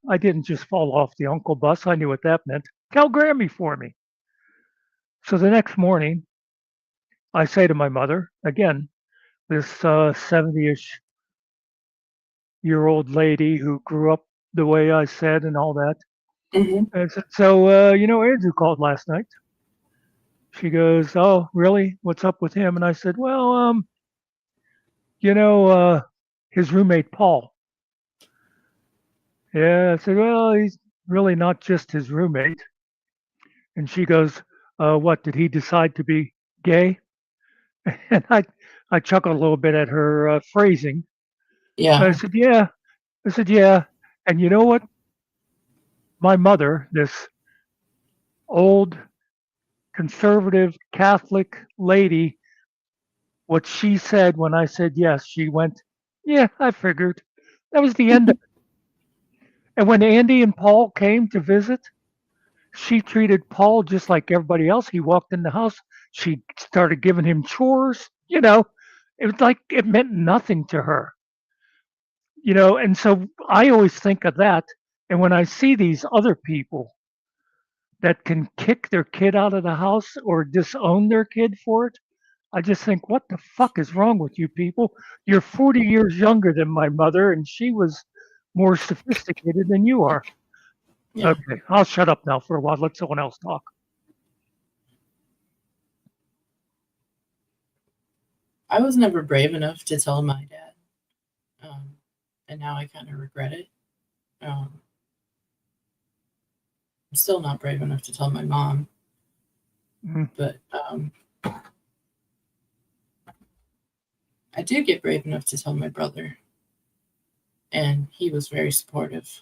I didn't just fall off the uncle bus. I knew what that meant. Tell Grammy for me. So the next morning, I say to my mother, again, this 70-ish year old lady who grew up the way I said and all that. Mm-hmm. I said, so, Andrew called last night. She goes, oh, really? What's up with him? And I said, well, his roommate, Paul. Yeah, I said, well, he's really not just his roommate. And she goes, what, did he decide to be gay? And I chuckled a little bit at her phrasing. Yeah. I said, yeah. I said, yeah. And you know what? My mother, this old conservative Catholic lady, what she said when I said yes, she went, yeah, I figured. That was the end of it. And when Andy and Paul came to visit, she treated Paul just like everybody else. He walked in the house. She started giving him chores. It was like it meant nothing to her. And so I always think of that. And when I see these other people that can kick their kid out of the house or disown their kid for it, I just think, what the fuck is wrong with you people? You're 40 years younger than my mother, and she was more sophisticated than you are. Yeah. Okay, I'll shut up now for a while. Let someone else talk. I was never brave enough to tell my dad. And now I kind of regret it. I'm still not brave enough to tell my mom. Mhm. But I did get brave enough to tell my brother. And he was very supportive.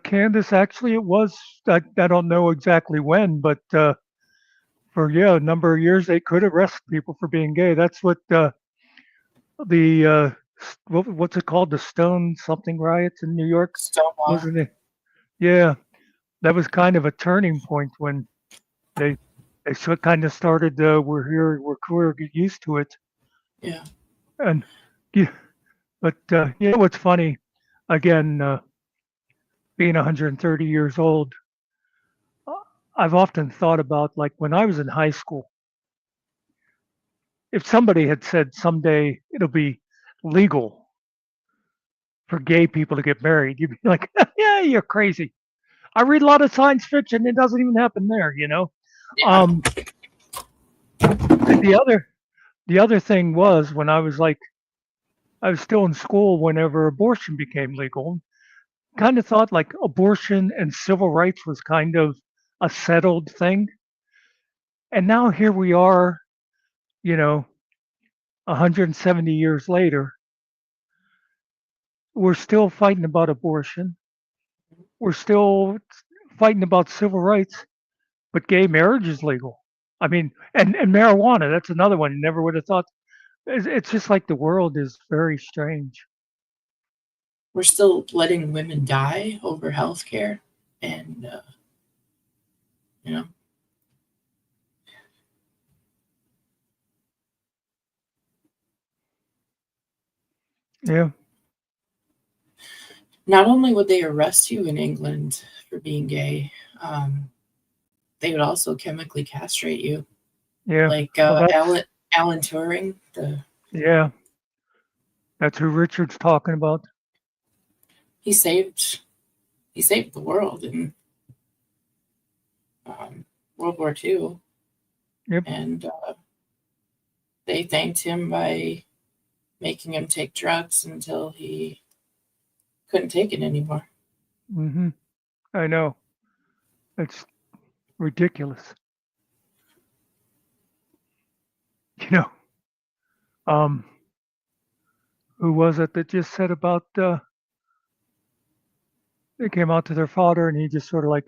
Candace, actually, it was, I don't know exactly when, but for, a number of years, they could arrest people for being gay. That's what what's it called? The Stone something riots in New York, Stonewall. wasn't it? Yeah, that was kind of a turning point when they kind of started, we're here, we're queer, get used to it. Yeah. And, yeah, but what's funny, again, being 130 years old, I've often thought about, like, when I was in high school, if somebody had said someday it'll be legal for gay people to get married, you'd be like, yeah, you're crazy. I read a lot of science fiction. It doesn't even happen there. Yeah. The other thing was when I was still in school whenever abortion became legal, kind of thought like abortion and civil rights was kind of a settled thing. And now here we are, 170 years later, we're still fighting about abortion. We're still fighting about civil rights, but gay marriage is legal. I mean, and marijuana, that's another one. You never would have thought. It's just like the world is very strange. We're still letting women die over healthcare. And, Yeah. not only would they arrest you in England for being gay, they would also chemically castrate you. Yeah. Like Well, Alan Turing, the yeah. That's who Richard's talking about. He saved the world in World War II. Yep. And they thanked him by making him take drugs until he couldn't take it anymore. Mm-hmm. I know. It's ridiculous. You know, who was it that just said about they came out to their father and he just sort of like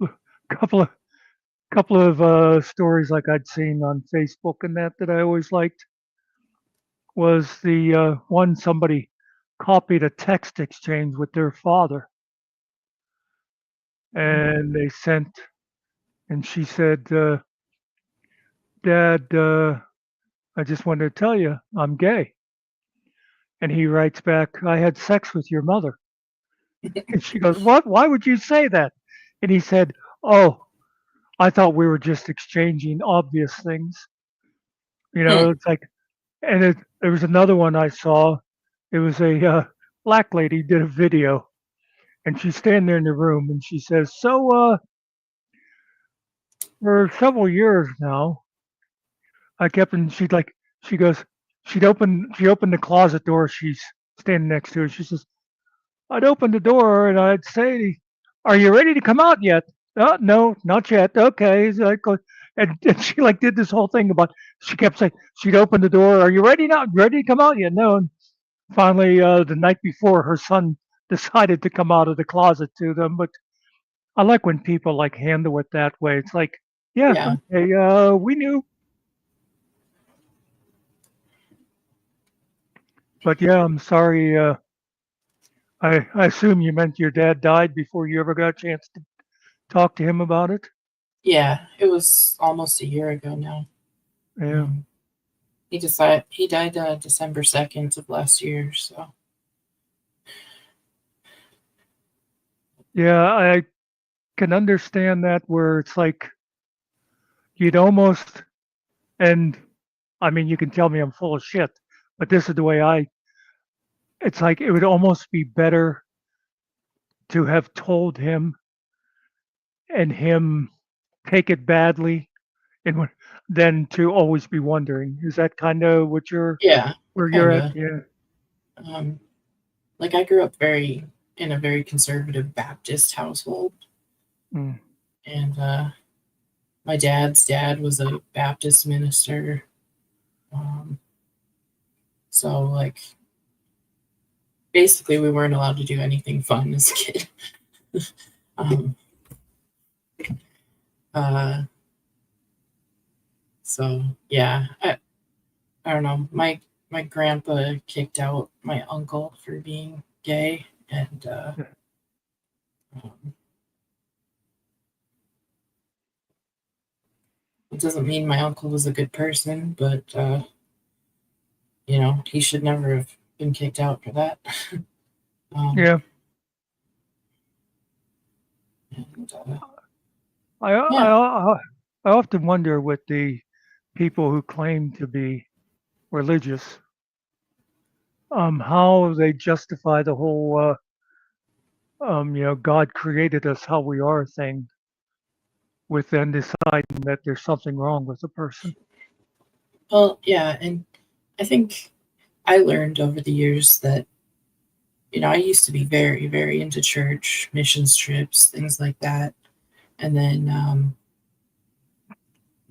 a couple of stories like I'd seen on Facebook and that I always liked was the one somebody copied a text exchange with their father and they sent and she said, Dad, I just wanted to tell you I'm gay. And he writes back, I had sex with your mother. And she goes, what? Why would you say that? And he said, oh, I thought we were just exchanging obvious things. You know, it's like, and there was another one I saw. It was a black lady did a video and she's standing there in the room and she says, so for several years now, I kept, and she goes, she opened the closet door she's standing next to. She says, I'd open the door and I'd say, are you ready to come out yet? No, not yet. Okay. So and she like did this whole thing about, she kept saying, she'd open the door. Are you ready now? Ready to come out yet? No. And finally, the night before, her son decided to come out of the closet to them. But I like when people like handle it that way. It's like, yeah. Okay, we knew. But yeah, I'm sorry. I assume you meant your dad died before you ever got a chance to talk to him about it? Yeah, it was almost a year ago now. Yeah. He died December 2nd of last year, so. Yeah, I can understand that where it's like you'd almost, and I mean, you can tell me I'm full of shit, but this is the way it's like it would almost be better to have told him and him take it badly and than to always be wondering. Is that kind of what where you're at? Yeah. Like I grew up in a very conservative Baptist household. Mm. And my dad's dad was a Baptist minister. So like basically we weren't allowed to do anything fun as a kid. So yeah, I don't know. My grandpa kicked out my uncle for being gay, and it doesn't mean my uncle was a good person, but he should never have been kicked out for that. Yeah. And, I often wonder with the people who claim to be religious, how they justify the whole, God created us how we are thing, with then deciding that there's something wrong with the person. Well, yeah, and I think I learned over the years that, I used to be very, very into church, missions trips, things like that. And then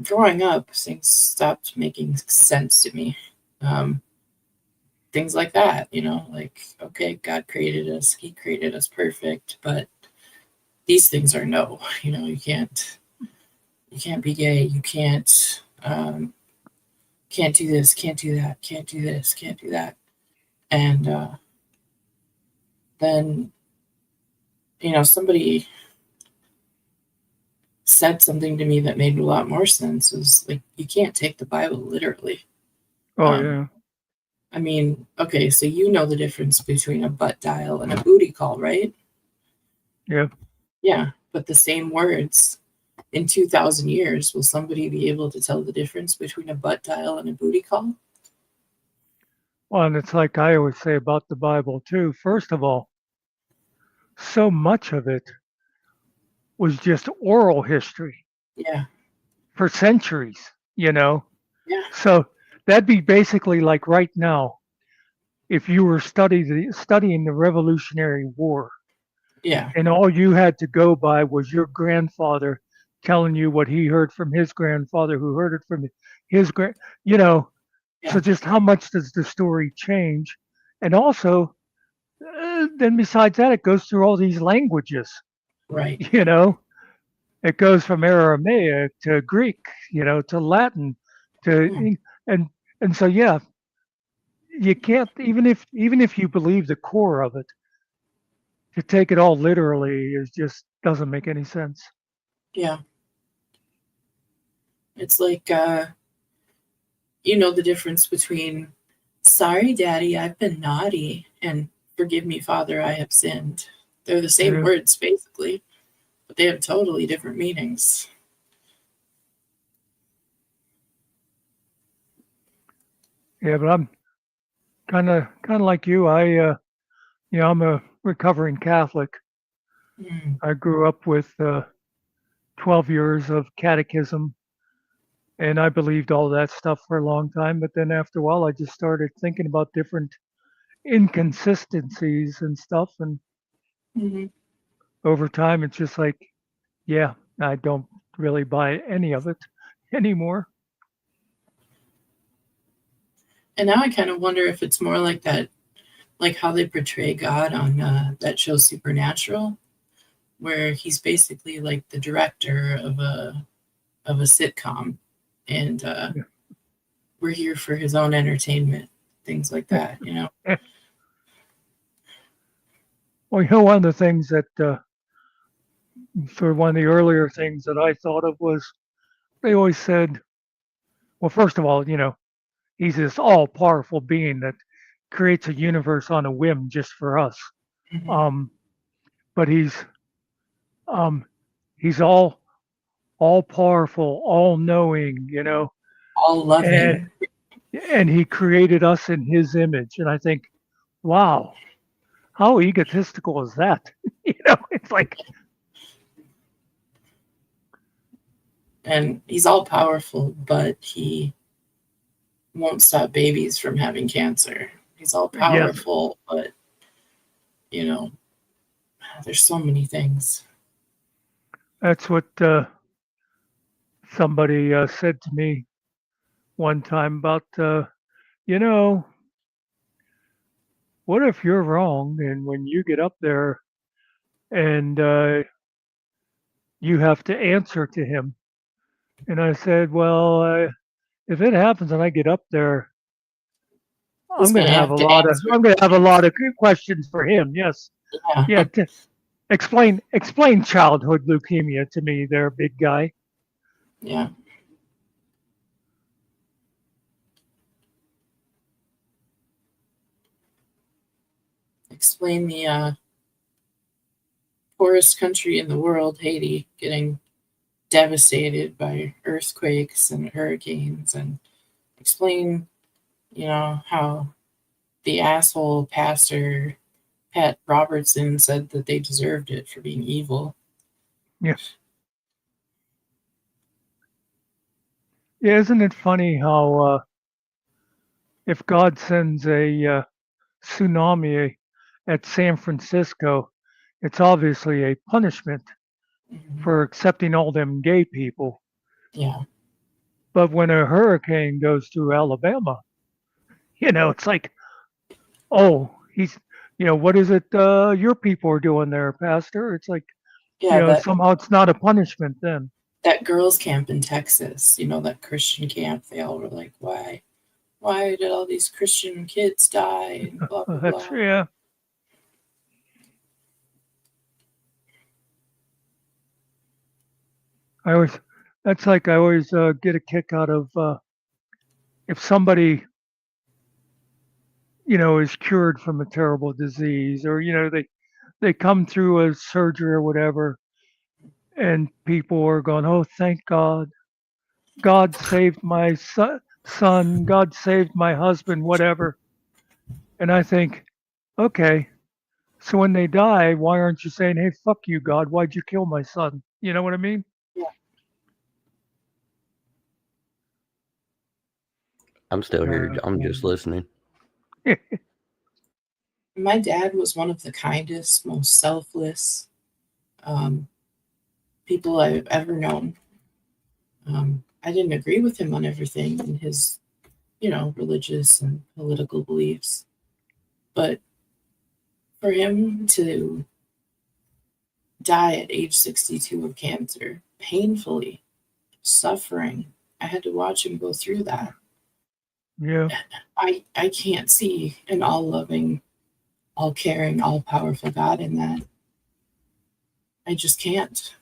growing up, things stopped making sense to me. Things like that, like, okay, God created us. He created us perfect, but these things are no. You can't be gay. You can't do this, can't do that, can't do this, can't do that. And then, somebody said something to me that made a lot more sense. It was like, you can't take the Bible literally. Oh, yeah. I mean, okay, so you know the difference between a butt dial and a booty call, right? Yeah. Yeah, but the same words in 2,000 years, will somebody be able to tell the difference between a butt dial and a booty call? Well, and it's like I always say about the Bible too. First of all, so much of it was just oral history Yeah. for centuries, you know? Yeah. So that'd be basically like right now, if you were studying the Revolutionary War, Yeah. and all you had to go by was your grandfather telling you what he heard from his grandfather, who heard it from his grand, you know. So Yeah. just how much does the story change? And also, then besides that, it goes through all these languages, Right. you know. It goes from Aramaic to Greek, to Latin, Hmm. and and so yeah, you can't, even if you believe the core of it, to take it all literally is just doesn't make any sense. Yeah. It's like you know the difference between "Sorry, Daddy, I've been naughty" and "Forgive me, Father, I have sinned." They're the same Yeah, words basically, but they have totally different meanings. yeah, but I'm kind of like you. I'm a recovering Catholic. Mm. I grew up with 12 years of catechism, and I believed all that stuff for a long time. But then after a while, I just started thinking about different inconsistencies and stuff, and Hmm. over time, it's just like, yeah, I don't really buy any of it anymore. And now I kind of wonder if it's more like that, like how they portray God on that show Supernatural, where he's basically like the director of a sitcom, and Yeah. we're here for his own entertainment, things like that. You know. Well, one of the things that, sort of one of the earlier things that I thought of was they always said, well, first of all, he's this all powerful being that creates a universe on a whim just for us. Hmm. Um, but um, he's all powerful, all knowing, All and loving. and he created us in his image. And I think, wow, how egotistical is that? It's like, And he's all powerful, but he won't stop babies from having cancer. He's all yes, powerful, but you know, there's so many things. that's what somebody said to me one time about, you know, what if you're wrong and when you get up there and you have to answer to him? And I said, well, if it happens and I get up there, He's gonna have to answer. I'm going to have a lot of questions for him. Yes, yeah. Yeah. Explain childhood leukemia to me, there, big guy. Yeah. Explain the poorest country in the world, Haiti, getting devastated by earthquakes and hurricanes, and explain, how the asshole pastor Pat Robertson said that they deserved it for being evil. Yeah, yeah. Isn't it funny how if God sends a tsunami at San Francisco, it's obviously a punishment Mhm. for accepting all them gay people. Yeah. But when a hurricane goes through Alabama, it's like, oh, what is it your people are doing there, Pastor? It's like, Yeah, somehow it's not a punishment then. that girls' camp in Texas, that Christian camp, they all were like, why did all these Christian kids die? And blah blah That's, blah. yeah. I always, that's like I always get a kick out of if somebody, is cured from a terrible disease, or they come through a surgery or whatever, and people are going, oh, thank God, God saved my son, God saved my husband, whatever. And I think, okay, so when they die, why aren't you saying, hey, fuck you, God, why'd you kill my son? You know what I mean? I'm still here. I'm just listening. My dad was one of the kindest, most selfless people I've ever known. I didn't agree with him on everything in his, religious and political beliefs. But for him to die at age 62 of cancer, painfully, suffering, I had to watch him go through that. Yeah. I can't see an all-loving, all-caring, all-powerful God in that. I just can't.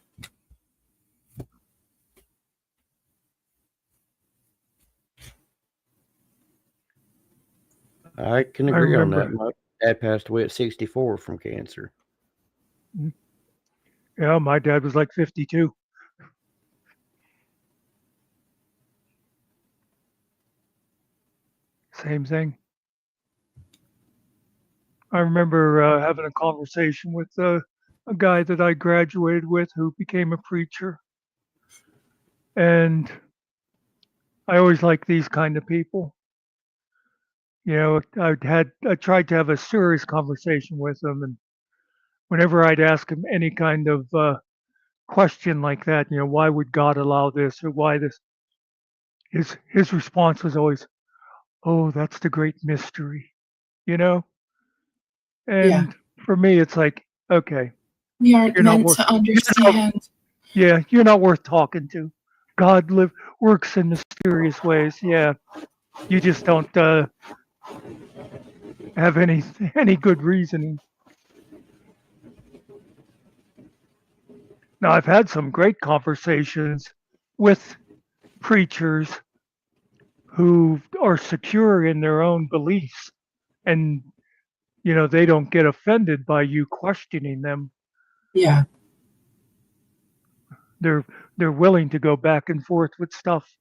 I can agree on that. My dad passed away at 64 from cancer. Yeah, my dad was like 52. Same thing. I remember having a conversation with a guy that I graduated with who became a preacher. And I always like these kind of people. I tried to have a serious conversation with him, and whenever I'd ask him any kind of question like that, why would God allow this or why this, his response was always, "Oh, that's the great mystery," you know. And for me, it's like, okay, we aren't meant to understand. You're not worth talking to. God works in mysterious ways. Yeah, you just don't have any good reasoning. Now, I've had some great conversations with preachers who are secure in their own beliefs, and they don't get offended by you questioning them. Yeah. They're willing to go back and forth with stuff.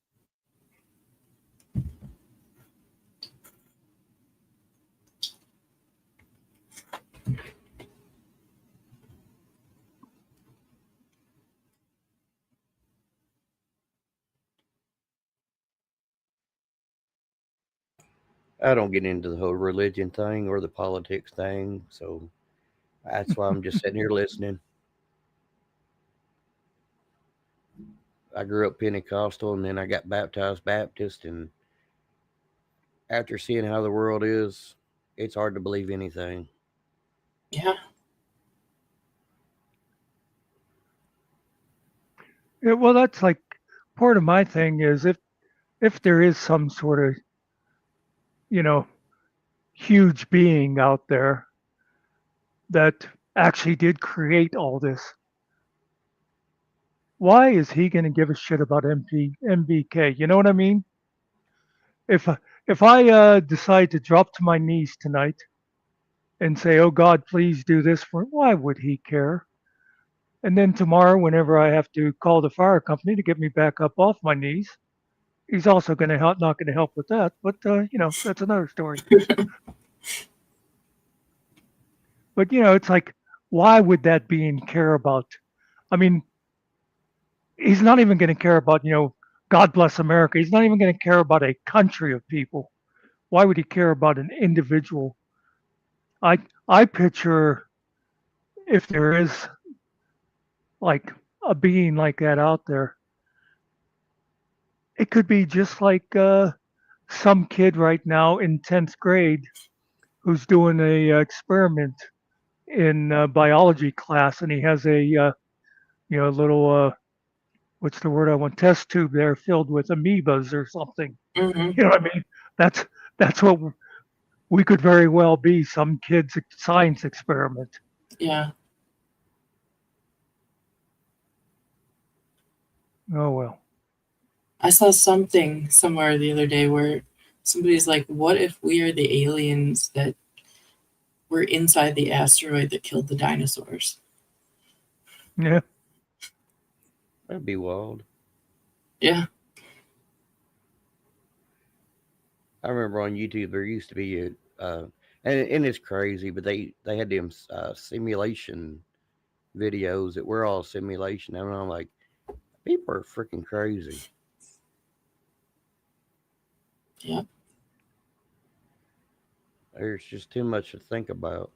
I don't get into the whole religion thing or the politics thing, so that's why I'm just sitting here listening. I grew up Pentecostal, and then I got baptized Baptist, and after seeing how the world is, it's hard to believe anything. Yeah. Yeah, well, that's like part of my thing is if there is some sort of huge being out there that actually did create all this, why is he going to give a shit about MBK? You know what I mean? If I decide to drop to my knees tonight and say, "Oh God, please do this for," why would he care? And then tomorrow, whenever I have to call the fire company to get me back up off my knees, he's also going to not going to help with that. But that's another story. But it's like, why would that being care about? I mean, he's not even going to care about God bless America. He's not even going to care about a country of people. Why would he care about an individual? I picture if there is like a being like that out there, it could be just like some kid right now in 10th grade who's doing a experiment in biology class, and he has a little what's the word I want, test tube there filled with amoebas or something. Mm-hmm. You know what I mean? That's what we could very well be, some kid's science experiment. Yeah. Oh well. I saw something somewhere the other day where somebody's like, what if we are the aliens that were inside the asteroid that killed the dinosaurs? Yeah. That'd be wild. Yeah. I remember on YouTube there used to be and it's crazy, but they had them simulation videos that were all simulation, and I'm like, people are freaking crazy. Yeah. There's just too much to think about.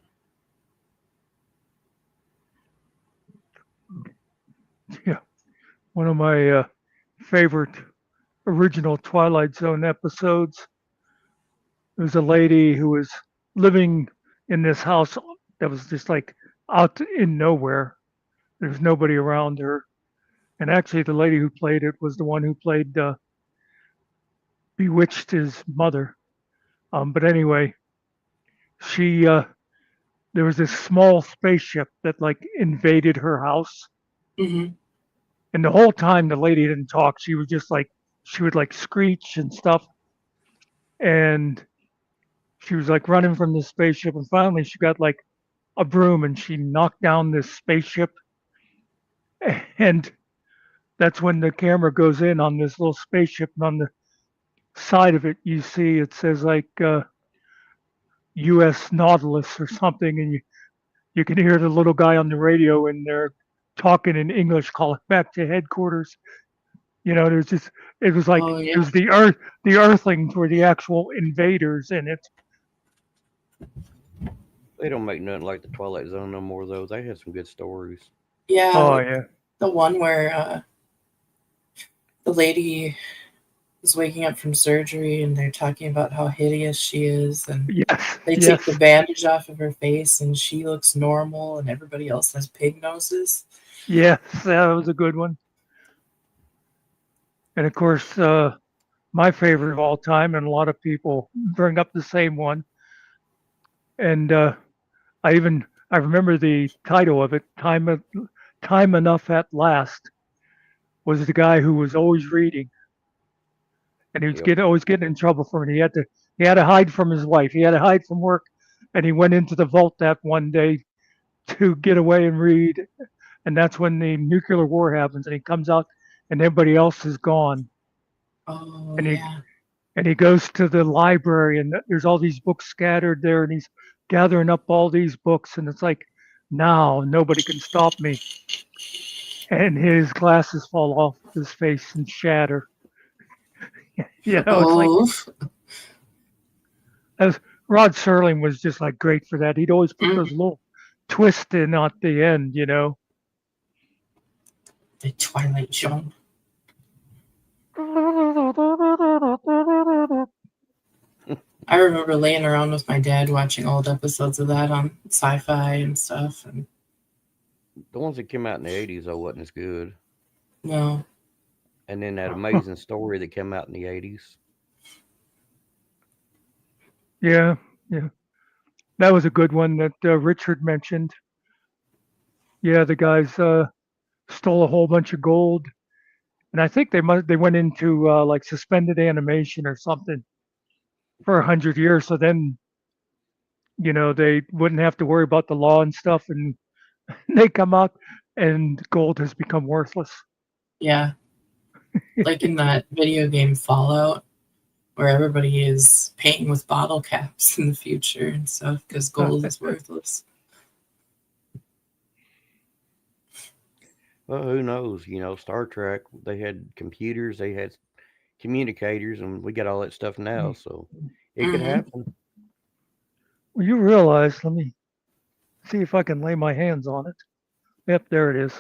Yeah, one of my favorite original Twilight Zone episodes. There was a lady who was living in this house that was just like out in nowhere. There's nobody around her. And actually, the lady who played it was the one who played Bewitched's mother. But anyway, she there was this small spaceship that like invaded her house, Mm-hmm. and the whole time the lady didn't talk. She was just like she would like screech and stuff, and she was like running from the spaceship, and finally she got like a broom and she knocked down this spaceship, and that's when the camera goes in on this little spaceship, and on the side of it you see it says like U.S. Nautilus or something, and you can hear the little guy on the radio and they're talking in English, calling back to headquarters. You know, there's just it was like Oh it yeah. was the Earthlings were the actual invaders in it. They don't make nothing like the Twilight Zone no more, though. They had some good stories. Yeah, Oh like yeah, the one where the lady is waking up from surgery and they're talking about how hideous she is, and yes, they take the yes, bandage off of her face and she looks normal and everybody else has pig noses. yes, that was a good one. And of course, my favorite of all time, and a lot of people bring up the same one. And I remember the title of it, Time Enough at Last, was the guy who was always reading, and he was Yep. always getting in trouble for it. He had to hide from his wife. He had to hide from work, and he went into the vault that one day to get away and read. And that's when the nuclear war happens, and he comes out, and everybody else is gone. Oh And yeah. he goes to the library, and there's all these books scattered there, and he's gathering up all these books, and it's like, now nobody can stop me. And his glasses fall off his face and shatter. You know, it's like Oh. as Rod Serling was just like great for that. He'd always put those Mm, little twists in at the end, you know. the Twilight Zone. I remember laying around with my dad watching old episodes of that on sci-fi and stuff, and The ones that came out in the 80s, though, wasn't as good. no. And then that amazing story that came out in the 80s. Yeah, yeah, that was a good one that Richard mentioned. Yeah, the guys stole a whole bunch of gold, and I think they went into like suspended animation or something for 100 years. So then you know they wouldn't have to worry about the law and stuff, and they come out and gold has become worthless. Yeah. Like in that video game Fallout, where everybody is painting with bottle caps in the future and stuff because gold is worthless. Well, who knows? You know, Star Trek, they had computers, they had communicators, and we got all that stuff now. So it could Mm-hmm. happen. Well, you realize, let me see if I can lay my hands on it. Yep, there it is.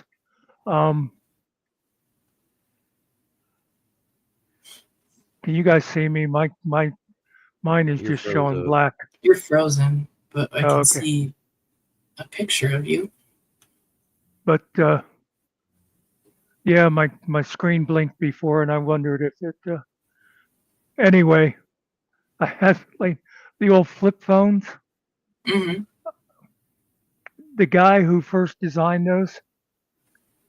Can you guys see me? Mine is You're just froze showing up. black. You're frozen, but I Oh, can okay. see a picture of you. But yeah, my screen blinked before, and I wondered if it. Anyway, I had like the old flip phones. Mm-hmm. The guy who first designed those,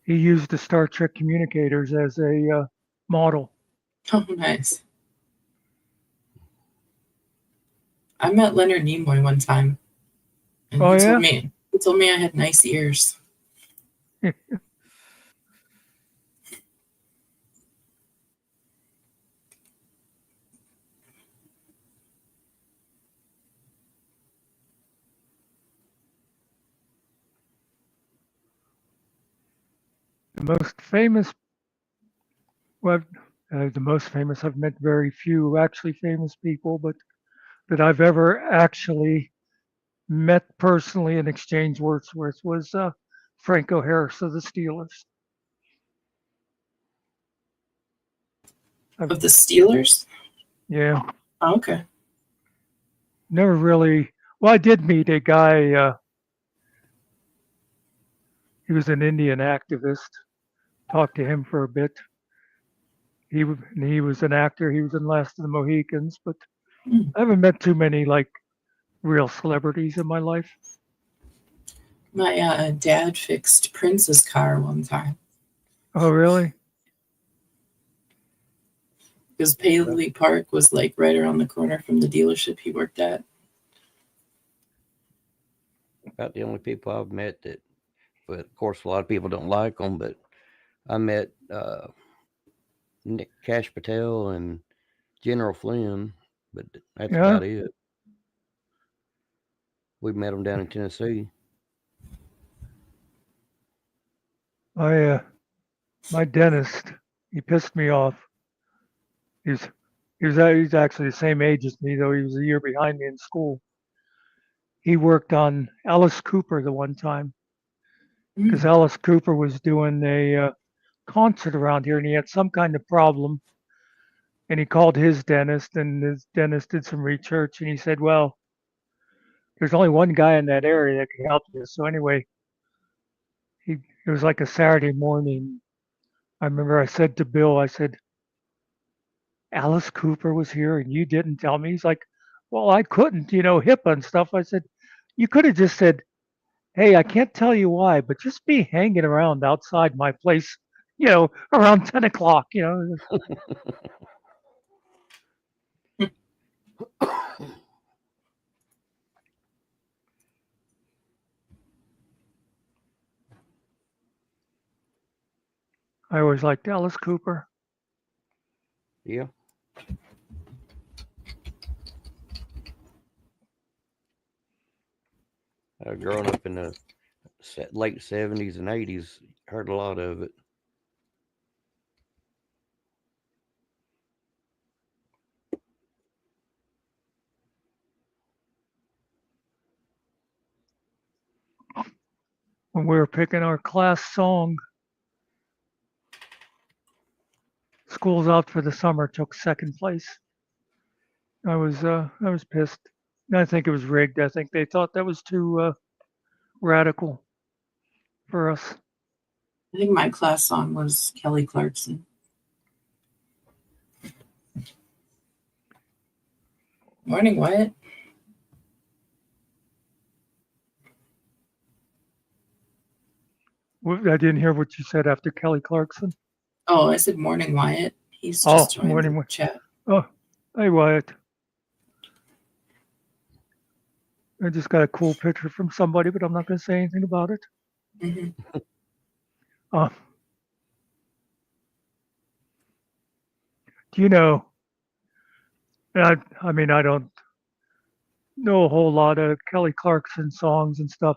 he used the Star Trek communicators as a model. Oh, nice. I met Leonard Nimoy one time, and Oh he yeah. told me I had nice ears. The most famous, well, the most famous, I've met very few actually famous people, but that I've ever actually met personally and exchanged words with was Franco Harris of the Steelers. Of the Steelers? Yeah, Oh, okay. never really. Well, I did meet a guy. He was an Indian activist. Talked to him for a bit. He was an actor. He was in Last of the Mohicans, but Hmm. I haven't met too many like real celebrities in my life. My dad fixed Prince's car one time. Oh, really? Because Paley Park was like right around the corner from the dealership he worked at. About the only people I've met that, but of course, a lot of people don't like them. But I met Nick Cash Patel and General Flynn, but that's Yeah. about it. We met them down in Tennessee. My dentist, he pissed me off. He's he's actually the same age as me, though he was a year behind me in school. He worked on Alice Cooper the one time because Alice Cooper was doing a concert around here, and he had some kind of problem. And he called his dentist, and his dentist did some research, and he said, "Well, there's only one guy in that area that can help you." So anyway, it was like a Saturday morning. I remember I said to Bill, I said, Alice Cooper was here and you didn't tell me. He's like, well, I couldn't, HIPAA and stuff. I said, you could have just said, hey, I can't tell you why, but just be hanging around outside my place, around 10 o'clock, I always liked Alice Cooper. Yeah. Growing up in the late 70s and 80s, heard a lot of it. When we were picking our class song, School's Out for the Summer took second place. I was pissed. I think it was rigged. I think they thought that was too radical for us. I think my class song was Kelly Clarkson. Morning, Wyatt. I didn't hear what you said after Kelly Clarkson. Oh, I said morning, Wyatt. He's just joined morning, the chat. Oh, hey, Wyatt. I just got a cool picture from somebody, but I'm not going to say anything about it. Mm-hmm. Do you know? I mean, I don't know a whole lot of Kelly Clarkson songs and stuff,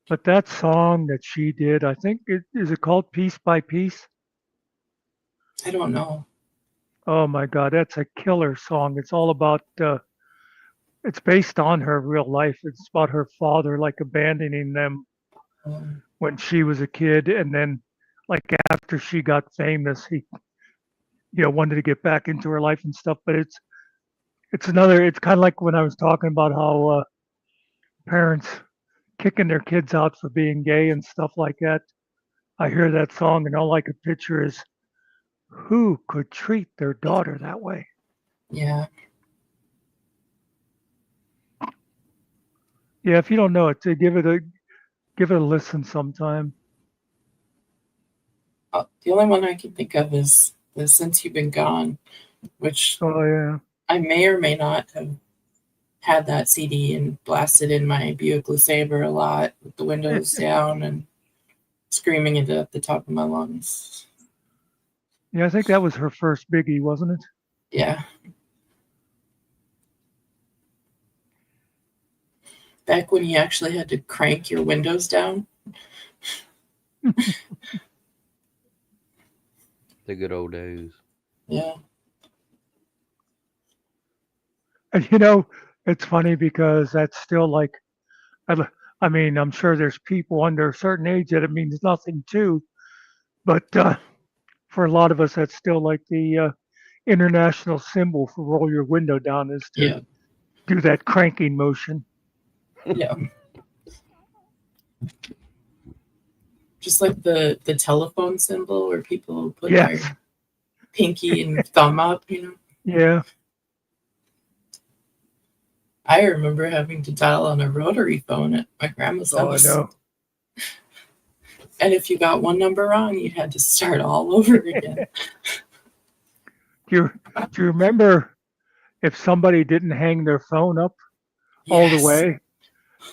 but that song that she did, I think, is it called Piece by Piece? I don't know. Oh my God, that's a killer song. It's all about, it's based on her real life. It's about her father, like abandoning them when she was a kid. And then, like, after she got famous, he, wanted to get back into her life and stuff. But it's kind of like when I was talking about how parents kicking their kids out for being gay and stuff like that. I hear that song and all I could picture is who could treat their daughter that way? Yeah. Yeah, if you don't know it, give it a listen sometime. The only one I can think of is the Since You've Been Gone, which I may or may not have had that CD and blasted in my Buick LeSabre a lot with the windows down and screaming it at the top of my lungs. Yeah, I think that was her first biggie, wasn't it? Yeah. Back when you actually had to crank your windows down. The good old days. Yeah. And it's funny because that's still like, I, I mean, I'm sure there's people under a certain age that it means nothing to, but for a lot of us, that's still like the international symbol for roll your window down is to Yeah. do that cranking motion. Yeah. Just like the telephone symbol where people put Yes. their pinky and thumb up, Yeah. I remember having to dial on a rotary phone at my grandma's Oh, I house. know. And if you got one number wrong, you had to start all over again. Do you remember if somebody didn't hang their phone up all the Yes. way,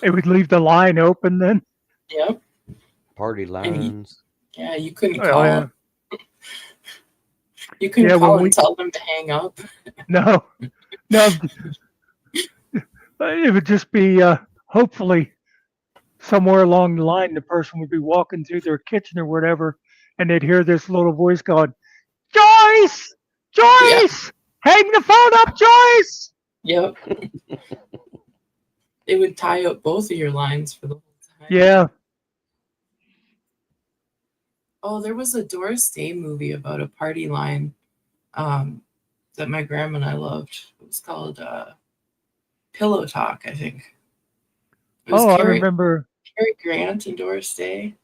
it would leave the line open then? Yep. Party And lines. yeah, you couldn't Oh, call. yeah. You couldn't Yeah, call when and tell them to hang up. No. It would just be hopefully somewhere along the line, the person would be walking through their kitchen or whatever, and they'd hear this little voice going, Joyce! Joyce! Hang the phone up, Joyce! Yep. It would tie up both of your lines for the whole time. Yeah. Oh, there was a Doris Day movie about a party line that my grandma and I loved. It was called Pillow Talk, I think. It was I remember. Cary Grant and Doris Day.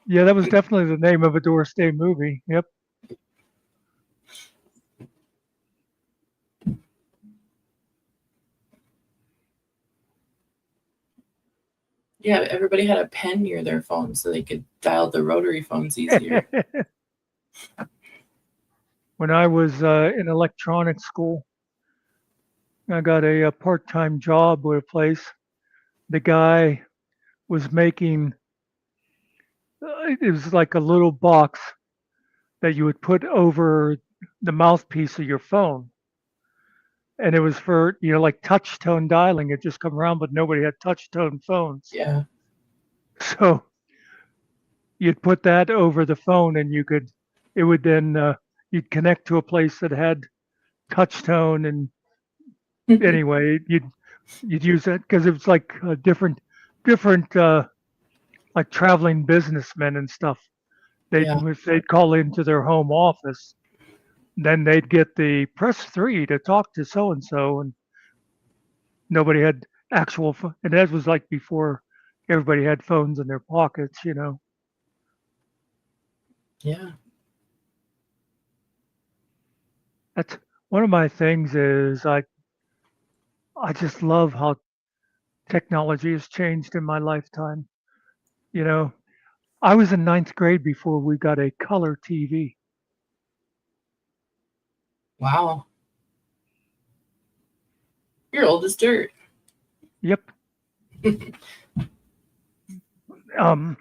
Yeah, that was definitely the name of a Doris Day movie. Yep. Yeah, everybody had a pen near their phone so they could dial the rotary phones easier. When I was in electronics school, I got a part-time job with a place. The guy was making, it was like a little box that you would put over the mouthpiece of your phone. And it was for, like touch tone dialing. It just come around, but nobody had touch tone phones. Yeah. So you'd put that over the phone and it would then, you'd connect to a place that had touch tone. And anyway, you'd use that because it was like different, like traveling businessmen and stuff. If they'd call into their home office, then they'd get the press 3 to talk to so and so, and nobody had actual. And that was like before everybody had phones in their pockets, Yeah. That's one of my things. Is I just love how technology has changed in my lifetime. I was in 9th grade before we got a color TV. Wow. You're old as dirt. Yep. And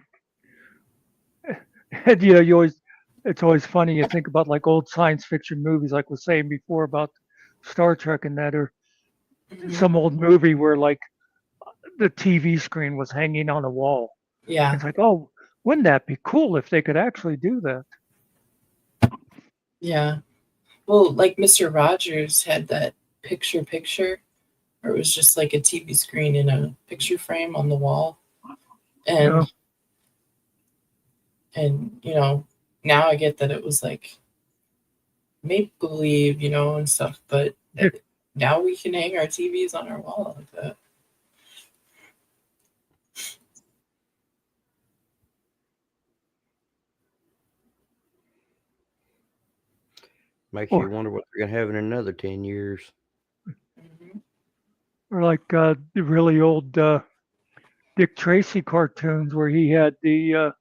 it's always funny. You think about like old science fiction movies, like was saying before about Star Trek and that, or some old movie where like the TV screen was hanging on a wall. Yeah. It's like, oh, wouldn't that be cool if they could actually do that? Yeah. Well, like Mr. Rogers had that picture, or it was just like a TV screen in a picture frame on the wall. And now I get that it was like make believe, and stuff, but now we can hang our TVs on our wall like that. Makes you wonder what they're gonna have in another 10 years. Mm-hmm. Or like the really old Dick Tracy cartoons where he had the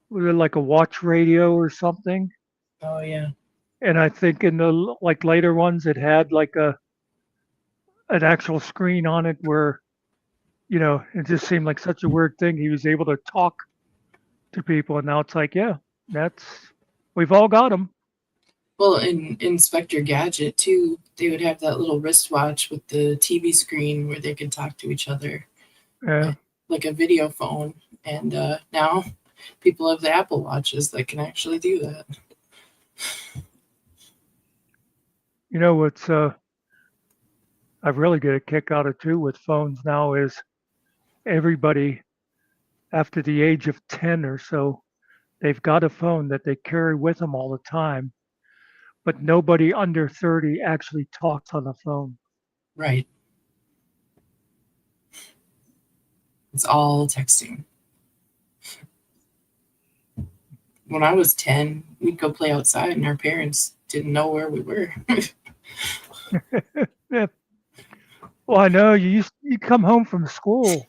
was it like a watch radio or something? Oh yeah. And I think in the like later ones, it had like an actual screen on it where, it just seemed like such a weird thing. He was able to talk to people, and now it's like, yeah, we've all got them. Well, in Inspector Gadget too, they would have that little wristwatch with the TV screen where they could talk to each other. Yeah. Like a video phone. And now people have the Apple Watches that can actually do that. You know what's I really get a kick out of too with phones now is everybody after the age of 10 or so, they've got a phone that they carry with them all the time, but nobody under 30 actually talks on the phone. Right. It's all texting. When I was 10, we'd go play outside and our parents didn't know where we were. Yeah. Well, I know you come home from school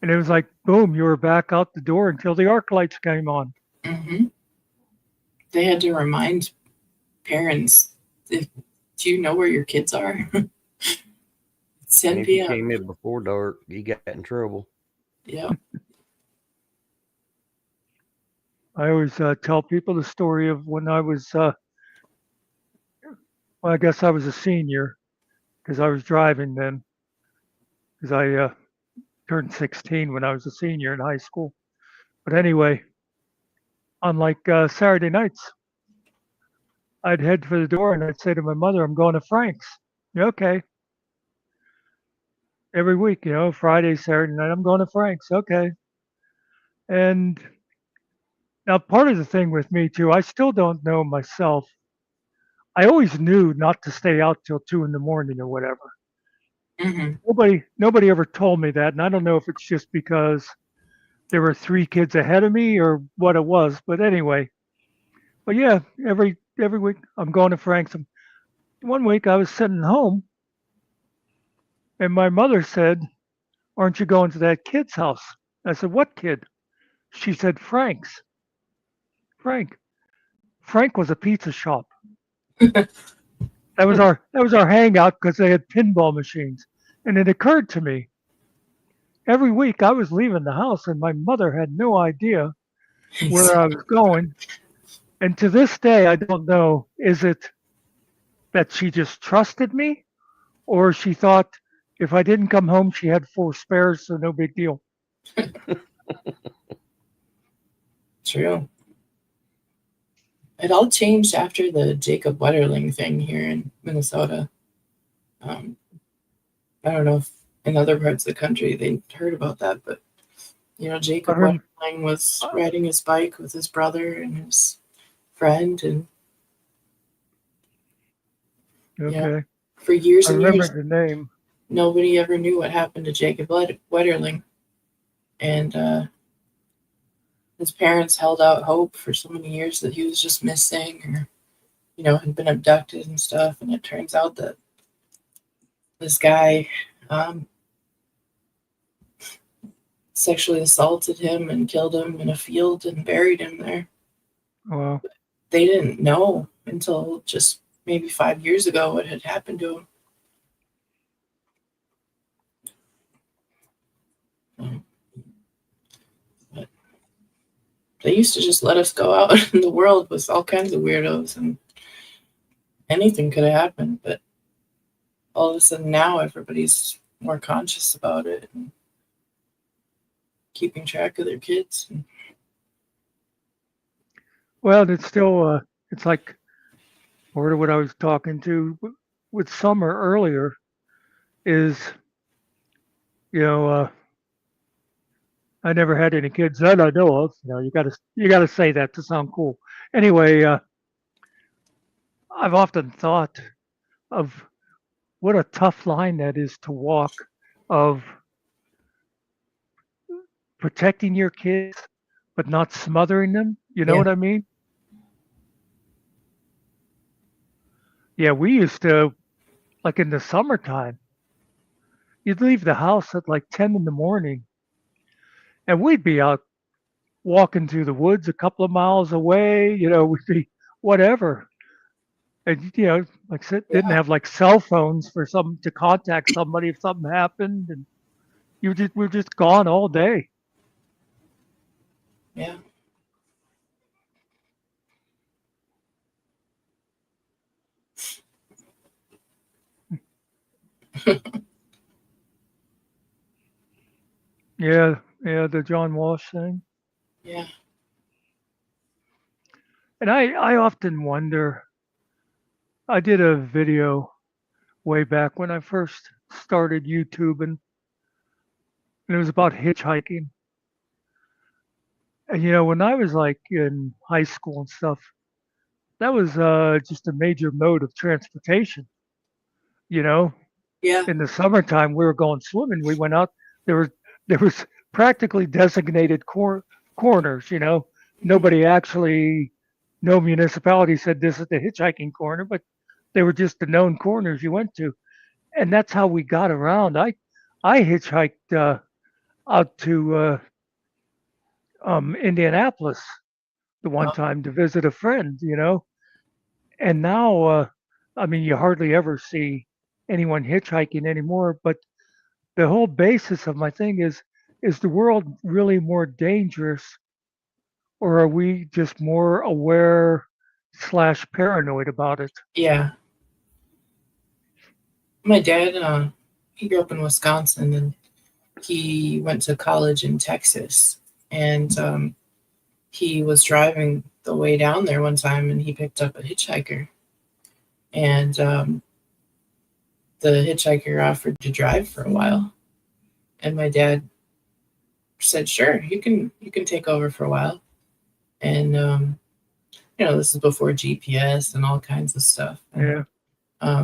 and it was like, boom, you were back out the door until the arc lights came on. Mm-hmm. They had to remind parents, do you know where your kids are? It's 10 If you p.m. came in before dark, you got in trouble. Yeah. I always tell people the story of when I was, well, I guess I was a senior because I was driving then, because I turned 16 when I was a senior in high school. But anyway, on Saturday nights, I'd head for the door and I'd say to my mother, I'm going to Frank's. "Yeah, okay. Every week, Friday, Saturday night, I'm going to Frank's. Okay. And now part of the thing with me too, I still don't know myself. I always knew not to stay out till 2 in the morning or whatever. Mm-hmm. Nobody ever told me that. And I don't know if it's just because there were 3 kids ahead of me or what it was. But anyway, but yeah, every week I'm going to Frank's. And one week I was sitting home and my mother said, aren't you going to that kid's house? I said, what kid? She said, Frank's. Frank. Frank was a pizza shop. That was our hangout because they had pinball machines. And it occurred to me, every week I was leaving the house and my mother had no idea where I was going. And to this day, I don't know, is it that she just trusted me or she thought if I didn't come home, she had 4 spares, so no big deal. True. It all changed after the Jacob Wetterling thing here in Minnesota. I don't know if in other parts of the country they heard about that, but Jacob Wetterling was riding his bike with his brother and his friend, and Okay. For years I and remember years, the name. nobody ever knew what happened to Jacob Wetterling, and his parents held out hope for so many years that he was just missing or had been abducted and stuff. And it turns out that this guy sexually assaulted him and killed him in a field and buried him there. Wow. They didn't know until just maybe 5 years ago what had happened to him. But they used to just let us go out in the world with all kinds of weirdos and anything could have happened. But all of a sudden now everybody's more conscious about it and keeping track of their kids. Well, it's still, it's like, or what I was talking to with Summer earlier is, I never had any kids that I know of. You gotta say that to sound cool. Anyway, I've often thought of what a tough line that is to walk of protecting your kids but not smothering them. You know what I mean? Yeah, we used to, like in the summertime, you'd leave the house at like 10 in the morning and we'd be out walking through the woods a couple of miles away, we'd be whatever. And, like I said, didn't have like cell phones for some to contact somebody if something happened. And we're just gone all day. Yeah. Yeah, Yeah, the John Walsh thing. Yeah. And I often wonder, I did a video way back when I first started YouTube, and it was about hitchhiking. And when I was like in high school and stuff, that was just a major mode of transportation. You know, Yeah. in the summertime, we were going swimming. We went out. There was there was practically designated corners. Nobody actually, no municipality said this is the hitchhiking corner, but they were just the known corners you went to, and that's how we got around. I hitchhiked out to Indianapolis the one Oh, time to visit a friend. And now, I mean, you hardly ever see anyone hitchhiking anymore. But the whole basis of my thing is the world really more dangerous, or are we just more aware slash paranoid about it? yeah. My dad, he grew up in Wisconsin, and he went to college in Texas. And he was driving the way down there one time, and he picked up a hitchhiker. And the hitchhiker offered to drive for a while. And my dad said, "Sure, you can take over for a while." And this is before GPS and all kinds of stuff. And Yeah.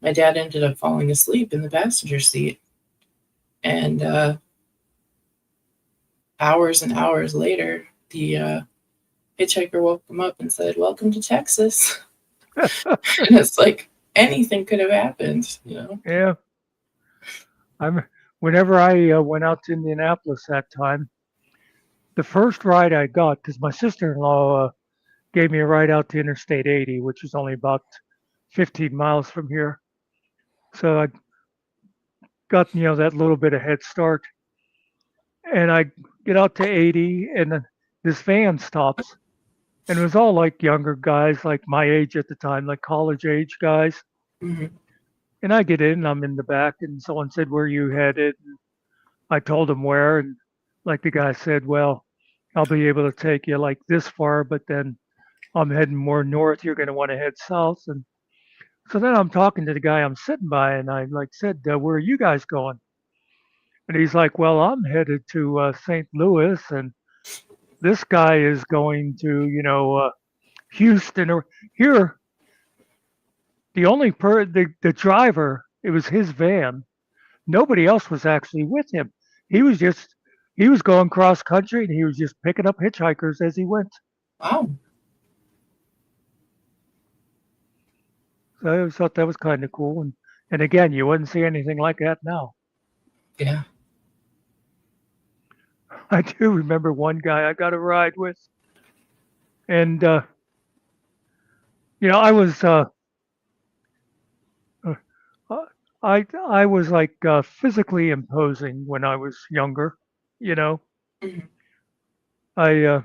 my dad ended up falling asleep in the passenger seat. And hours and hours later, the hitchhiker woke him up and said, "Welcome to Texas." And it's like anything could have happened. Yeah. Whenever I went out to Indianapolis that time, the first ride I got, because my sister-in-law gave me a ride out to Interstate 80, which is only about 15 miles from here. So I got, that little bit of head start. And I get out to 80, and then this van stops. And it was all like younger guys, like my age at the time, like college age guys. Mm-hmm. And I get in, and I'm in the back, and someone said, "Where are you headed?" And I told them where, and like the guy said, "Well, I'll be able to take you like this far, but then I'm heading more north. You're going to want to head south." And so then I'm talking to the guy I'm sitting by, and I said, "Where are you guys going?" And he's like, "Well, I'm headed to St. Louis, and this guy is going to, Houston or here." The only the driver, it was his van. Nobody else was actually with him. He was going cross country, and he was just picking up hitchhikers as he went. Wow. So I always thought that was kind of cool. And again, you wouldn't see anything like that now. Yeah. I do remember one guy I got a ride with, and I was I was like physically imposing when I was younger. Mhm. I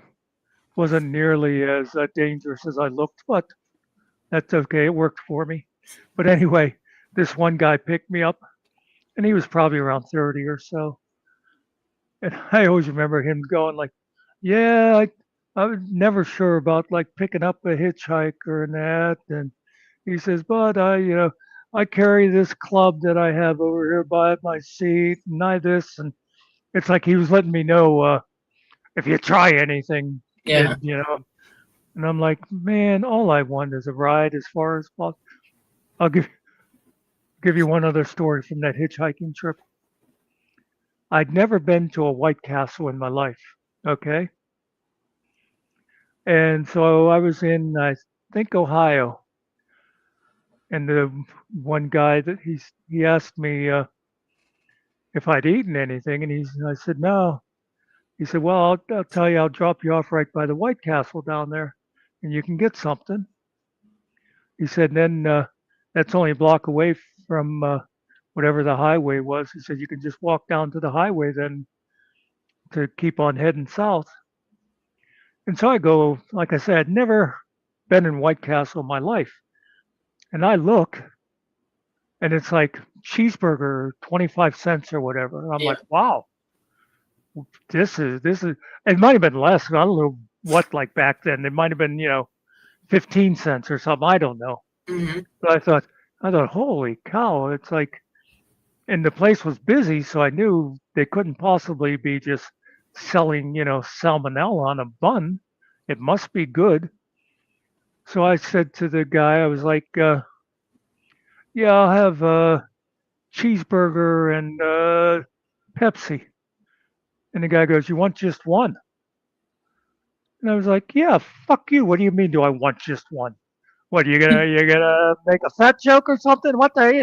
wasn't nearly as dangerous as I looked, but that's okay. It worked for me. But anyway, this one guy picked me up, and he was probably around 30 or so. And I always remember him going like, "Yeah, I was never sure about like picking up a hitchhiker and that." And he says, "But I carry this club that I have over here by my seat, and I this." And it's like he was letting me know, if you try anything, Yeah. And I'm like, "Man, all I want is a ride as far as possible." I'll give you one other story from that hitchhiking trip. I'd never been to a White Castle in my life. Okay. And so I was in, I think, Ohio. And the one guy that he asked me if I'd eaten anything. And I said, "No." He said, "Well, I'll tell you, I'll drop you off right by the White Castle down there, and you can get something." He said, "Then that's only a block away from whatever the highway was." He said, "You can just walk down to the highway then to keep on heading south." And so I go, like I said, I'd never been in White Castle in my life. And I look, and it's like cheeseburger, 25 cents or whatever. And I'm Yeah. like, wow. this is, it might have been less. I don't know what, like back then. It might have been, 15 cents or something. I don't know. Hmm. But I thought, holy cow. It's like, and the place was busy. So I knew they couldn't possibly be just selling, salmonella on a bun. It must be good. So I said to the guy, I was like, yeah, I'll have a cheeseburger and Pepsi. And the guy goes, you want just one? And I was like, yeah, fuck you. What do you mean? Do I want just one? What are you gonna make a fat joke or something? What the,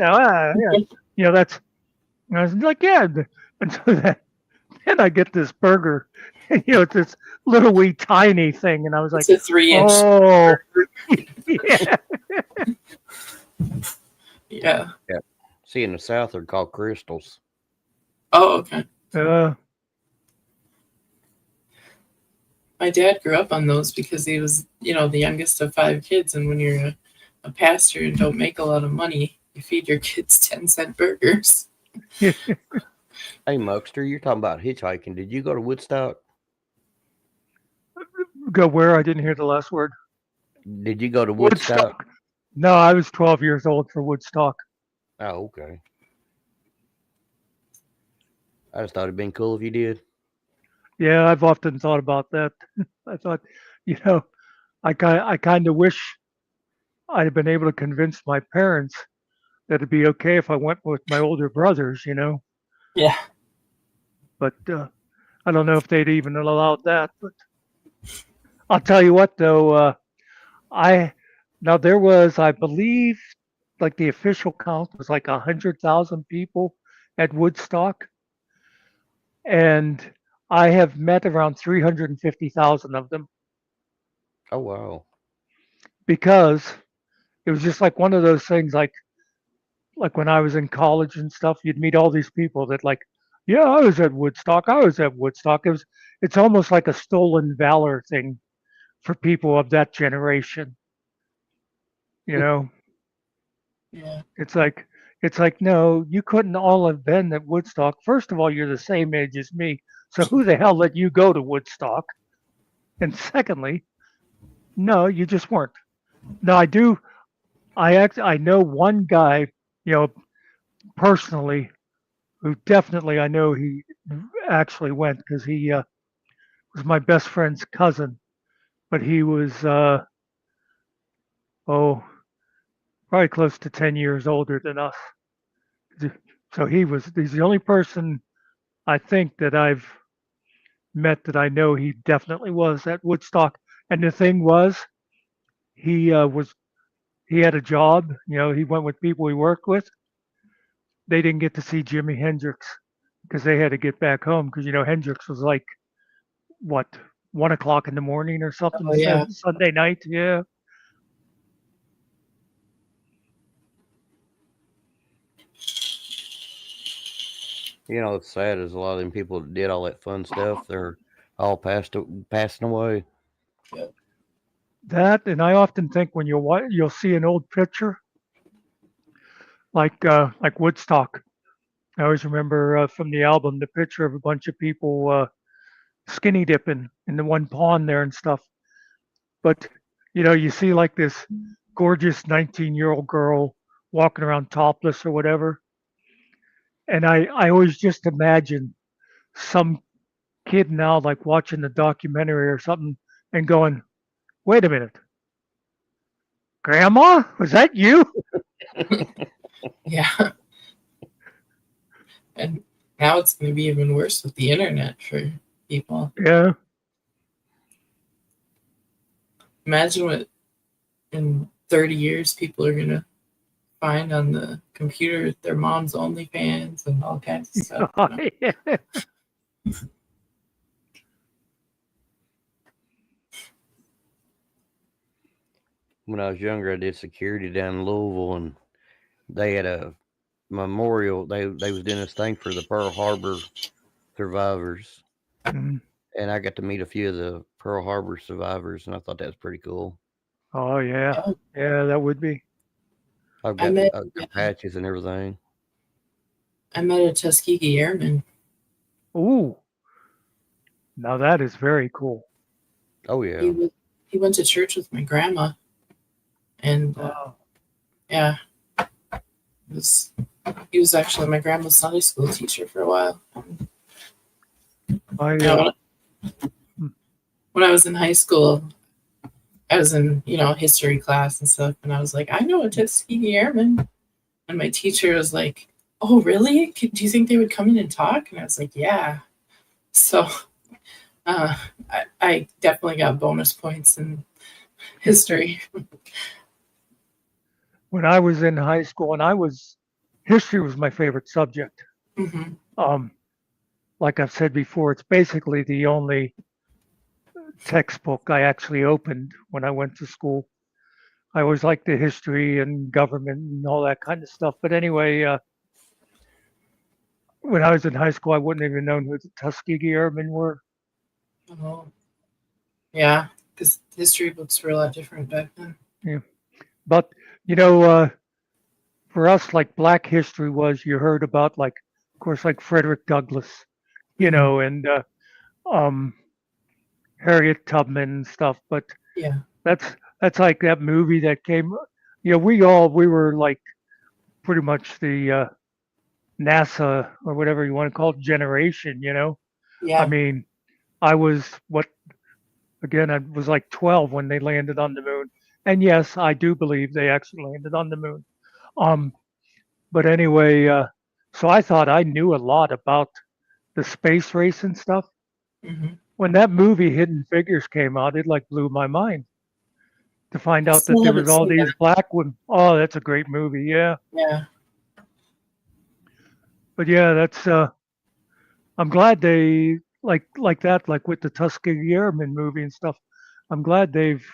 yeah. That's, and I was like, yeah. And so then I get this burger, and, it's this little wee tiny thing. And I was like, It's a 3-inch. oh, yeah. Yeah. Yeah. See, in the South, they're called crystals. Oh, okay. Uh, My dad grew up on those because he was, the youngest of 5 kids. And when you're a pastor and don't make a lot of money, you feed your kids 10-cent burgers. Hey, Muckster, you're talking about hitchhiking. Did you go to Woodstock? go where? I didn't hear the last word. Did you go to Woodstock? No, I was 12 years old for Woodstock. Oh, okay. I just thought it'd been cool if you did. Yeah, I've often thought about that. I thought, I kind of wish I'd have been able to convince my parents that it'd be okay if I went with my older brothers, Yeah. But I don't know if they'd even allowed that. But I'll tell you what, though, there was, I believe, like the official count was like 100,000 people at Woodstock, and I have met around 350,000 of them Oh, wow. because it was just like one of those things, like when I was in college and stuff, you'd meet all these people that like, yeah, I was at Woodstock. It's almost like a stolen valor thing for people of that generation. Yeah. It's like, no, you couldn't all have been at Woodstock. First of all, you're the same age as me. So who the hell let you go to Woodstock? And secondly, no, you just weren't. No, I do. I know one guy, personally, who definitely I know he actually went because he was my best friend's cousin, but he was probably close to 10 years older than us. So he's the only person I think that I've met that I know he definitely was at Woodstock. And the thing was, he he had a job. He went with people he worked with. They didn't get to see Jimi Hendrix because they had to get back home because Hendrix was like what 1 o'clock in the morning or something. Oh, yeah. Sunday night. Yeah. It's sad is a lot of them people that did all that fun stuff, they're all passing away. That, and I often think when you'll see an old picture like Woodstock. I always remember from the album the picture of a bunch of people skinny dipping in the one pond there and stuff. But you see like this gorgeous 19-year-old girl walking around topless or whatever, and I always just imagine some kid now like watching the documentary or something and going, "Wait a minute, Grandma, was that you?" Yeah. And now it's going to be even worse with the internet for people. Yeah. Imagine what in 30 years people are going to find on the computer their mom's OnlyFans and all kinds of stuff. Yeah. When I was younger, I did security down in Louisville, and they had a memorial. They was doing this thing for the Pearl Harbor survivors, Mhm. and I got to meet a few of the Pearl Harbor survivors, and I thought that was pretty cool. Oh yeah. Oh, Yeah, that would be. I've I got, met I've got patches and everything. I met a Tuskegee Airman. Ooh. Now that is very cool. Oh yeah. He went to church with my grandma, and yeah, he was actually my grandma's Sunday school teacher for a while. I, When I was in high school, I was in history class and stuff, and I was like, I know a Tuskegee Airman, and my teacher was like, "Oh, really? Do you think they would come in and talk?" And I was like, "Yeah." So I definitely got bonus points in history. when I was in high school, history was my favorite subject. Mm-hmm. Like I've said before, it's basically the only textbook I actually opened when I went to school. I always liked the history and government and all that kind of stuff. But anyway, when I was in high school, I wouldn't even known who the Tuskegee Airmen were. Oh, yeah, because history books were a lot different back then. Yeah, but for us, like Black history was, you heard about like, of course, like Frederick Douglass, and Harriet Tubman and stuff. But Yeah, that's like that movie that came. We were like pretty much the NASA or whatever you want to call it generation. I yeah, mean, I was I was like 12 when they landed on the moon, and yes, I do believe they actually landed on the moon. Um, but anyway, so I thought I knew a lot about the space race and stuff. mm-hmm. When that movie Hidden Figures came out, it like blew my mind to find I out that still there haven't was all seen these that. black women. Oh, that's a great movie, yeah. Yeah, But yeah, that's I'm glad they like that, like with the Tuskegee Airmen movie and stuff. I'm glad they've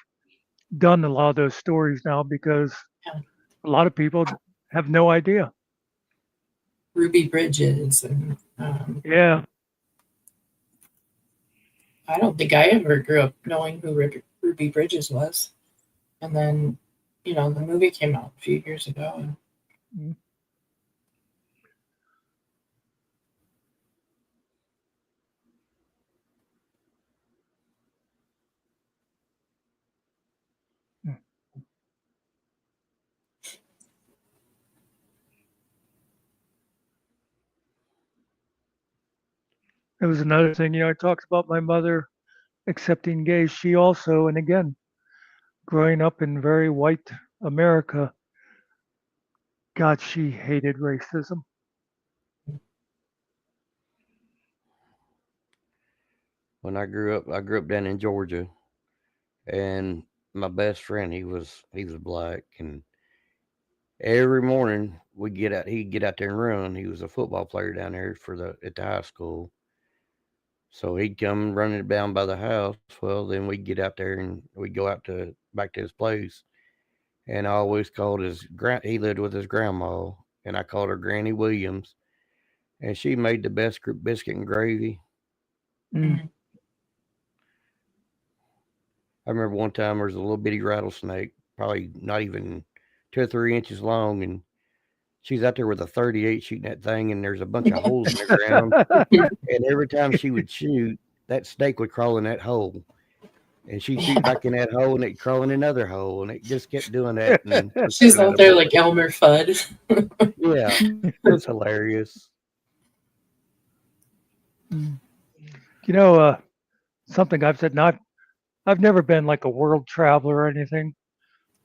done a lot of those stories now because yeah. a lot of people have no idea. Ruby Bridges, and Yeah, I don't think I ever grew up knowing who Ruby Bridges was. And then, the movie came out a few years ago. And mm, mm. It was another thing. I talked about my mother accepting gays. She also, and again, growing up in very white America, God, she hated racism. When I grew up down in Georgia, and my best friend, he was black, and every morning he'd get out there and run. He was a football player down there at the high school. So he'd come running down by the house. Well, then we'd get out there and we'd go back to his place. And I always called he lived with his grandma, and I called her Granny Williams, and she made the best biscuit and gravy. Mm. I remember one time there was a little bitty rattlesnake, probably not even 2 or 3 inches long, and she's out there with a 38 shooting that thing, and there's a bunch of holes in the ground. And every time she would shoot, that snake would crawl in that hole. And she'd shoot back in that hole, and it'd crawl in another hole, and it just kept doing that. And she's out there like Elmer Fudd. Yeah, that's hilarious. Something I've said. Now, I've never been like a world traveler or anything.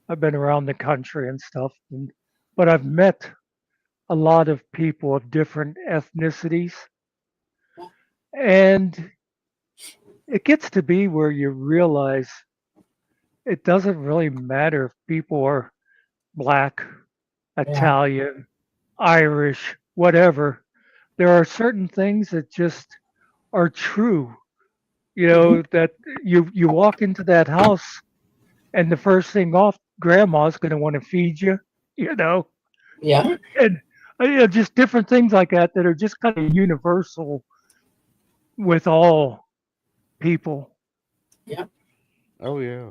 I've been around the country and stuff, but I've met a lot of people of different ethnicities, and it gets to be where you realize it doesn't really matter if people are black, Italian, Irish, whatever. There are certain things that just are true. That you walk into that house and the first thing off, grandma's going to want to feed you. Yeah. And just different things like that are just kind of universal with all people. Yeah. Oh yeah.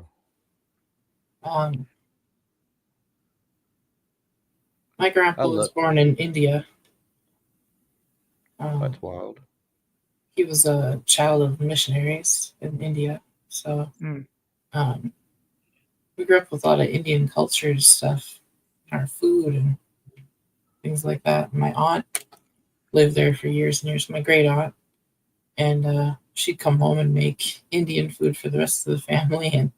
My grandpa was born in India. That's wild. he was a child of missionaries in India. So Mm. we grew up with a lot of Indian culture stuff, our food and things like that. My aunt lived there for years and years, my great aunt, and she'd come home and make Indian food for the rest of the family, and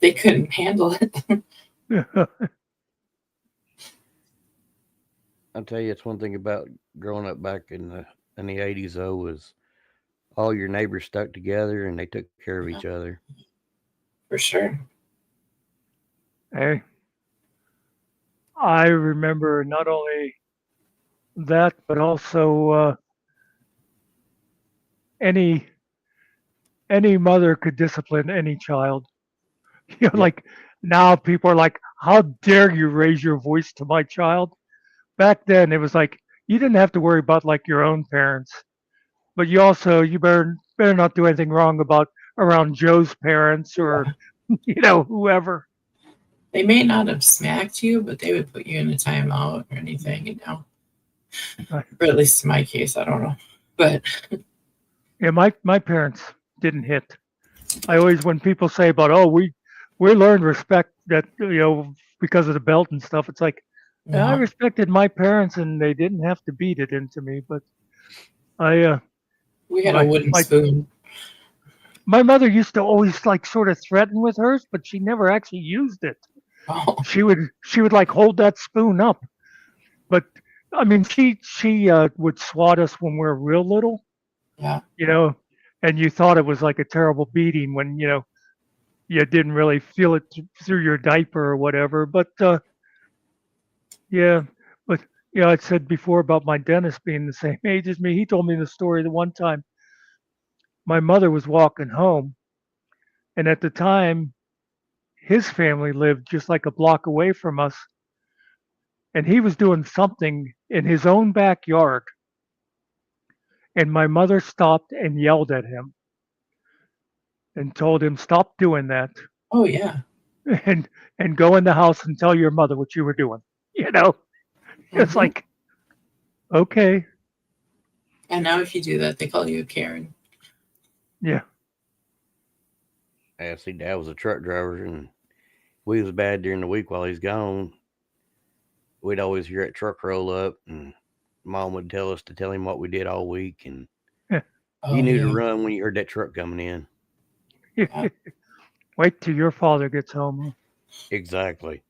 they couldn't handle it. I'll tell you, it's one thing about growing up back in the 80s though, was all your neighbors stuck together and they took care of each other. For sure. Hey, I remember not only that, but also any mother could discipline any child. You know, Yep. like now people are like, "How dare you raise your voice to my child?" Back then, it was like you didn't have to worry about like your own parents, but you better not do anything wrong about around Joe's parents or whoever. They may not have smacked you, but they would put you in a timeout or anything, Right. Or at least in my case, I don't know. But Yeah, my parents didn't hit. I always, when people say about, oh, we learned respect that because of the belt and stuff, it's like I no, respected my parents and they didn't have to beat it into me, but I we had a my wooden my spoon. my mother used to always like sort of threaten with hers, but she never actually used it. Oh, She would like hold that spoon up, but I mean she would swat us when we were real little, yeah. and you thought it was like a terrible beating when you didn't really feel it through your diaper or whatever. But yeah, but I said before about my dentist being the same age as me. He told me the story the one time my mother was walking home, and at the time his family lived just like a block away from us, and he was doing something in his own backyard, and my mother stopped and yelled at him and told him stop doing that Oh, yeah. and go in the house and tell your mother what you were doing. It's Mhm. like, okay, And now if you do that, they call you a Karen. yeah. Yeah, see, Dad was a truck driver, and we was bad during the week while he's gone. We'd always hear that truck roll up, and Mom would tell us to tell him what we did all week, and Oh, you knew to yeah. run when you heard that truck coming in. Yeah. Wait till your father gets home. Exactly.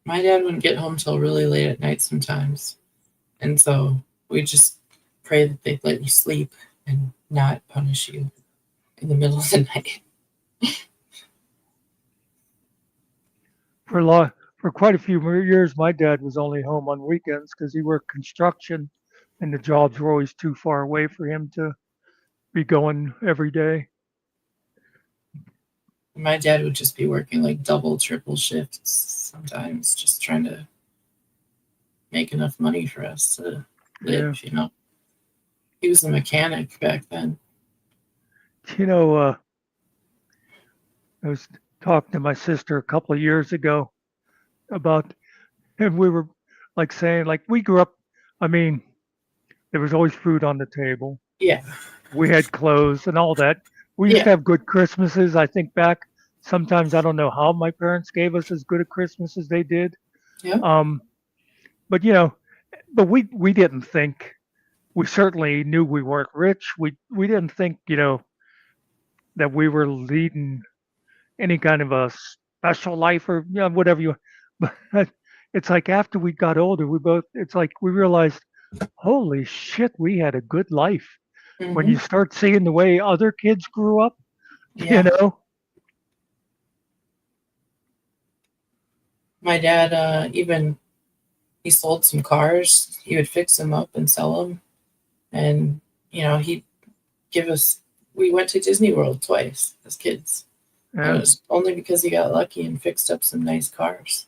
My dad wouldn't get home till really late at night sometimes. And so we just pray that they'd let you sleep and not punish you in the middle of the night. For quite a few years, my dad was only home on weekends because he worked construction, and the jobs were always too far away for him to be going every day. My dad would just be working like double, triple shifts sometimes, just trying to make enough money for us to live, He was a mechanic back then. I was talking to my sister a couple of years ago about, and we were like saying, like, we grew up, I mean, there was always food on the table. Yeah. We had clothes and all that. We used to have good Christmases. I think back, sometimes I don't know how my parents gave us as good a Christmas as they did. Yeah. But but we didn't think, we certainly knew we weren't rich. We didn't think, that we were leading any kind of a special life or whatever you. But it's like after we got older, it's like we realized, holy shit, we had a good life. When Mm-hmm. you start seeing the way other kids grew up, Yeah. My dad, even he sold some cars. He would fix them up and sell them, and he'd give us. We went to Disney World twice as kids. And it was only because he got lucky and fixed up some nice cars.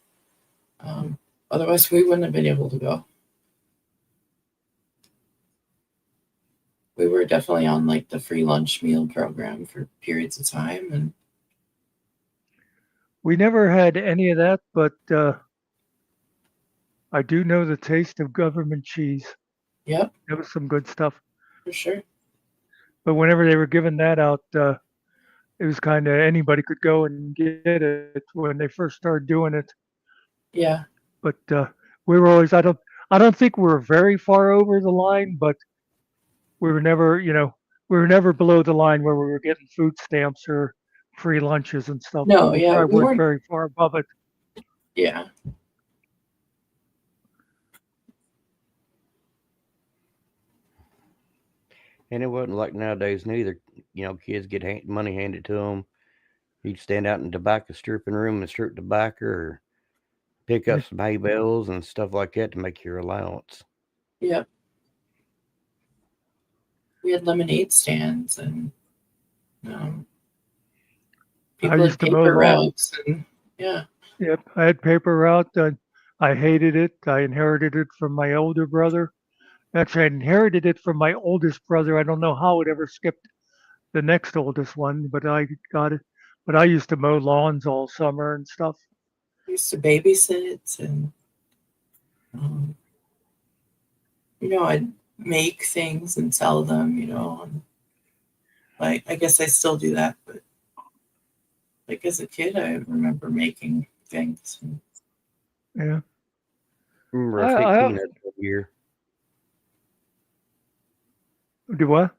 Otherwise, we wouldn't have been able to go. We were definitely on like the free lunch meal program for periods of time, and we never had any of that. But I do know the taste of government cheese. Yep, That was some good stuff. for sure. But whenever they were giving that out, it was kind of anybody could go and get it when they first started doing it. Yeah. But we were always, I don't think we were very far over the line, but we were never, we were never below the line where we were getting food stamps or free lunches and stuff. But No, we yeah, probably we weren't weren't. very far above it. Yeah. And it wasn't like nowadays neither. Kids get money handed to them. You'd stand out in the tobacco stripping room and strip tobacco or pick Yeah. up some hay bales and stuff like that to make your allowance. Yep. We had lemonade stands and I people had used to mow paper lawn. routes and yeah. Yep, I had paper route. I hated it. I inherited it from my older brother. Actually, I inherited it from my oldest brother. I don't know how it ever skipped the next oldest one, but I got it. But I used to mow lawns all summer and stuff. We used to babysit and I'd make things and sell them, and I guess I still do that, but like as a kid I remember making things. Yeah. I remember I picked I peanuts one year. do what?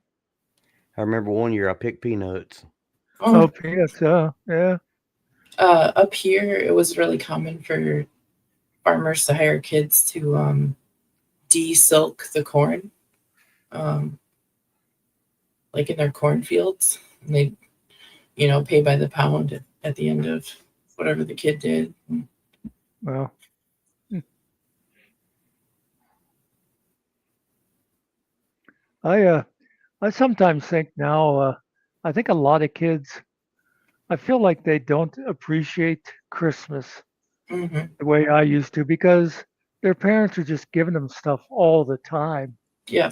I remember one year I picked peanuts. Oh, peanuts. Yeah. Up here, it was really common for farmers to hire kids to de-silk the corn, like in their cornfields. And they, pay by the pound at the end of whatever the kid did. Well. I sometimes think now. I think a lot of kids. I feel like they don't appreciate Christmas Mm-hmm. the way I used to because their parents are just giving them stuff all the time. Yeah.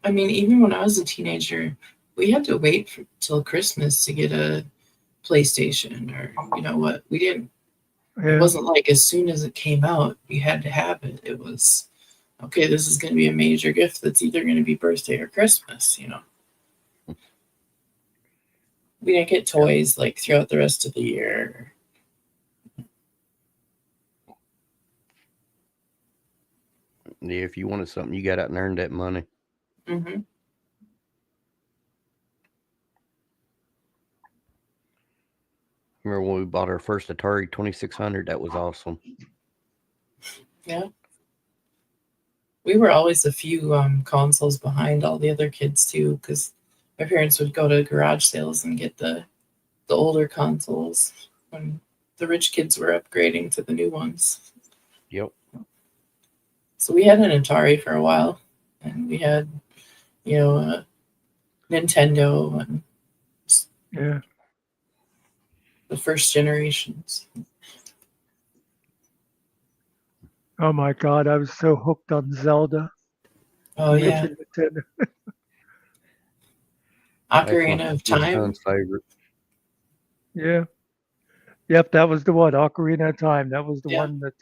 I mean, even when I was a teenager, we had to wait till Christmas to get a PlayStation or what. We didn't. Yeah. It wasn't like as soon as it came out, you had to have it. It was, okay, this is going to be a major gift that's either going to be birthday or Christmas, We didn't get toys like throughout the rest of the year. Yeah, if you wanted something, you got out and earned that money. Mm-hmm. Remember when we bought our first Atari 2600? That was awesome. Yeah. We were always a few consoles behind all the other kids too, because my parents would go to garage sales and get the older consoles when the rich kids were upgrading to the new ones. Yep. So we had an Atari for a while, and we had, a Nintendo and Yeah. the first generations. Oh my God, I was so hooked on Zelda. Oh yeah, Nintendo. Ocarina of my Time. son's favorite. Yeah. Yep, that was the one. Ocarina of Time. That was the Yeah. one that.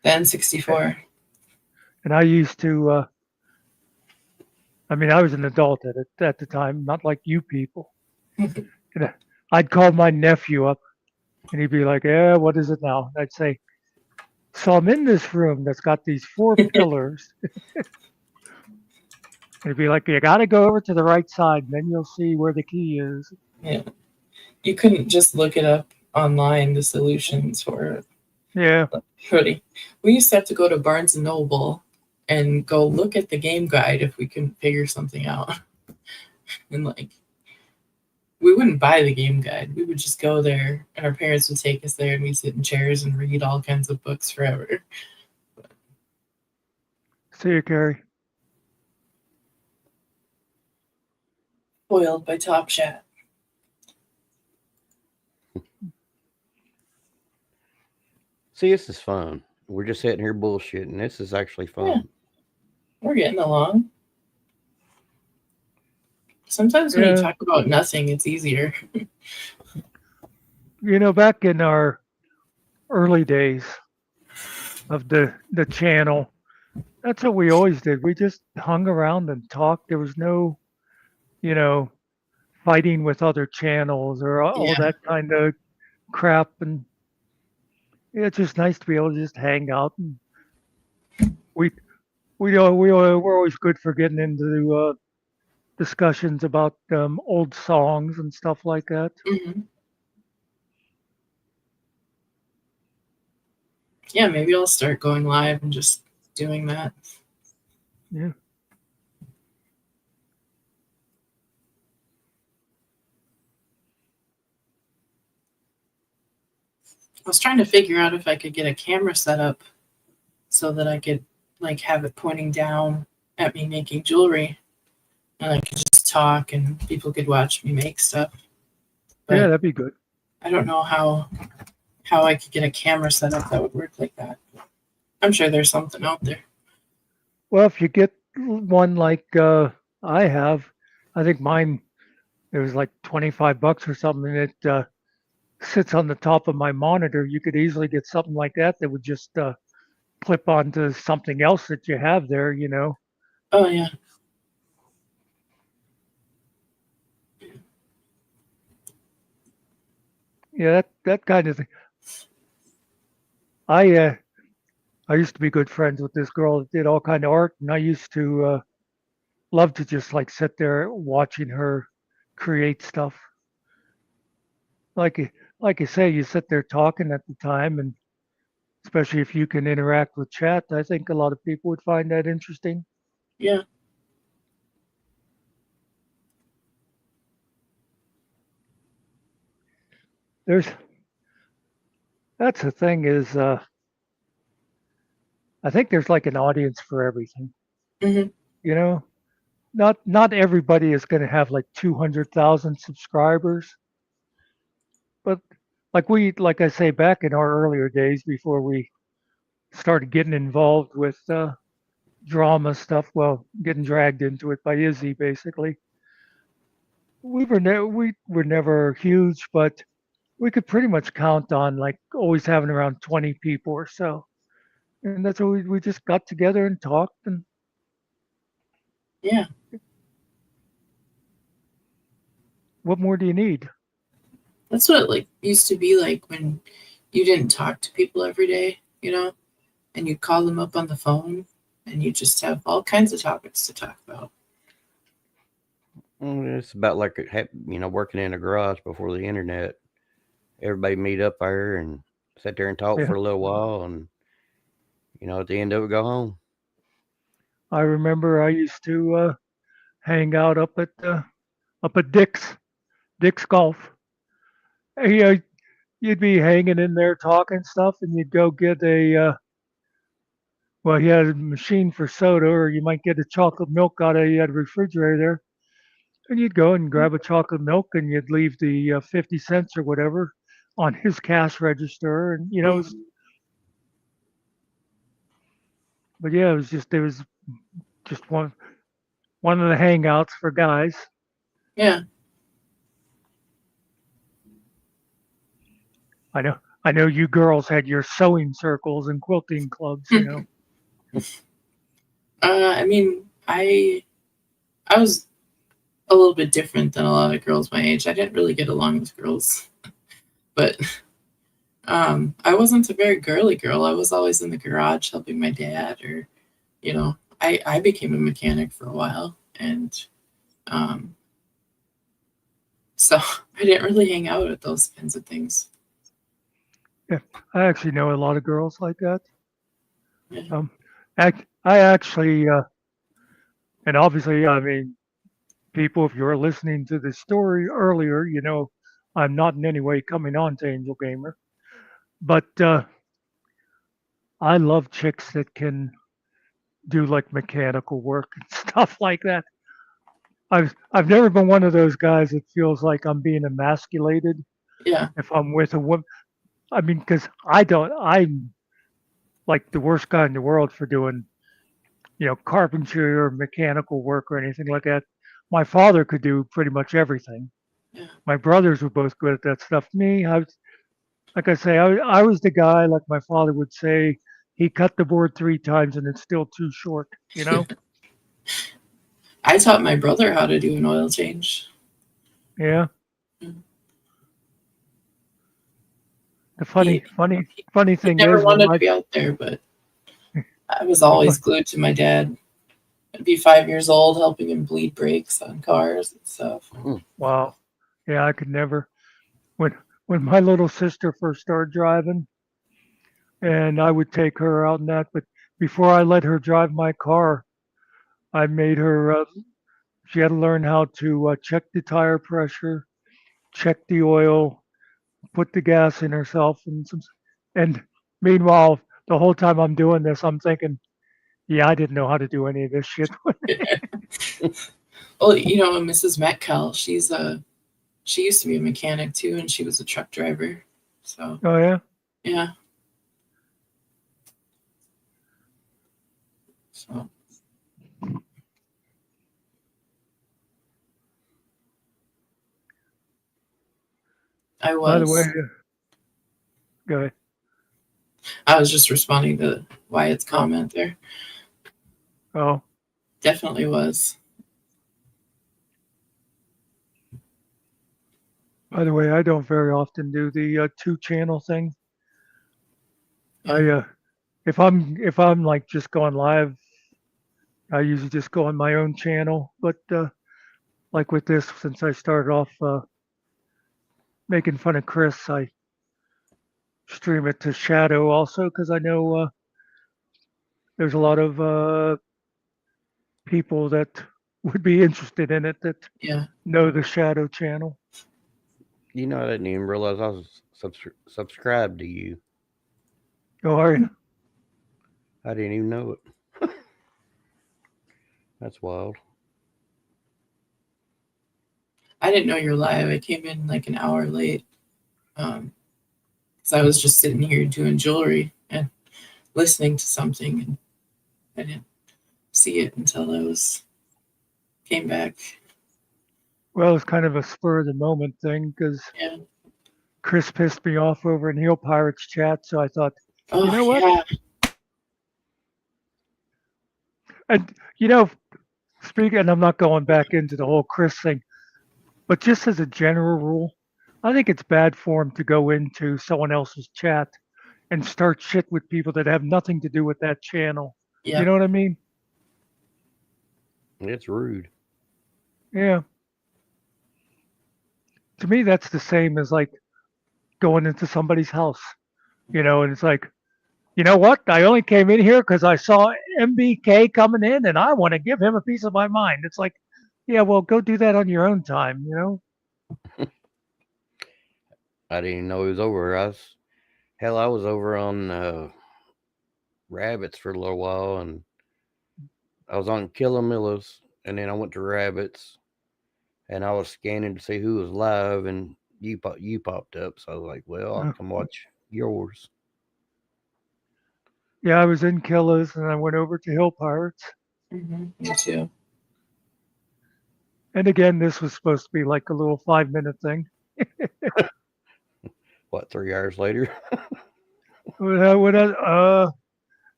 The N64. And I used to. I mean, I was an adult at the time, not like you people. And I'd call my nephew up, and he'd be like, "Yeah, what is it now?" And I'd say, "So I'm in this room that's got these 4 pillars." And he'd be like, "You got to go over to the right side, and then you'll see where the key is." Yeah. You couldn't just look it up online, the solutions for it. Yeah. Really. We used to have to go to Barnes and Noble and go look at the game guide if we couldn't figure something out. And we wouldn't buy the game guide. We would just go there, and our parents would take us there, and we'd sit in chairs and read all kinds of books forever. See you, Carrie. Spoiled by Top Chat. See, this is fun. We're just sitting here bullshitting. This is actually fun. Yeah. We're getting along. Sometimes when you talk about nothing, it's easier. Back in our early days of the channel, That's what we always did. We just hung around and talked. There was no, you know, fighting with other channels or all Yeah. that kind of crap. And it's just nice to be able to just hang out. And we we're always good for getting into discussions about old songs and stuff like that. Hmm. Yeah, maybe I'll start going live and just doing that. Yeah. I was trying to figure out if I could get a camera set up so that I could like have it pointing down at me making jewelry, and I could just talk and people could watch me make stuff. Yeah, But that'd be good. I don't know how I could get a camera set up that would work like that. I'm sure there's something out there. Well, if you get one like I have, I think mine it was like $25 or something. It sits on the top of my monitor. You could easily get something like that that would just clip onto something else that you have there. Oh yeah. Yeah, that kind of thing. I used to be good friends with this girl that did all kind of art, and I used to love to just like sit there watching her create stuff. Like you say, you sit there talking at the time, and especially if you can interact with chat, I think a lot of people would find that interesting. Yeah. There's That's the thing is, I think there's like an audience for everything. Hmm. You know, not everybody is going to have like 200,000 subscribers, but like I say, back in our earlier days before we started getting involved with drama stuff, well, getting dragged into it by Izzy, basically. We were never huge, but we could pretty much count on like always having around 20 people or so. And that's what we just got together and talked. And Yeah. what more do you need? That's what it like used to be like when you didn't talk to people every day, and you'd call them up on the phone and you just have all kinds of topics to talk about. It's about like working in a garage before the internet. Everybody meet up there and sit there and talk Yeah. for a little while, and at the end of it, go home. I remember I used to hang out up at Dick's Golf. You'd be hanging in there talking stuff, and you'd go get well, he had a machine for soda, or you might get a chocolate milk out of he had a refrigerator there, and you'd go and grab a chocolate milk, and you'd leave the 50 cents or whatever on his cash register, and but yeah, it was just one of the hangouts for guys. Yeah. I know you girls had your sewing circles and quilting clubs, I mean, I was a little bit different than a lot of girls my age. I didn't really get along with girls, but I wasn't a very girly girl. I was always in the garage helping my dad, or I became a mechanic for a while, and so I didn't really hang out with those kinds of things. Yeah, I actually know a lot of girls like that. Yeah. I actually, and obviously, I mean, people, if you're listening to the story earlier, I'm not in any way coming on to Angel Gamer, but I love chicks that can do like mechanical work and stuff like that. I've never been one of those guys that feels like I'm being emasculated Yeah. if I'm with a woman. I mean, because I'm like the worst guy in the world for doing, carpentry or mechanical work or anything like that. My father could do pretty much everything. Yeah. My brothers were both good at that stuff. Me, like I say, I was the guy, like my father would say, he cut the board 3 times and it's still too short, you know? I taught my brother how to do an oil change. Yeah. Mm. The funny He thing never is when wanted to be out there, but I was always glued to my dad. I'd be 5 years old helping him bleed brakes on cars and stuff. wow. Yeah, I could never. When my little sister first started driving, and I would take her out and that, but before I let her drive my car, I made her. She had to learn how to check the tire pressure, check the oil, put the gas in herself, and meanwhile, the whole time I'm doing this, I'm thinking, yeah, I didn't know how to do any of this shit. Well, Mrs. Metcalf, she used to be a mechanic too, and she was a truck driver. So Oh yeah. yeah. So I By the way, was. go ahead. I was just responding to Wyatt's comment there. Oh, Definitely was. by the way, I don't very often do the 2-channel thing. Yeah. If I'm like just going live, I usually just go on my own channel. But like with this, since I started off making fun of Chris, I stream it to Shadow also because I know there's a lot of people that would be interested in it that Yeah. know the Shadow channel. I didn't even realize I was subscribed to you. Oh, are you? I didn't even know it. That's wild. I didn't know you were live. I came in like an hour late. Because I was just sitting here doing jewelry and listening to something, and I didn't see it until came back. Well, it's kind of a spur of the moment thing because Yeah. Chris pissed me off over in Heel Pirates chat, so I thought, Oh, you know what? yeah. And speaking, and I'm not going back into the whole Chris thing, but just as a general rule, I think it's bad form to go into someone else's chat and start shit with people that have nothing to do with that channel. Yeah. You know what I mean? It's rude. Yeah. To me, that's the same as like going into somebody's house, and it's like, you know what? I only came in here because I saw MBK coming in and I want to give him a piece of my mind. It's like, yeah, well, go do that on your own time, I didn't even know he was over. I was over on rabbits for a little while, and I was on Killamillas, and then I went to rabbits, and I was scanning to see who was live, and you popped up, so I was like, well, I'll come watch yours. Yeah, I was in Killas and I went over to Hill Pirates. Me too. And again, this was supposed to be like a little 5-minute thing. What, 3 hours later?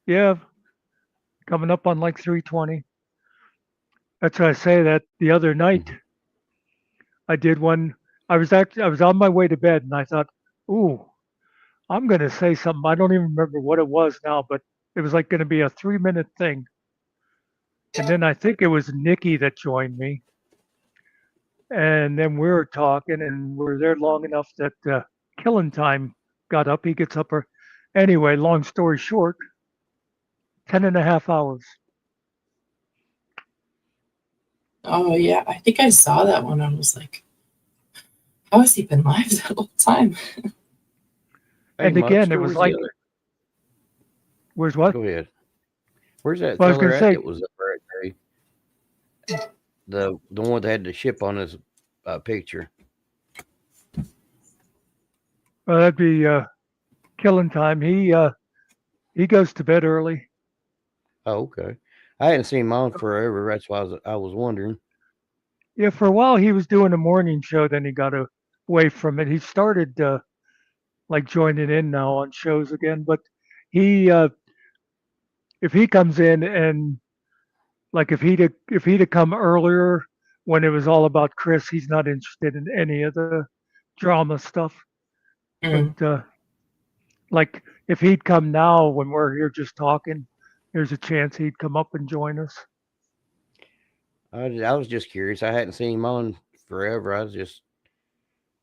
Yeah, coming up on like 3:20. That's why I say that the other night I did one. I was on my way to bed and I thought, ooh, I'm going to say something. I don't even remember what it was now, but it was like going to be a 3-minute thing. And then I think it was Nikki that joined me. And then we were talking and we were there long enough that Killing Time got up. He gets up. Anyway, long story short, 10.5 hours. Oh, yeah. I think I saw that one. I was like, how has he been live that whole time? And again, it was like, where's what? Go ahead. Where's that Well, I was fella gonna at say- that was up there? The one that had the ship on his picture. Well, that'd be Killing Time. He goes to bed early. Oh, okay. I hadn't seen him on forever. That's why I was wondering. Yeah, for a while he was doing a morning show. Then he got away from it. He started like joining in now on shows again. But he if he comes in and like if he'd have come earlier when it was all about Chris, he's not interested in any of the drama stuff. But Mm. like if he'd come now when we're here just talking, there's a chance he'd come up and join us. I was just curious. I hadn't seen him on forever. I was just,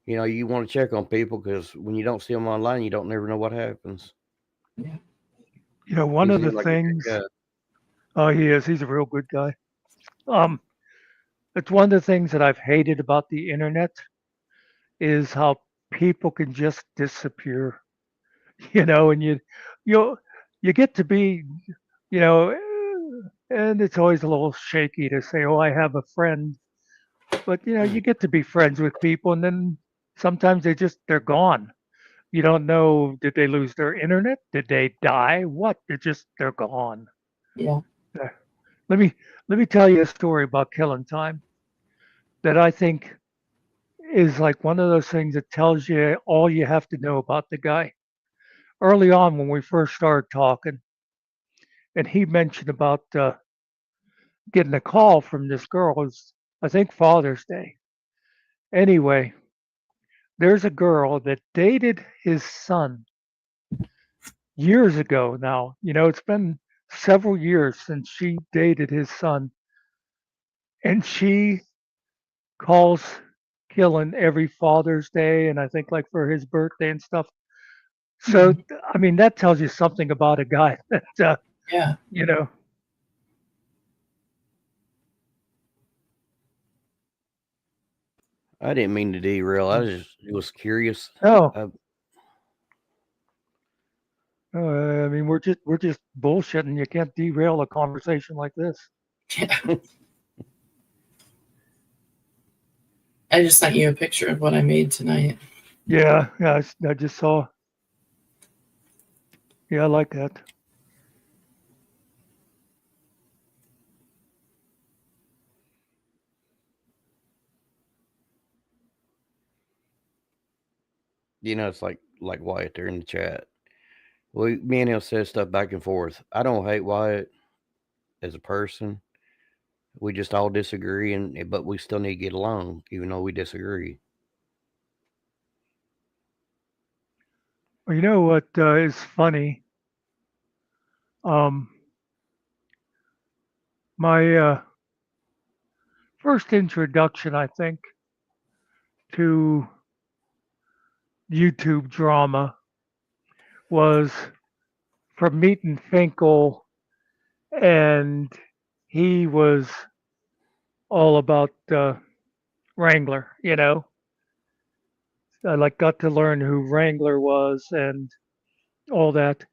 you want to check on people because when you don't see them online, you don't never know what happens. Yeah. One He of the seemed like a good things. guy. Oh, he is. He's a real good guy. It's one of the things that I've hated about the internet is how people can just disappear. And you you get to be, you know, and it's always a little shaky to say, "Oh, I have a friend," but you get to be friends with people, and then sometimes they're gone. You don't know, did they lose their internet? Did they die? What? They're gone. Yeah. Uh, Let me let me tell you a story about Killing Time that I think is like one of those things that tells you all you have to know about the guy. Early on, when we first started talking, and he mentioned about getting a call from this girl. It was, I think, Father's Day. Anyway, there's a girl that dated his son years ago now. It's been several years since she dated his son, and she calls Killen every Father's Day, and I think like for his birthday and stuff. So, I mean, that tells you something about a guy that, Yeah. I didn't mean to derail. I was curious. Oh, Uh, I mean, we're just bullshitting. You can't derail a conversation like this. I just sent you a picture of what I made tonight. Yeah, I just saw. Yeah, I like that. it's like Wyatt there in the chat. Me and him said stuff back and forth. I don't hate Wyatt as a person. We just all disagree, but we still need to get along, even though we disagree. Well, you know what is funny? Um, my first introduction, I think, to YouTube drama was from meeting Finkel, and he was all about Wrangler. I like got to learn who Wrangler was and all that.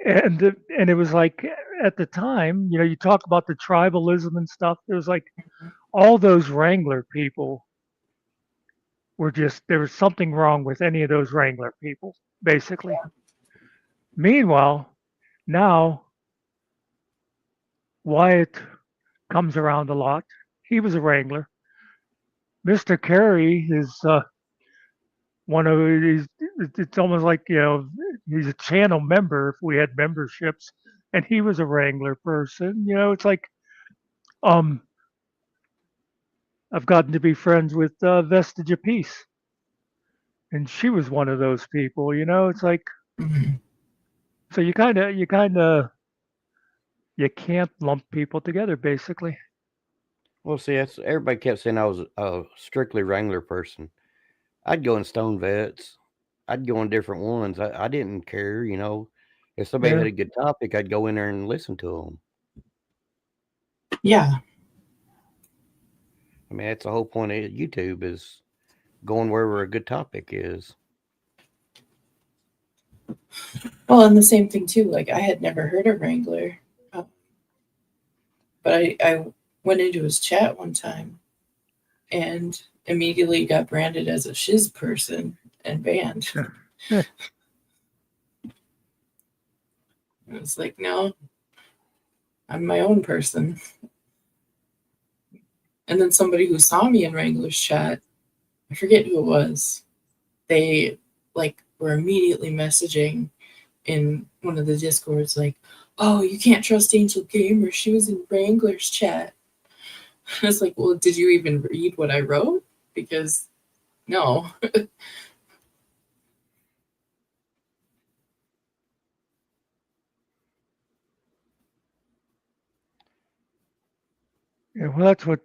And it was like at the time, you talk about the tribalism and stuff. It was like all those Wrangler people were just there was something wrong with any of those Wrangler people, basically. Meanwhile, now Wyatt comes around a lot. He was a Wrangler. Mr. Carey is one of these. It's almost like he's a channel member if we had memberships, and he was a Wrangler person. It's like um I've gotten to be friends with Vestige of Peace, and she was one of those people. It's like so you can't lump people together, basically. Well, see, that's everybody kept saying I was a strictly Wrangler person. I'd go in Stone Vets. I'd go on different ones. I didn't care, If somebody Yeah. had a good topic, I'd go in there and listen to them. Yeah. I mean, that's the whole point of YouTube is going wherever a good topic is. Well, and the same thing too. Like I had never heard of Wrangler, but I went into his chat one time, and immediately got branded as a shiz person and banned. I was like, no, I'm my own person. And then somebody who saw me in Wrangler's chat, I forget who it was, they were immediately messaging in one of the discords like, oh, you can't trust Angel Gamer. She was in Wrangler's chat. I was like, well, did you even read what I wrote? Because no. Yeah, well, that's what,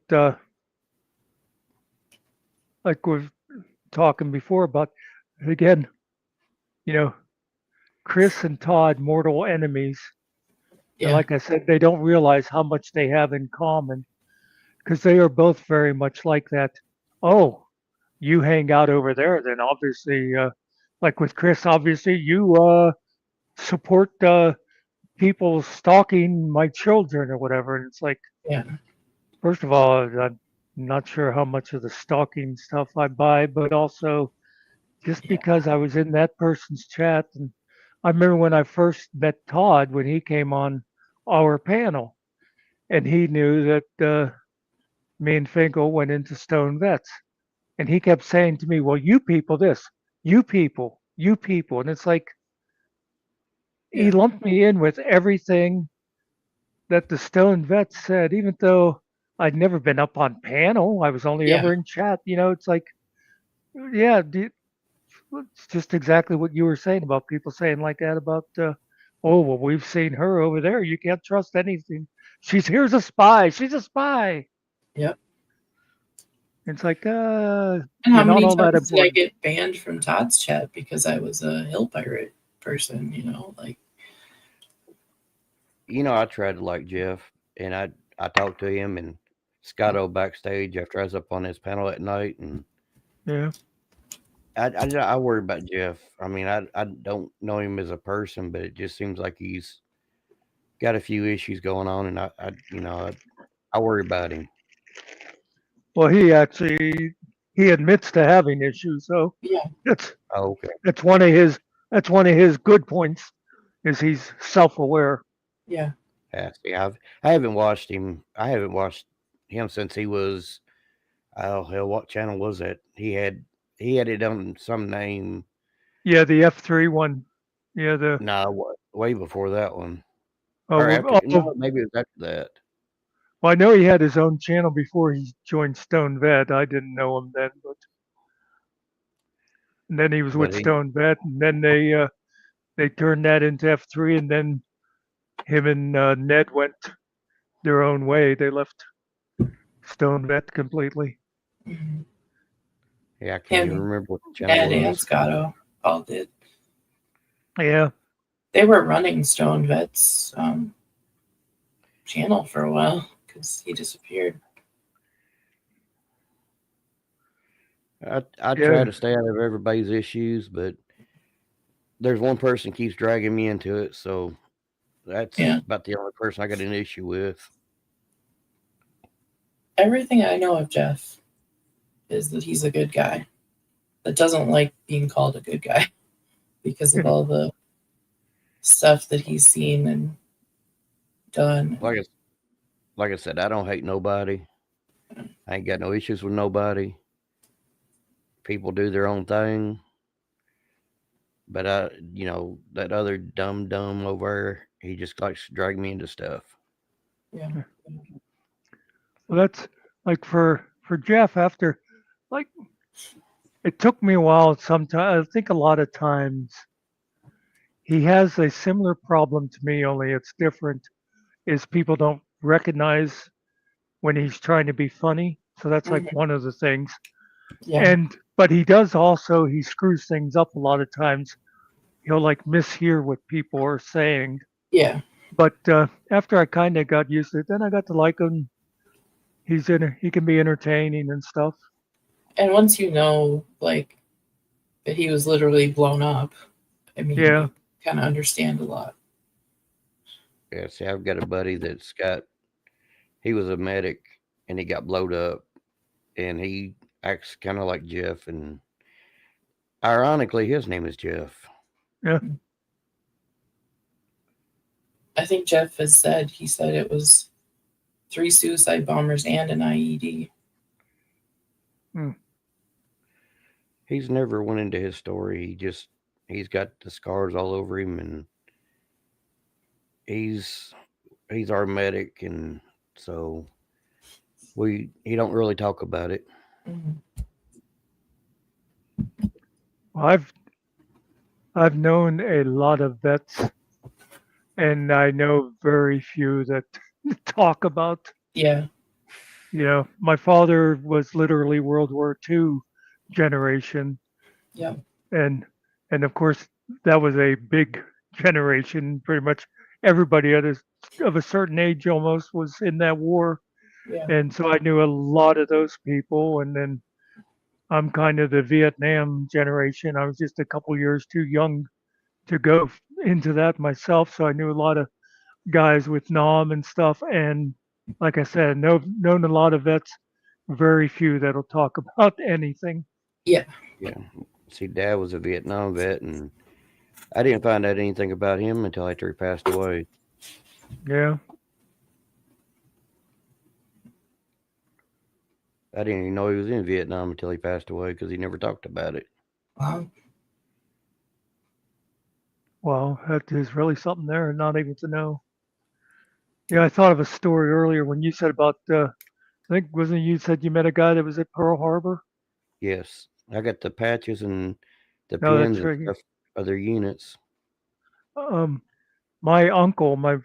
like we're talking before about, again, you know, Chris and Todd, mortal enemies. And Yeah. like I said, they don't realize how much they have in common because they are both very much like that. Oh, you hang out over there, then obviously, like with Chris, obviously you support people stalking my children or whatever. And it's like, Yeah. first of all, I'm not sure how much of the stalking stuff I buy, but also just Yeah. because I was in that person's chat. And I remember when I first met Todd when he came on our panel, and he knew that me and Finkel went into Stone Vets. And he kept saying to me, well, you people this, you people, you people. And it's like he Yeah. lumped me in with everything that the Stone Vets said, even though I'd never been up on panel. I was only Yeah. ever in chat. It's like, yeah, it's just exactly what you were saying about people saying like that about, oh, well, we've seen her over there. You can't trust anything. Here's a spy. She's a spy. Yep. It's like, And how you're not many all that times did I important. get banned from Todd's chat because I was a hill pirate person, like I tried to like Jeff, and I talked to him and Scotto backstage after I was up on his panel at night, and Yeah. I worry about Jeff. I mean, I don't know him as a person, but it just seems like he's got a few issues going on, and I worry about him. Well, he admits to having issues, so yeah, that's Oh, okay. that's one of his good points is he's self-aware. yeah, Yeah, see, I haven't watched him. I haven't watched him since he was. Oh hell, what channel was that? He had it on some name. Yeah, the F3 one. Yeah, the No, way before that one, oh, or after. oh, No, maybe it was after that. well, I know he had his own channel before he joined Stone Vet. I didn't know him then, but and then he was But with Stone Vet, and then they turned that into F3, and then him and Ned went their own way. They left Stone Vet completely. mhm. yeah, I can't even Him, remember what the channel Ned, and was. Scotto all did. Yeah, They were running Stone Vet's channel for a while because he disappeared. I try yeah. to stay out of everybody's issues, but there's one person keeps dragging me into it, so that's Yeah, about the only person I got an issue with. everything I know of Jeff is that he's a good guy that doesn't like being called a good guy because of all the stuff that he's seen and done. Like I said, I don't hate nobody. I ain't got no issues with nobody. People do their own thing. But that other dumb over there, he just likes to drag me into stuff. Yeah, Well, that's like for Jeff. After like it took me a while. Sometimes I think a lot of times he has a similar problem to me, only it's different. Is people don't recognize when he's trying to be funny. So that's like mhm, one of the things. yeah, And but he screws things up a lot of times. He'll like mishear what people are saying. yeah. But after I kind of got used to it, then I got to like him. He can be entertaining and stuff. And once you know, like, that he was literally blown up, I mean, Yeah, you kind of understand a lot. Yeah, see, I've got a buddy he was a medic and he got blowed up, and he acts kind of like Jeff, and ironically, his name is Jeff. yeah. I think Jeff he said it was 3 suicide bombers and an IED. Hmm. He's never went into his story. He's got the scars all over him, and he's our medic, and so he don't really talk about it. Mhm. Well, I've known a lot of vets, and I know very few that talk about. Yeah. My father was literally World War II generation, Yeah. and of course that was a big generation. Pretty much everybody of a certain age almost was in that war, Yeah. and so I knew a lot of those people. And then I'm kind of the Vietnam generation. I was just a couple years too young to go into that myself, so I knew a lot of guys with Nam and stuff. And like I said, known a lot of vets, very few that'll talk about anything. Yeah. Yeah. See, Dad was a Vietnam vet, and I didn't find out anything about him until after he passed away. Yeah. I didn't even know he was in Vietnam until he passed away because he never talked about it. Wow. Well, that is really something there, not able to know. Yeah, I thought of a story earlier when you said about, I think, wasn't it you said you met a guy that was at Pearl Harbor? Yes, I got the patches and the No, pins that's and right. stuff, other units. My uncle, my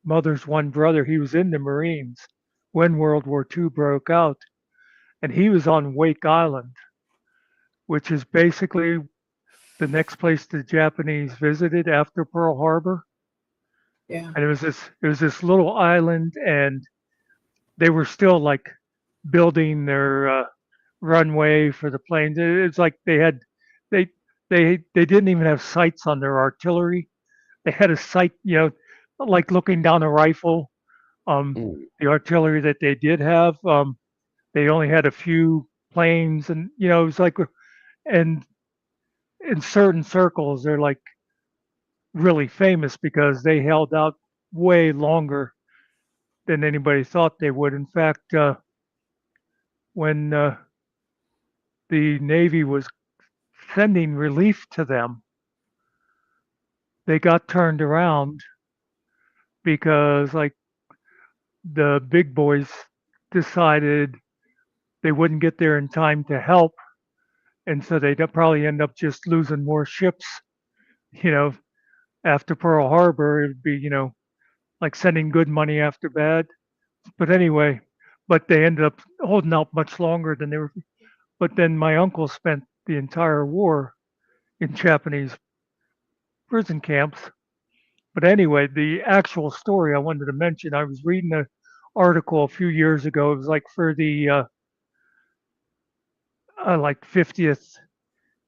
mother's one brother, he was in the Marines when World War II broke out, and he was on Wake Island, which is basically the next place the Japanese visited after Pearl Harbor. Yeah. And it was this little island, and they were still like building their runway for the planes. It's like they they didn't even have sights on their artillery. They had a sight, like looking down a rifle. Mm. The artillery that they did have, they only had a few planes, and it was like, and in certain circles, they're like really famous because they held out way longer than anybody thought they would. In fact, when the Navy was sending relief to them, they got turned around because, like, the big boys decided they wouldn't get there in time to help, and so they'd probably end up just losing more ships. You know, after Pearl Harbor, it'd be like sending good money after bad. But anyway, but they ended up holding out much longer than they were. But then my uncle spent the entire war in Japanese prison camps. But anyway, the actual story I wanted to mention, I was reading an article a few years ago. It was like for the like 50th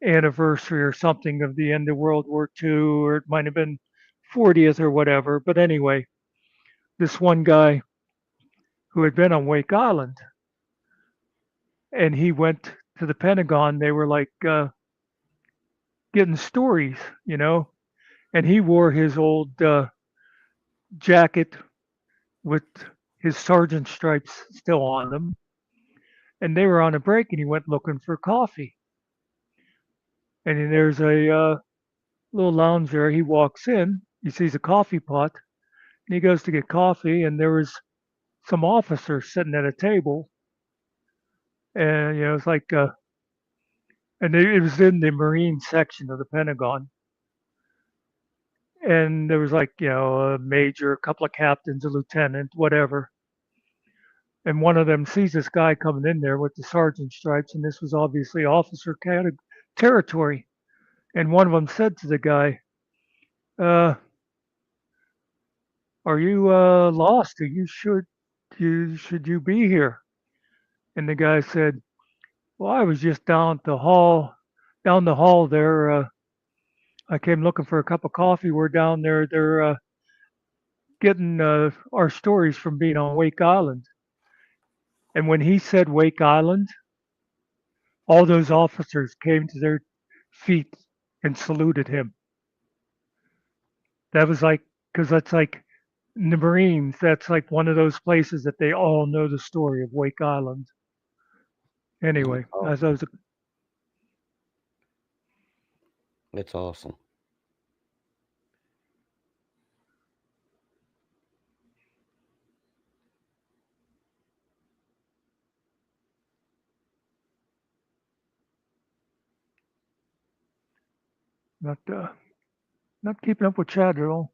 anniversary or something of the end of World War II, or it might have been 40th or whatever. But anyway, this one guy who had been on Wake Island, and he went to the Pentagon. They were like getting stories, and he wore his old jacket with his sergeant stripes still on them. And they were on a break, and he went looking for coffee. And then there's a little lounge there. He walks in, he sees a coffee pot, and he goes to get coffee. And there was some officers sitting at a table, and it's like, and it was in the Marine section of the Pentagon. And there was like, a major, a couple of captains, a lieutenant, whatever. And one of them sees this guy coming in there with the sergeant stripes, and this was obviously officer territory. And one of them said to the guy, uh, "Are you lost? Are you should you be here?" And the guy said, "Well, I was just down the hall there. I came looking for a cup of coffee. We're down there. They're getting our stories from being on Wake Island." And when he said Wake Island, all those officers came to their feet and saluted him. That was like, because that's like in the Marines, that's like one of those places that they all know the story of Wake Island. Anyway, as I was, That's awesome. Not keeping up with chat at all.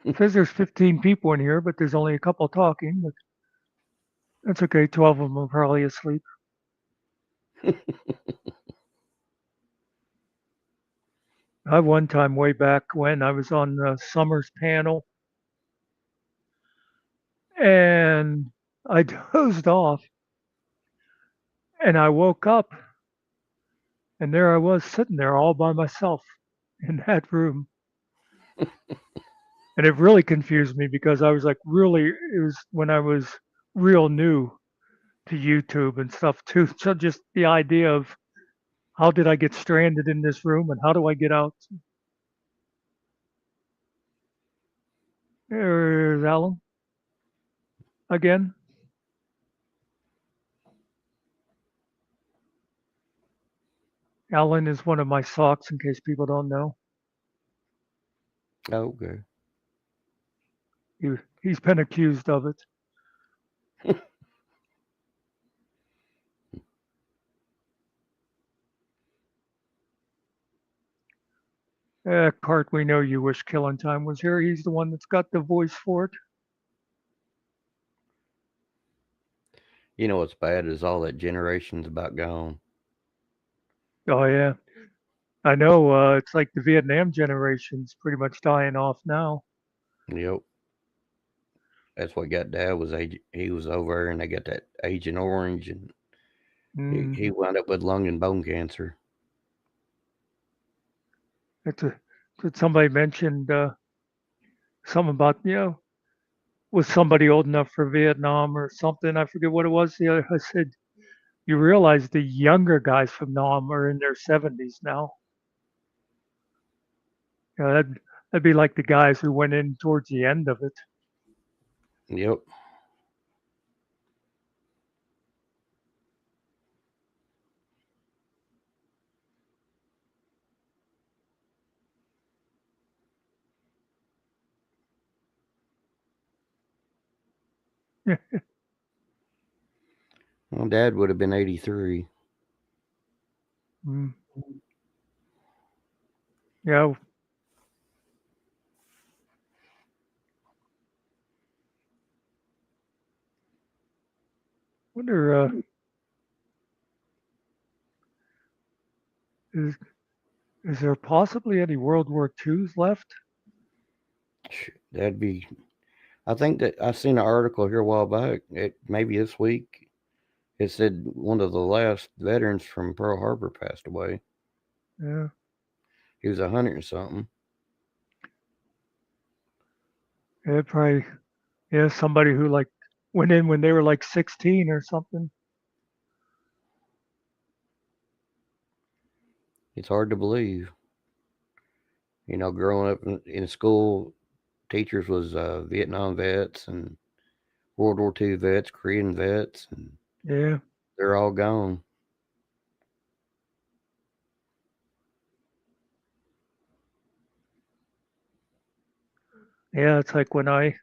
It says there's 15 people in here, but there's only a couple talking. But that's okay. 12 of them are probably asleep. I one time way back when I was on the Summers panel, and I dozed off, and I woke up, and there I was sitting there all by myself in that room. And it really confused me because I was like, really, it was when I was real new to YouTube and stuff too. So just the idea of how did I get stranded in this room and how do I get out? There's Alan again. Alan is one of my socks, in case people don't know. Okay. He's been accused of it. Cart, we know you wish Killing Time was here. He's the one that's got the voice for it. You know what's bad is all that generation's about gone. Oh, yeah. I know. It's like the Vietnam generation's pretty much dying off now. Yep. That's what got Dad was he was over there and they got that Agent Orange and he wound up with lung and bone cancer. Somebody mentioned something about, was somebody old enough for Vietnam or something? I forget what it was. I said, you realize the younger guys from Nam are in their 70s now. That'd be like the guys who went in towards the end of it. Yep. Well, Dad would have been 83. Yeah. Wonder is there possibly any World War IIs left? That'd be. I think that I seen an article here a while back. Maybe this week. It said one of the last veterans from Pearl Harbor passed away. Yeah. He was 100 and something. Yeah, probably. Yeah, somebody who like went in when they were like 16 or something. It's hard to believe. You know, growing up in school, teachers was Vietnam vets and World War II vets, Korean vets, and Yeah. they're all gone. Yeah, it's like when I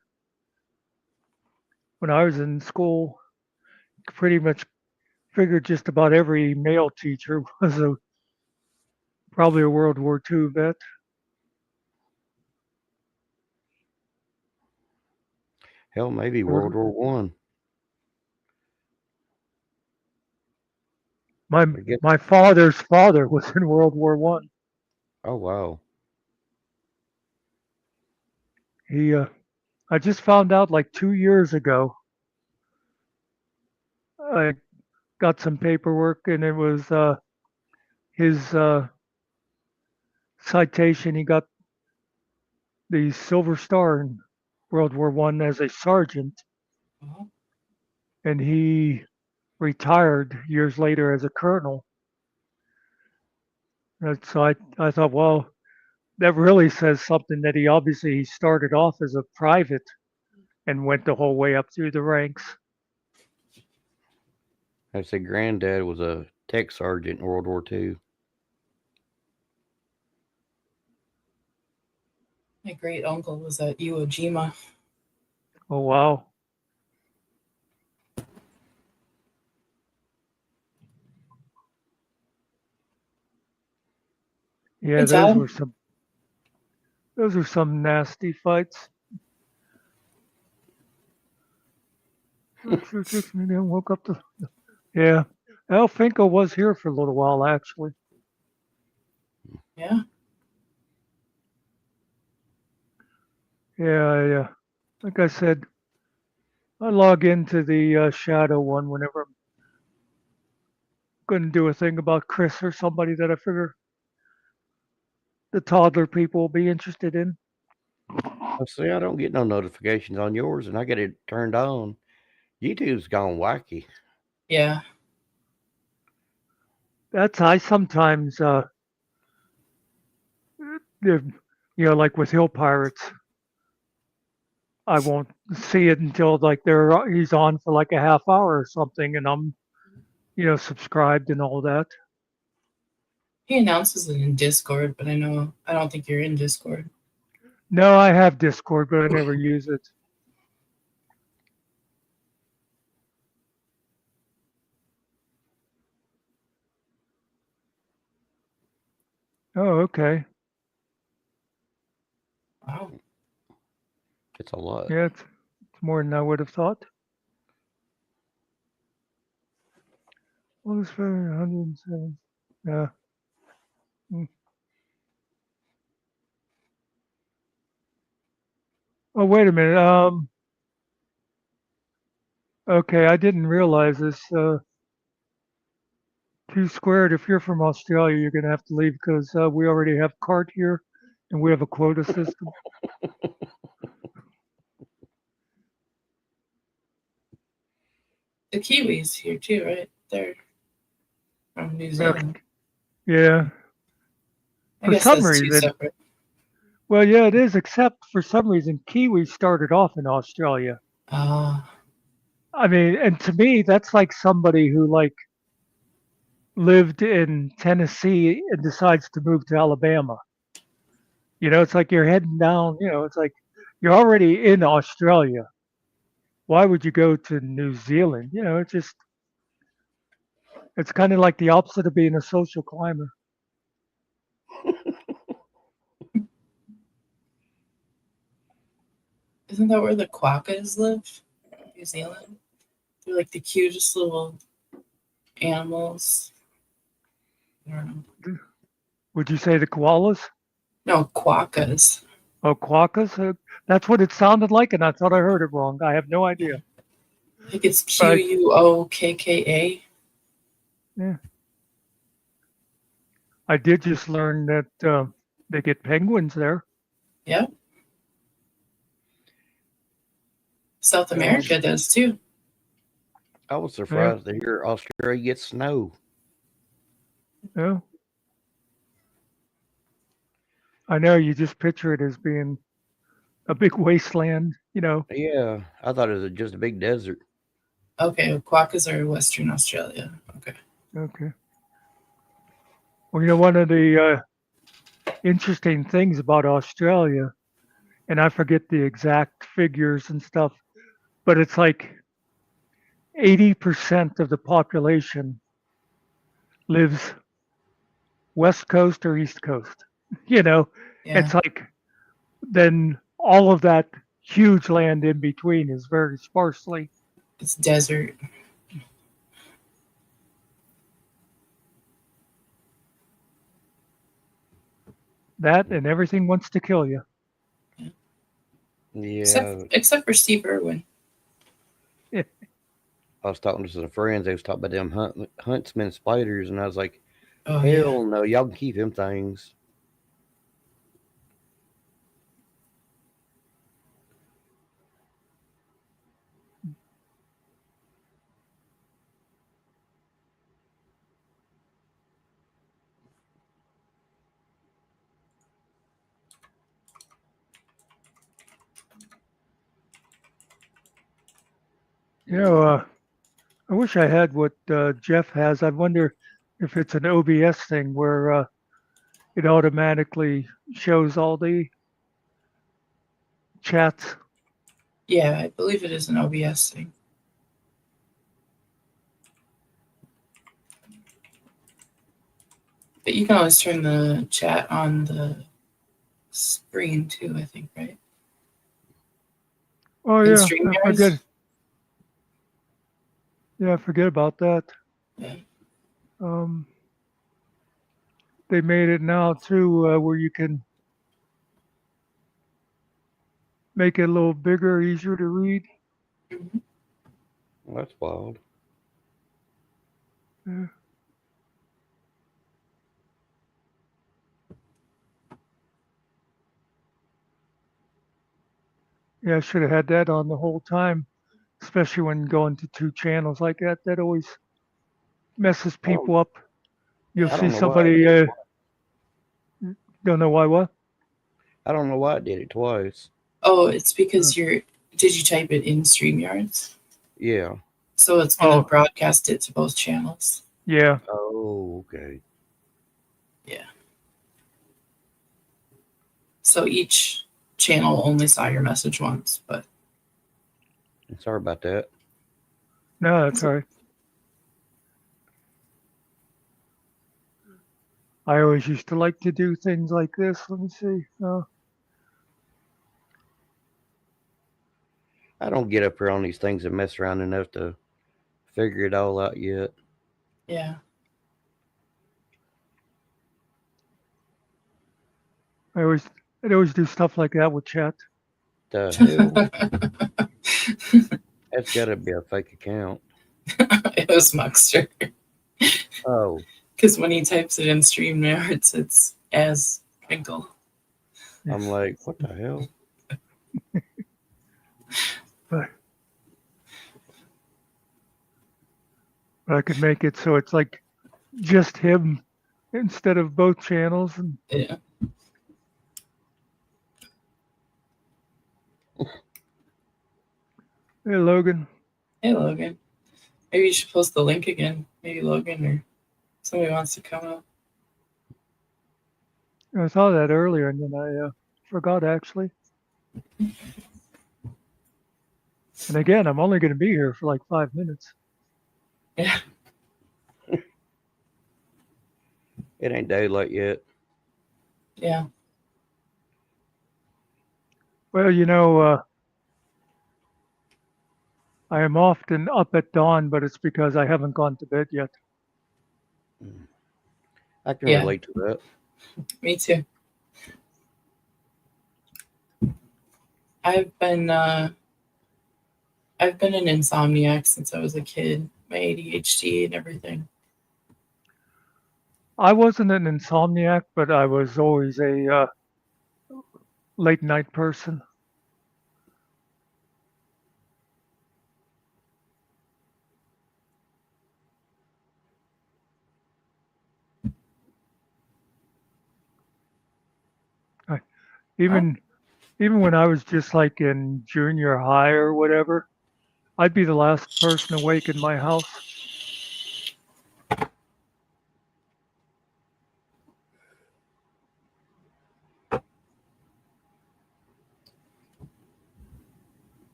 was in school, pretty much figured just about every male teacher was probably a World War II vet. Hell, maybe World War One. My father's father was in World War One. Oh wow. I just found out like 2 years ago. I got some paperwork and it was his citation. He got the Silver Star in World War One as a sergeant, and he retired years later as a colonel. And so I thought, well, that really says something that he started off as a private and went the whole way up through the ranks. I said granddad was a tech sergeant in World War II. My great uncle was at Iwo Jima. Oh wow. Yeah, It's all. those were some nasty fights. Sure takes me down, woke up to yeah. Al Finkel was here for a little while actually. Yeah. Yeah, like I said, I log into the shadow one whenever I'm going to do a thing about Chris or somebody that I figure the toddler people will be interested in. See, I don't get no notifications on yours, and I get it turned on. YouTube's gone wacky. Yeah. That's I sometimes like with Hill Pirates, I won't see it until like he's on for like a half hour or something, and I'm subscribed and all that. He announces it in Discord, but I don't think you're in Discord. No, I have Discord, but I never use it. Oh, okay. Wow. It's a lot. Yeah, it's more than I would have thought. Well, it's for 107. Yeah. Oh, wait a minute. Okay, I didn't realize this. Two squared. If you're from Australia, you're gonna have to leave because we already have cart here, and we have a quota system. The Kiwis here too, right? They're from New Zealand. Yeah. I guess some that's two reason. separate. Well, yeah, it is. Except for some reason, Kiwi started off in Australia. I mean, and to me, that's like somebody who lived in Tennessee and decides to move to Alabama. It's like you're heading down. It's like you're already in Australia. Why would you go to New Zealand? It's kind of like the opposite of being a social climber. Isn't that where the quokkas live? New Zealand? They're like the cutest little animals. I don't know. Would you say the koalas? No, quokkas. Oh, quokkas? That's what it sounded like, and I thought I heard it wrong. I have no idea. I think it's Quokka. Yeah. I did just learn that they get penguins there. Yep. South America does too. I was surprised to hear Australia gets snow. Yeah. I know you just picture it as being a big wasteland, Yeah, I thought it was just a big desert. Okay, quokkas are Western Australia. Okay. Well, one of the interesting things about Australia, and I forget the exact figures and stuff, but it's like 80% of the population lives West Coast or East Coast. It's like then all of that huge land in between is very sparsely. It's desert. That and everything wants to kill you. Yeah. Except for Steve Irwin. Yeah. I was talking to some friends. They was talking about them huntsman spiders, and I was like, Oh, hell no, y'all can keep them things. I wish I had what Jeff has. I wonder if it's an OBS thing where it automatically shows all the chats. Yeah, I believe it is an OBS thing. But you can always turn the chat on the screen too, I think, right? Oh In yeah, I StreamYards? forget. Yeah, I forget about that. Yeah. They made it now too, where you can make it a little bigger, easier to read. Mhm. Well, that's wild. Yeah. Yeah, I should have had that on the whole time, especially when going to two channels like that. That always messes I don't, people up. You'll Yeah. I see don't know why. somebody, don't know why what? I don't know why I did it twice. Oh, it's Uh, because did you type it in StreamYards? Yeah. So it's going to Oh, broadcast it to both channels. yeah. Oh, okay. Yeah. So each channel only saw your message once, but Sorry about that. No, that's all right. I always used to like to do things like this. Let me see. I don't get up here on these things and mess around enough to figure it all out yet. yeah. I'd always do stuff like that with chat. The hell? That's got to be a fake account. It was Muckster. Oh, Because when he types it in StreamYards, it's as Twinkle. I'm like, what the hell? But I could make it so it's like just him instead of both channels. And Yeah. hey, Logan. Hey, Logan. Maybe you should post the link again. Maybe Logan or somebody wants to come up. I saw that earlier and then I forgot actually. And again, I'm only going to be here for like 5 minutes. Yeah. It ain't daylight yet. Yeah. Well, I am often up at dawn, but it's because I haven't gone to bed yet. I can Yeah. relate to that. Me too. I've been an insomniac since I was a kid. My ADHD and everything. I wasn't an insomniac, but I was always a late night person. Even when I was just like in junior high or whatever, I'd be the last person awake in my house.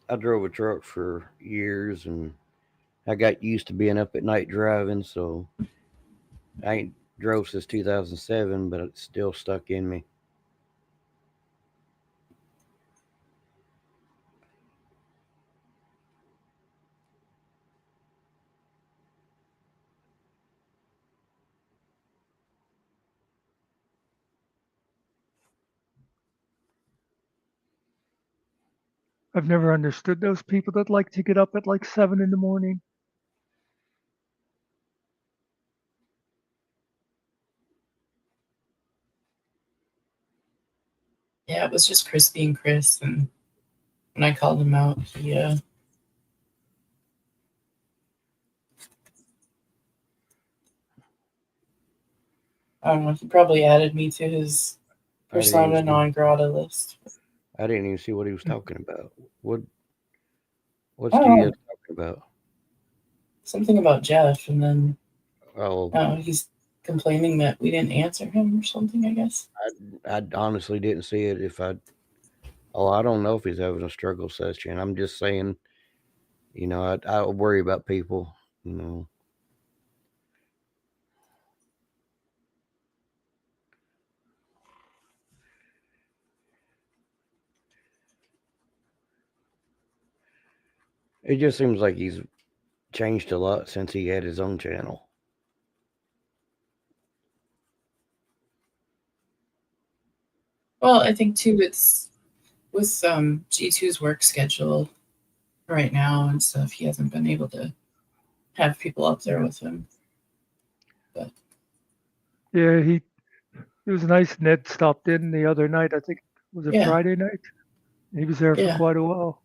I drove a truck for years and I got used to being up at night driving, so I ain't drove since 2007, but it's still stuck in me. I've never understood those people that like to get up at like 7 in the morning. Yeah, it was just Chris being Chris, and when I called him out, he I don't know, he probably added me to his I didn't even persona see, non grata list. I didn't even see what he was talking about. What's I don't Diaz know, talking about? something about Jeff, and then Oh, he's complaining that we didn't answer him or something, I guess. I honestly didn't see it. I don't know if he's having a struggle session. I'm just saying, I worry about people, It just seems like he's changed a lot since he had his own channel. Well, I think too it's with G2's work schedule right now and stuff, he hasn't been able to have people up there with him. But Yeah, it was nice. Ned stopped in the other night. I think was it Yeah. Friday night? He was there for Yeah. quite a while.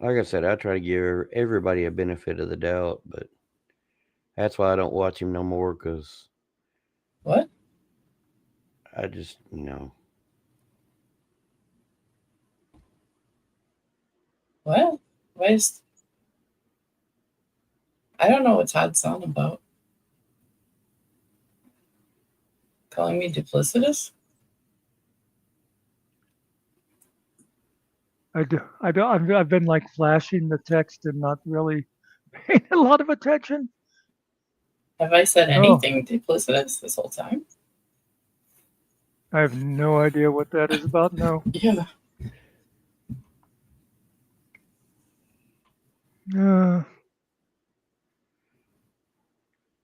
Like I said, I try to give everybody a benefit of the doubt, but that's why I don't watch him no more, because what? I just, you know. What? Why is I don't know what Todd's on about. Calling me duplicitous? I've been like flashing the text and not really paying a lot of attention. Have I said Oh. anything duplicitous this whole time? I have no idea what that is about. No. Yeah.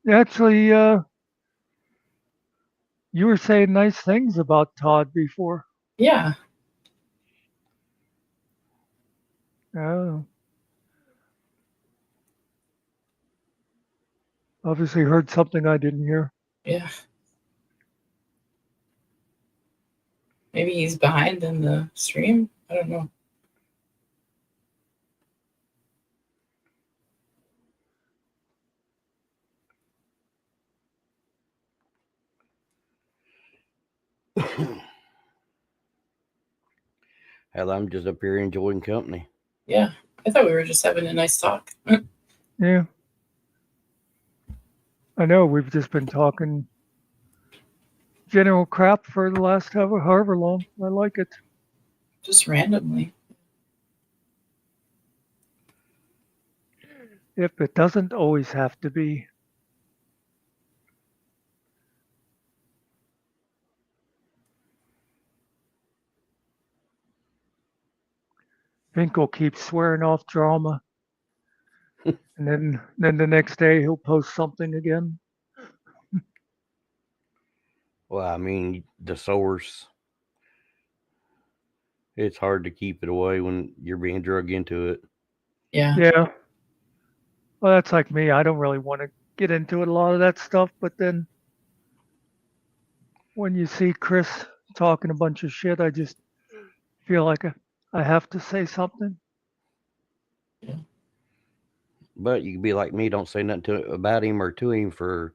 Actually, you were saying nice things about Todd before. Yeah. Oh. Obviously heard something I didn't hear. Yeah. Maybe he's behind in the stream. I don't know. Hell, I'm just up here enjoying company. Yeah. I thought we were just having a nice talk. Yeah. I know we've just been talking general crap for the last however long. I like it. Just randomly. If it doesn't always have to be. Finkel keeps swearing off drama. And then the next day he'll post something again. Well, I mean, the source, it's hard to keep it away when you're being drug into it. Yeah. Yeah. Well, that's like me. I don't really want to get into it, a lot of that stuff, but then when you see Chris talking a bunch of shit, I just feel like I have to say something. But you could be like me, don't say nothing about him or to him for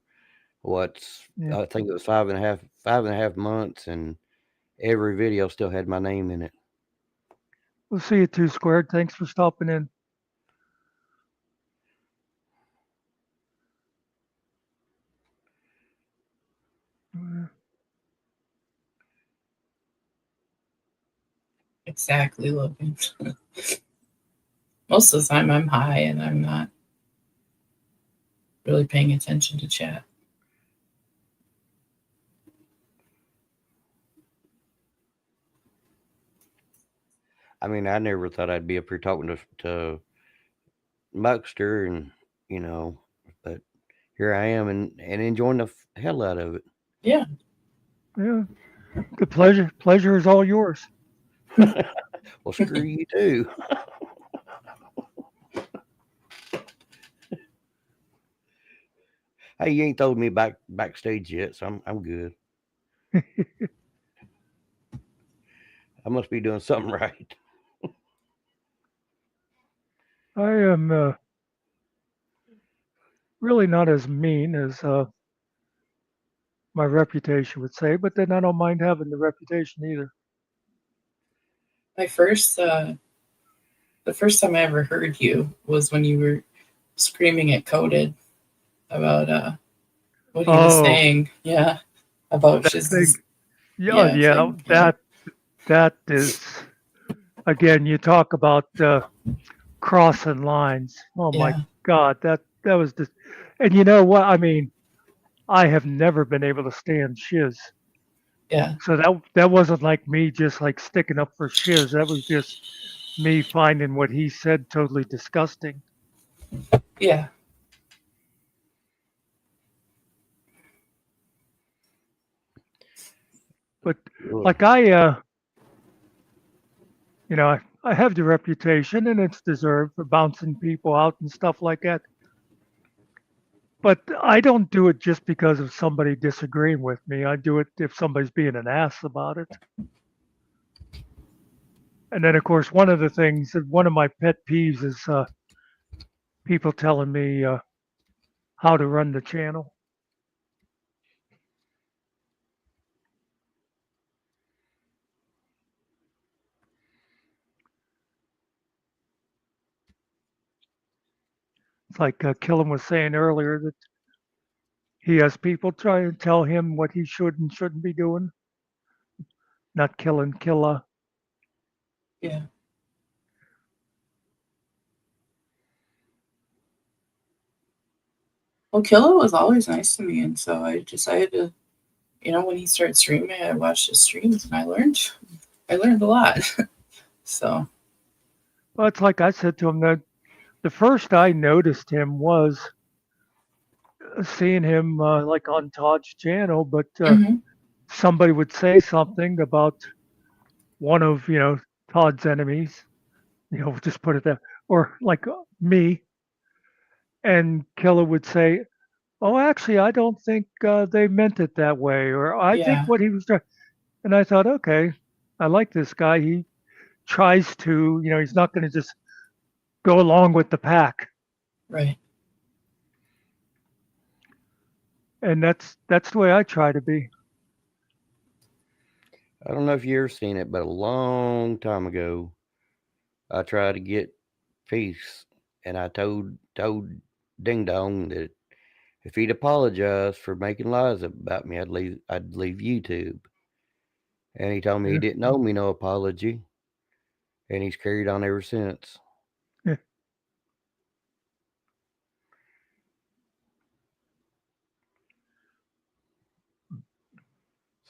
Yeah. I think it was 5.5 months, and every video still had my name in it. We'll see you 2 Squared. Thanks for stopping in. Exactly, Logan. Most of the time I'm high and I'm not really paying attention to chat. I mean, I never thought I'd be up here talking to Muckster, and you know, but here I am and enjoying the hell out of it. Yeah. Yeah. The pleasure is all yours. Well, screw you too. Hey, you ain't told me backstage yet, so I'm good. I must be doing something right. I am really not as mean as my reputation would say, but then I don't mind having the reputation either. My first, the first time I ever heard you was when you were screaming at Coded about what he was saying. Yeah, about Shiz's. Yeah, that is, again, you talk about crossing lines. Oh my God, that was just, and you know what? I mean, I have never been able to stand Shiz, Yeah. So that wasn't like me just like sticking up for Shiz. That was just me finding what he said totally disgusting. Yeah. But Ugh. like I have the reputation and it's deserved for bouncing people out and stuff like that. But I don't do it just because of somebody disagreeing with me. I do it if somebody's being an ass about it. And then, of course, one of my pet peeves is people telling me how to run the channel. It's like Killen was saying earlier that he has people try and tell him what he should and shouldn't be doing. Not Killen, Killa. Yeah. Well, Killa was always nice to me, and so I decided to, when he started streaming, I watched his streams and I learned a lot. So Well, it's like I said to him that the first I noticed him was seeing him like on Todd's channel, but mhm. somebody would say something about one of Todd's enemies, just put it there, or like me, and Killer would say, "Oh, actually, I don't think they meant it that way," or "I think Yeah, what he was trying." And I thought, okay, I like this guy. He tries to, he's not going to just go along with the pack, right. and that's the way I try to be. I don't know if you ever seen it, but a long time ago, I tried to get peace, and I told Ding Dong that if he'd apologize for making lies about me, I'd leave YouTube. And he told me he Yeah. didn't owe me no apology, and he's carried on ever since. Yeah.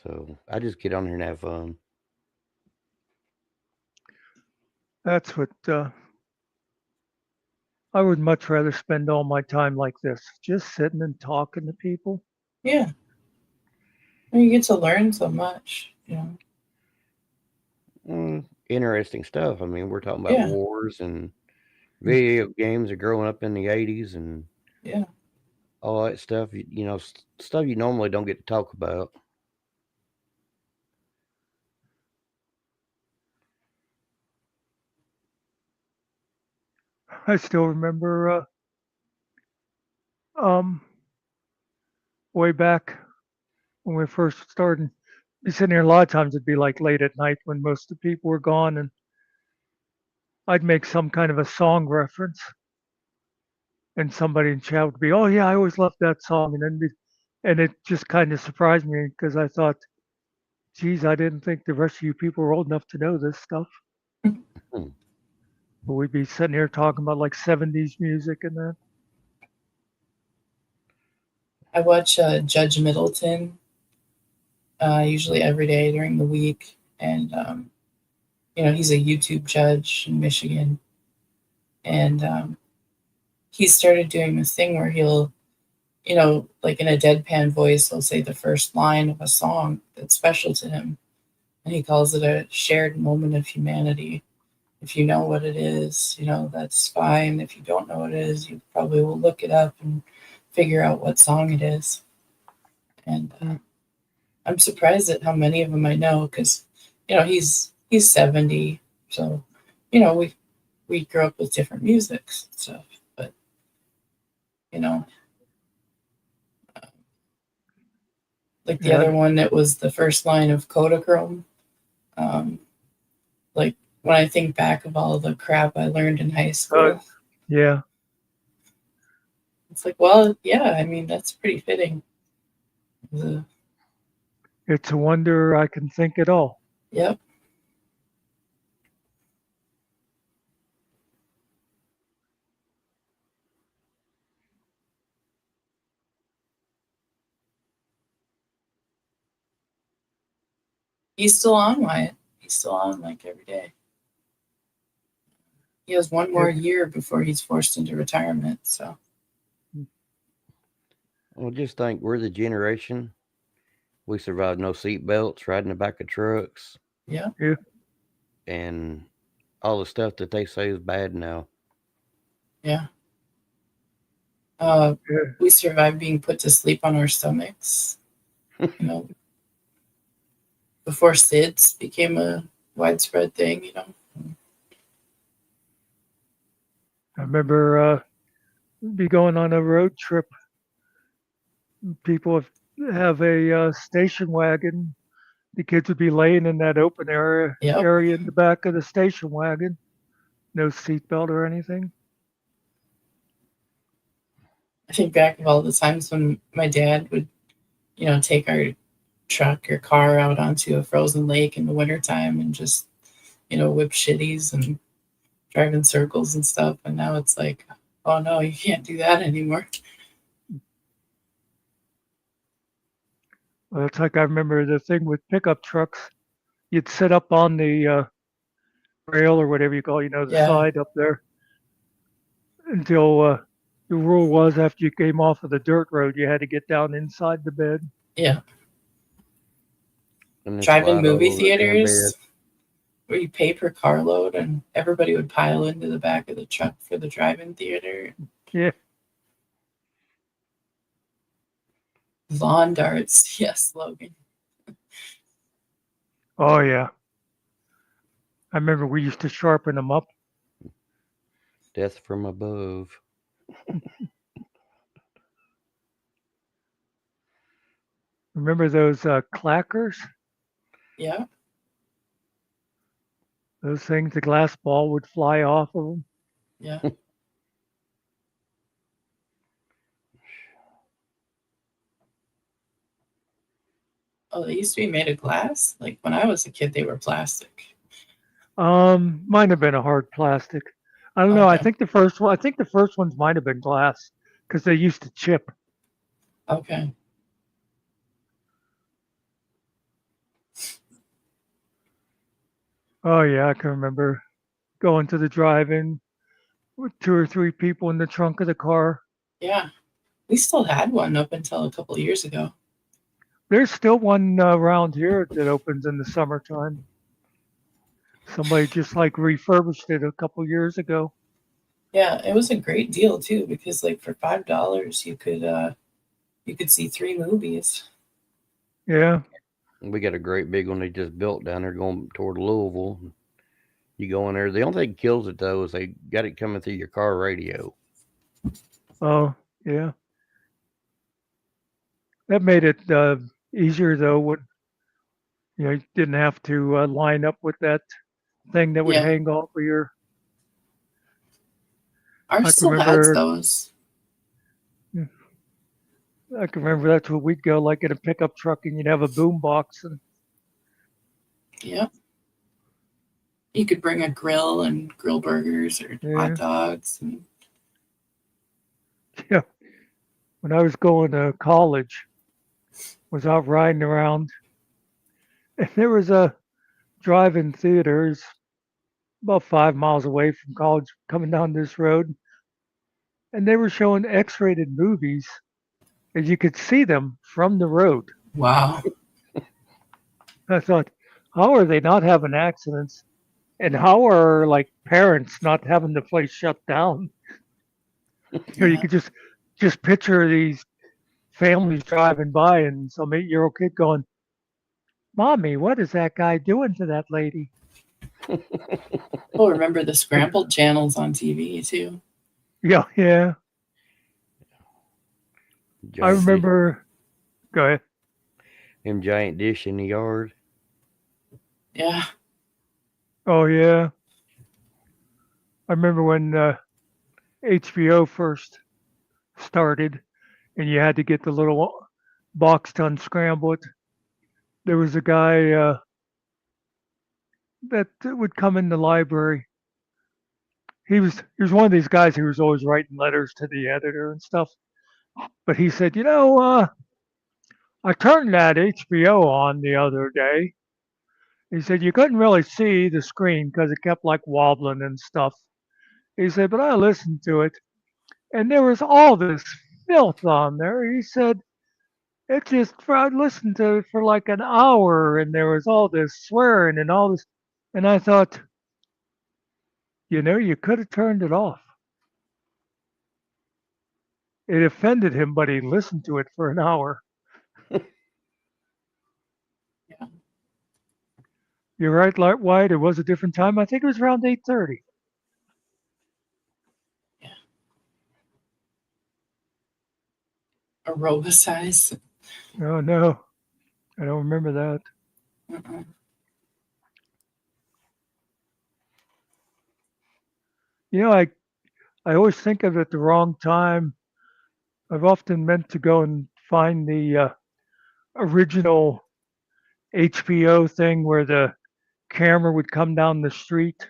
So I just get on here and have fun. That's what I would much rather spend all my time like this, just sitting and talking to people. Yeah, and you get to learn so much. Interesting stuff. I mean, we're talking about Yeah, wars and video games of growing up in the 80s and yeah. all that stuff. Stuff you normally don't get to talk about. I still remember um, way back when we first started. Be sitting here a lot of times. It'd be like late at night when most of the people were gone, and I'd make some kind of a song reference, and somebody in chat would be, "Oh yeah, I always loved that song," and it just kind of surprised me because I thought, "Geez, I didn't think the rest of you people were old enough to know this stuff." Hmm. But we'd be sitting here talking about like '70s music and that. I watch Judge Middleton usually every day during the week, and he's a YouTube judge in Michigan, and he started doing this thing where he'll, like in a deadpan voice, he'll say the first line of a song that's special to him, and he calls it a shared moment of humanity. If you know what it is, that's fine. If you don't know what it is, you probably will look it up and figure out what song it is. And I'm surprised at how many of them I know because, he's 70, so we grew up with different musics and stuff. But like the Yeah, other one, that was the first line of Kodachrome. Like when I think back of all the crap I learned in high school, yeah. it's like, well, yeah, I mean that's pretty fitting. It's a wonder I can think at all. Yep. He's still on, Wyatt. He's still on like every day. He has one more year before he's forced into retirement. So, Well, just think we're the generation. We survived no seat belts, riding the back of trucks, yeah. and all the stuff that they say is bad now. Yeah. We survived being put to sleep on our stomachs. You know, before SIDS became a widespread thing. You know. I remember be going on a road trip. People have a station wagon. The kids would be laying in that open area in the back of the station wagon. No seatbelt or anything. I think back of all the times when my dad would, you know, take our truck or car out onto a frozen lake in the wintertime and just, you know, whip shitties and drive in circles and stuff. And now it's like, oh no, you can't do that anymore. Well, it's like I remember the thing with pickup trucks. You'd sit up on the rail or whatever you call it, you know, the side up there until the rule was after you came off of the dirt road, you had to get down inside the bed. Yeah. Drive-in movie theaters where you pay per carload and everybody would pile into the back of the truck for the drive-in theater. Yeah. Lawn darts. Yes, Logan. Oh, yeah. I remember we used to sharpen them up. Death from above. Remember those clackers? Yeah. Those things, the glass ball would fly off of them. Yeah. Oh, they used to be made of glass? Like when I was a kid, they were plastic. Might have been a hard plastic. I don't know. I think the first ones might have been glass because they used to chip. Okay. Oh yeah, I can remember going to the drive-in with 2 or 3 people in the trunk of the car. Yeah. We still had one up until a couple of years ago. There's still one around here that opens in the summertime. Somebody just like refurbished it a couple years ago. Yeah, it was a great deal too because like for $5 you could see 3 movies. Yeah. We got a great big one they just built down there going toward Louisville. You go in there. The only thing that kills it though is they got it coming through your car radio. Oh, yeah. That made it easier though when you didn't have to line up with that thing that would hang off of your. Ours still has those. I can remember that's where we'd go, like in a pickup truck, and you'd have a boom box. And yeah, you could bring a grill and grill burgers or hot dogs. And... yeah, when I was going to college, was out riding around, and there was a drive-in theaters about 5 miles away from college, coming down this road, and they were showing X-rated movies. And you could see them from the road. Wow. I thought, how are they not having accidents? And how are like parents not having the place shut down? You could just picture these families driving by and some 8-year-old kid going, "Mommy, what is that guy doing to that lady?" Oh, remember the scrambled channels on TV too? Yeah, yeah. I remember. Go ahead. Them giant dish in the yard. Yeah. Oh yeah. I remember when HBO first started, and you had to get the little box to unscramble it. There was a guy that would come in the library. He was one of these guys who was always writing letters to the editor and stuff. But he said, I turned that HBO on the other day, He said you couldn't really see the screen because it kept like wobbling and stuff. He said, but I listened to it and there was all this filth on there. He said, it just, I listened to it for like an hour and there was all this swearing and all this. And I thought, you could have turned it off. It offended him, but he listened to it for an hour. Yeah. You're right, White. It was a different time. I think it was around 8:30. Aroba size. Oh no, I don't remember that. Uh-uh. I always think of it at the wrong time. I've often meant to go and find the original HBO thing where the camera would come down the street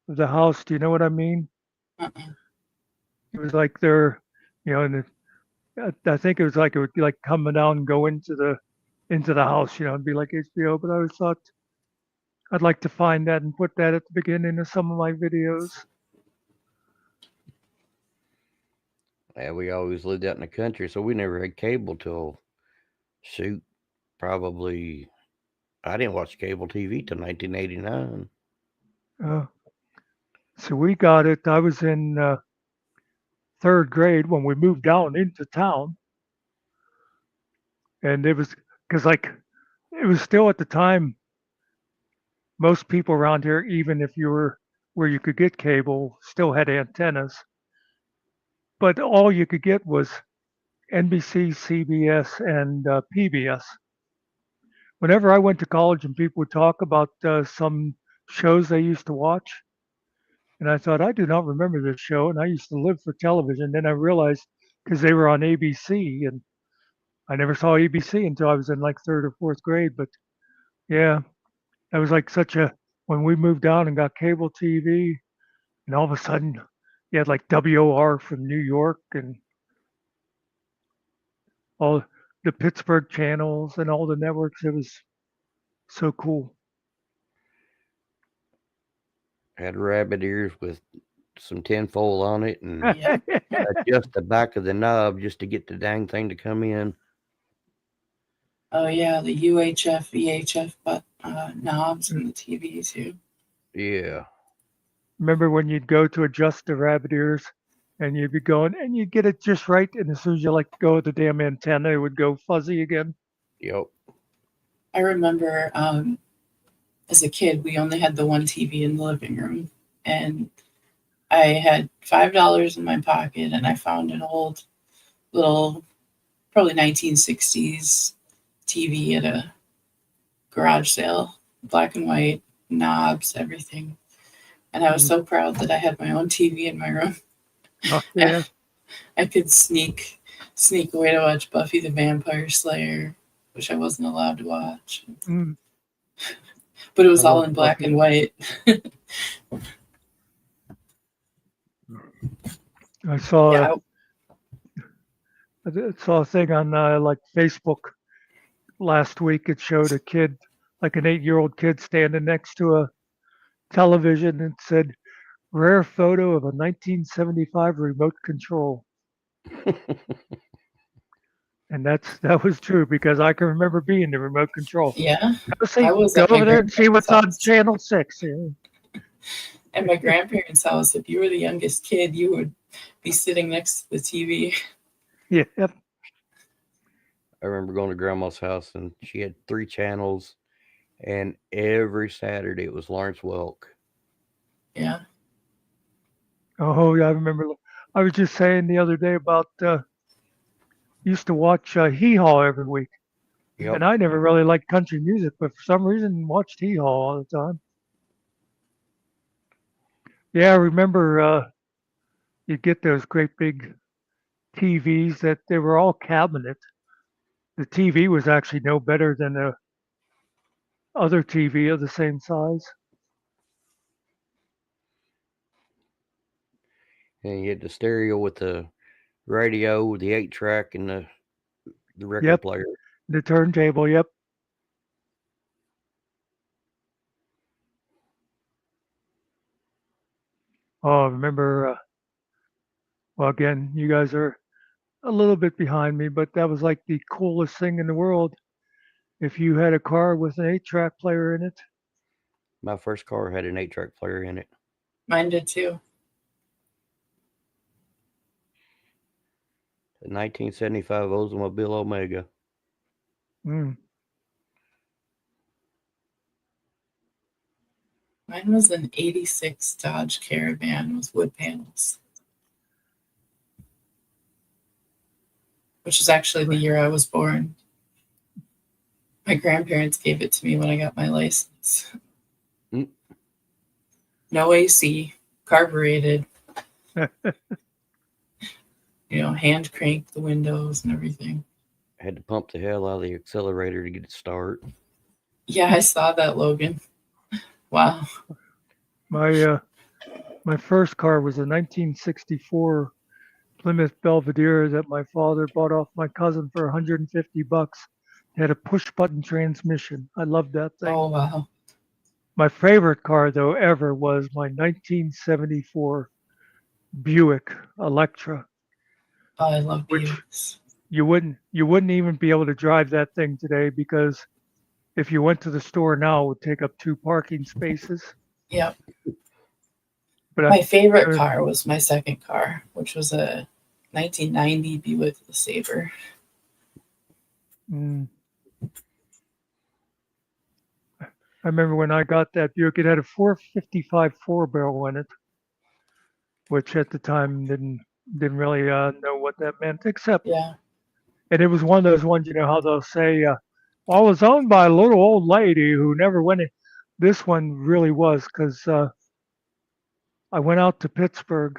of the house. Do you know what I mean? Uh-uh. It was like and I think it would be like coming down and go into the house. It'd be like HBO. But I always thought I'd like to find that and put that at the beginning of some of my videos. Yeah, we always lived out in the country, so we never had cable till probably I didn't watch cable TV till 1989. So we got it. I was in third grade when we moved down into town, and it was because it was still at the time. Most people around here, even if you were where you could get cable, still had antennas. But all you could get was NBC, CBS, and PBS. Whenever I went to college and people would talk about some shows they used to watch, and I thought, I do not remember this show, and I used to live for television. Then I realized because they were on ABC, and I never saw ABC until I was in like third or fourth grade. But yeah, that was like when we moved down and got cable TV, and all of a sudden you had like WOR from New York and all the Pittsburgh channels and all the networks. It was so cool. Had rabbit ears with some tinfoil on it and Yeah. adjust the back of the knob just to get the dang thing to come in. Oh yeah, the UHF, VHF, but knobs and the TV too. Yeah. Remember when you'd go to adjust the rabbit ears and you'd be going and you'd get it just right, and as soon as you go with the damn antenna, it would go fuzzy again. Yep. I remember as a kid, we only had the one TV in the living room, and I had $5 in my pocket, and I found an old little, probably 1960s TV at a garage sale, black and white, knobs, everything. And I was so proud that I had my own TV in my room. Oh, yeah. I could sneak away to watch Buffy the Vampire Slayer, which I wasn't allowed to watch. Mm. But it was all in black and white. I saw a thing on Facebook last week. It showed a kid, like an 8-year-old kid, standing next to a television and said, "Rare photo of a 1975 remote control." And that was true because I can remember being the remote control. Yeah. I was go over there and see what's on channel 6. Yeah. At my grandparents' house, if you were the youngest kid, you would be sitting next to the TV. Yeah. Yep. I remember going to grandma's house and she had 3 channels, and every Saturday it was Lawrence Welk. Yeah. Oh, yeah, I remember. I was just saying the other day about used to watch Hee Haw every week. Yep. And I never really liked country music, but for some reason watched Hee Haw all the time. Yeah, I remember you'd get those great big TVs that they were all cabinet. The TV was actually no better than the other TV of the same size. And you had the stereo with the radio, the 8-track, and the record player. The turntable, yep. Oh, I remember. Well, again, you guys are a little bit behind me, but that was like the coolest thing in the world. If you had a car with an 8-track player in it. My first car had an 8-track player in it. Mine did too. A 1975 Oldsmobile Omega. Mm. Mine was an 86 Dodge Caravan with wood panels, which is actually the year I was born. My grandparents gave it to me when I got my license. Mm. No AC, carbureted, hand crank the windows and everything. I had to pump the hell out of the accelerator to get it start. Yeah, I saw that, Logan. Wow. My first car was a 1964 Plymouth Belvedere that my father bought off my cousin for 150 bucks. It had a push button transmission. I loved that thing. Oh, wow. My favorite car though ever was my 1974 Buick Electra. Oh, I love Which Buicks. you wouldn't even be able to drive that thing today because if you went to the store now, it would take up 2 parking spaces. Yep. But My favorite car was my second car, which was a 1990 Buick LeSabre. I remember when I got that Buick, it had a 455 4-barrel in it, which at the time didn't really know what that meant, except, Yeah. and it was one of those ones, you know how they'll say, well, it was owned by a little old lady who never went in. This one really was, because I went out to Pittsburgh,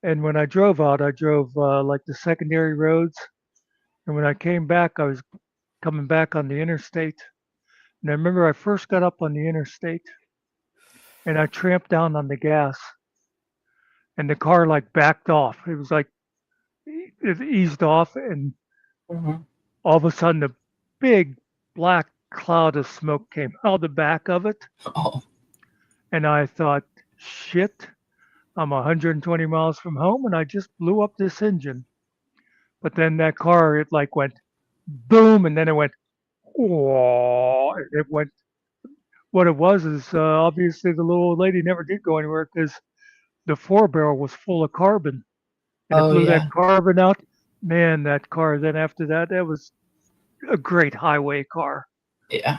and when I drove out, I drove like the secondary roads, and when I came back, I was coming back on the interstate, and I remember I first got up on the interstate, and I tramped down on the gas, and the car like backed off. It was like it eased off, and Mhm. all of a sudden a big black cloud of smoke came out the back of it. Oh, And I thought, shit, I'm 120 miles from home and I just blew up this engine. But then that car, it like went boom, and then it went, oh, it went. What it was is obviously the little old lady never did go anywhere because the 4-barrel was full of carbon, and it oh blew yeah. that carbon out. Man, that car. Then after that, that was a great highway car. Yeah.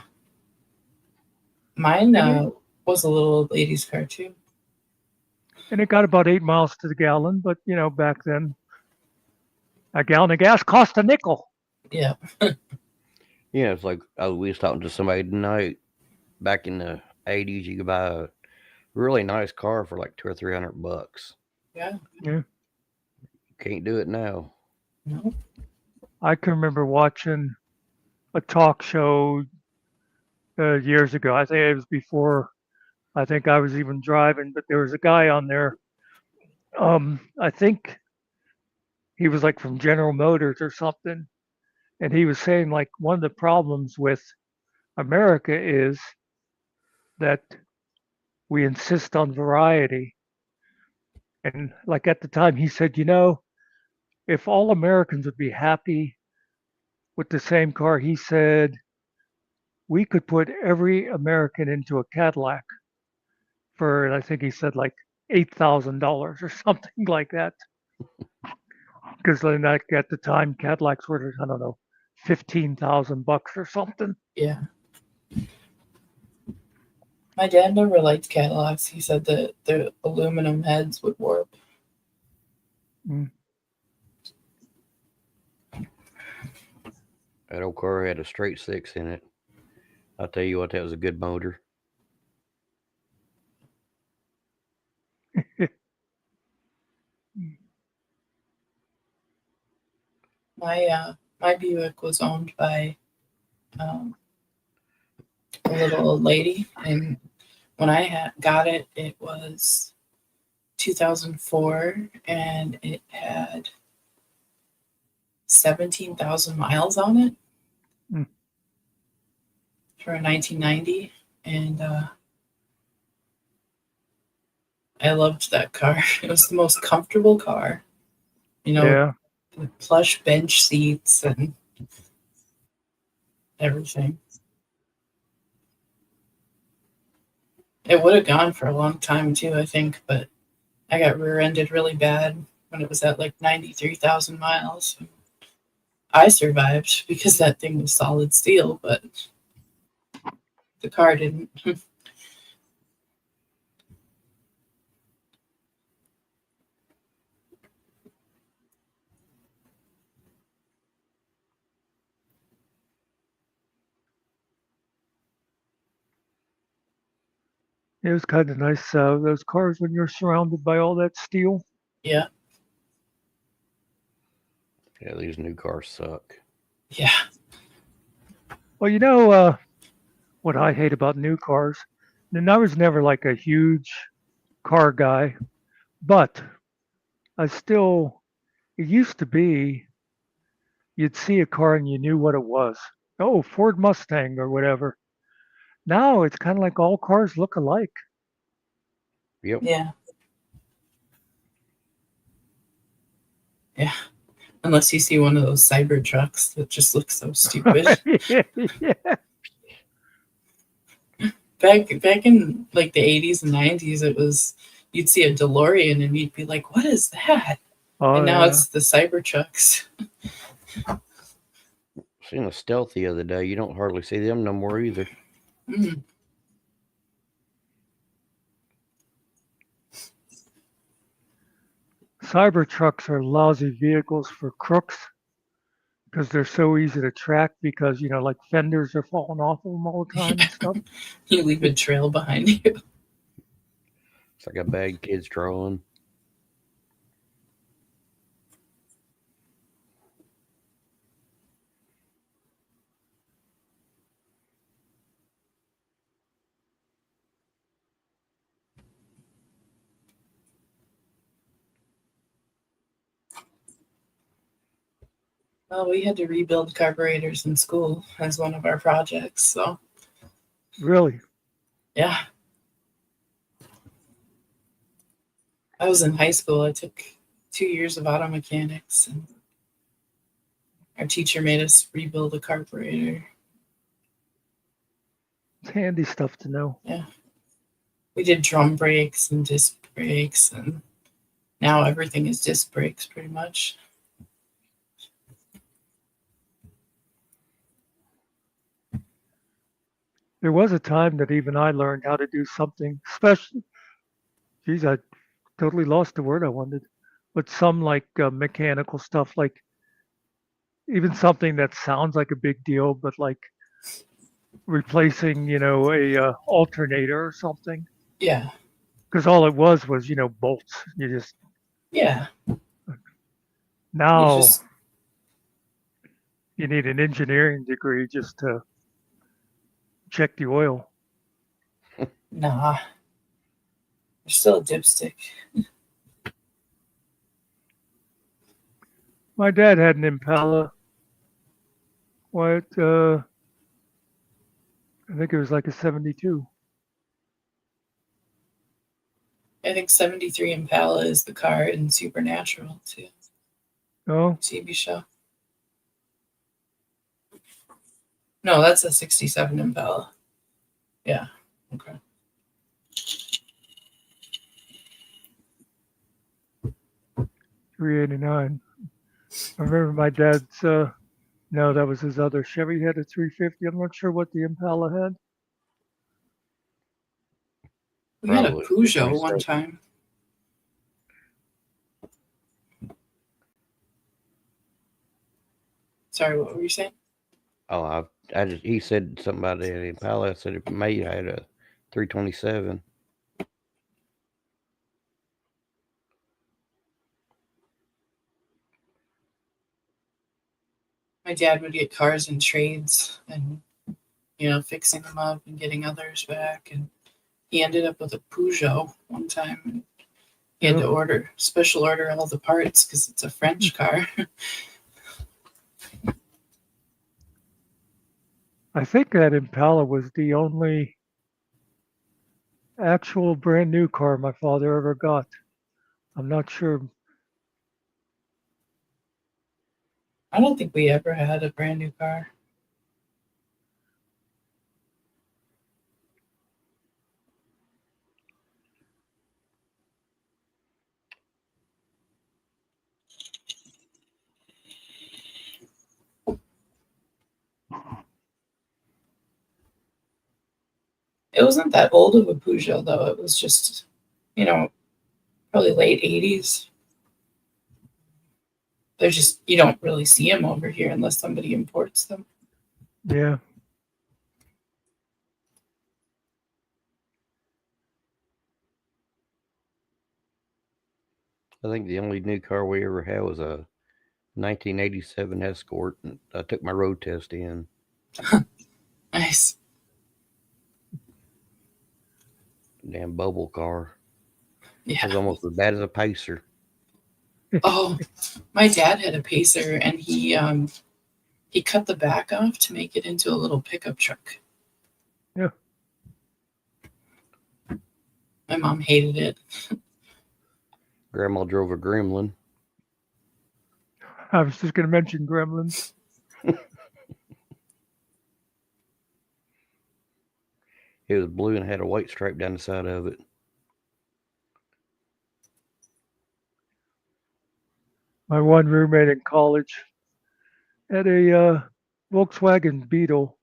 Mine And was a little old lady's car too. it got about 8 miles to the gallon, but back then, a gallon of gas cost a nickel. Yeah. Yeah, it's like we was talking to somebody tonight. Back in the 80s, you could buy a really nice car for like $200 or $300. Yeah. Yeah. Can't do it now. No. I can remember watching a talk show years ago. I think it was before I think I was even driving, but there was a guy on there. I think he was like from General Motors or something, and he was saying like one of the problems with America is that we insist on variety. And like at the time, he said, if all Americans would be happy with the same car, he said, we could put every American into a Cadillac for, I think he said like $8,000 or something like that. Because then like at the time, Cadillacs were, I don't know, 15,000 bucks or something. Yeah. My dad never liked Cadillacs. He said that the aluminum heads would warp. Mm. That old car had a straight 6 in it. I'll tell you what, that was a good motor. My Buick was owned by a little old lady, and when I got it, it was 2004, and it had 17,000 miles on it for a 1990, and I loved that car. It was the most comfortable car. You know, Yeah. with plush bench seats and everything. It would have gone for a long time too, I think, but I got rear-ended really bad when it was at like 93,000 miles. I survived because that thing was solid steel, but the car didn't. It was kind of nice, those cars when you're surrounded by all that steel. Yeah, Yeah, these new cars suck. yeah. Well, you know what I hate about new cars? And I was never like a huge car guy, but I still, it used to be you'd see a car and you knew what it was. Oh, Ford Mustang or whatever. Now it's kind of like all cars look alike. Yep. Yeah. Yeah. Unless you see one of those cyber trucks that just looks so stupid. Yeah. Back in like the 80s and 90s, it was you'd see a DeLorean and you'd be like, "What is that?" Oh, And now yeah. it's the cyber trucks. Seen a Stealth the other day. You don't hardly see them no more either. Mm. Cyber trucks are lousy vehicles for crooks because they're so easy to track because, like fenders are falling off of them all the time and stuff. You leave a trail behind you. It's like a bad kid's trolling. Well, we had to rebuild carburetors in school as one of our projects. So, Really? yeah. I was in high school. I took 2 years of auto mechanics, and our teacher made us rebuild a carburetor. It's handy stuff to know. Yeah. We did drum brakes and disc brakes, and now everything is disc brakes pretty much. There was a time that even I learned how to do something special. Geez, I totally lost the word I wanted. But some like mechanical stuff, like even something that sounds like a big deal, but like replacing, a alternator or something. Yeah. Because all it was, bolts. You just Yeah. now just you need an engineering degree just to check the oil. Nah. You're still a dipstick. My dad had an Impala. What? I think it was like a 72. I think 73 Impala is the car in Supernatural too. Oh, TV show. No, that's a 67 Impala. Yeah. Okay. $389. I remember my dad's. No, that was his other Chevy. He had a 350. I'm not sure what the Impala had. We had a Probably Peugeot 27. one time. Sorry, what were you saying? Oh, he said something about the Impala. I said it may have had a 327. My dad would get cars in trades and, fixing them up and getting others back. And he ended up with a Peugeot one time. And he had to special order all the parts because it's a French car. I think that Impala was the only actual brand new car my father ever got. I'm not sure. I don't think we ever had a brand new car. It wasn't that old of a Peugeot, though. It was just, probably late 80s. They're just, you don't really see them over here unless somebody imports them. Yeah. I think the only new car we ever had was a 1987 Escort, and I took my road test in. Nice. Damn bubble car. It Yeah. was almost as bad as a Pacer. Oh, my dad had a Pacer, and he cut the back off to make it into a little pickup truck. Yeah. My mom hated it. Grandma drove a Gremlin. I was just going to mention Gremlins. It was blue and had a white stripe down the side of it. My one roommate in college had a Volkswagen Beetle.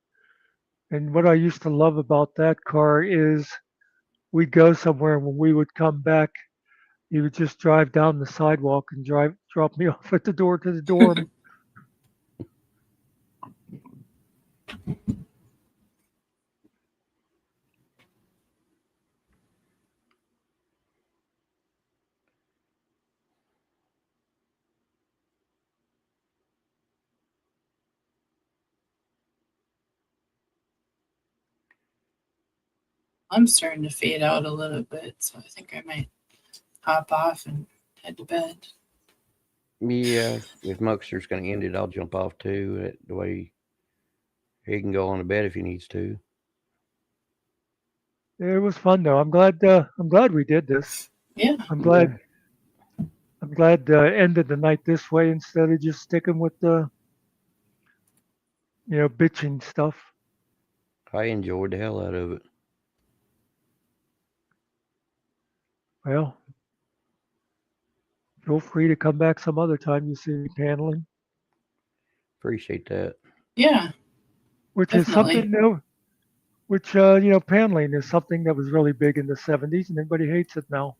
And what I used to love about that car is we'd go somewhere, and when we would come back, he would just drive down the sidewalk and drop me off at the door to the dorm. I'm starting to fade out a little bit, so I think I might hop off and head to bed. Yeah, if Muckster's going to end it, I'll jump off too. The way he can go on to bed if he needs to. It was fun though. I'm glad we did this. Yeah. I'm glad ended the night this way instead of just sticking with the bitching stuff. I enjoyed the hell out of it. Well, feel free to come back some other time you see me paneling. Appreciate that. Yeah. Which definitely. is something new. Which paneling is something that was really big in the 70s, and everybody hates it now.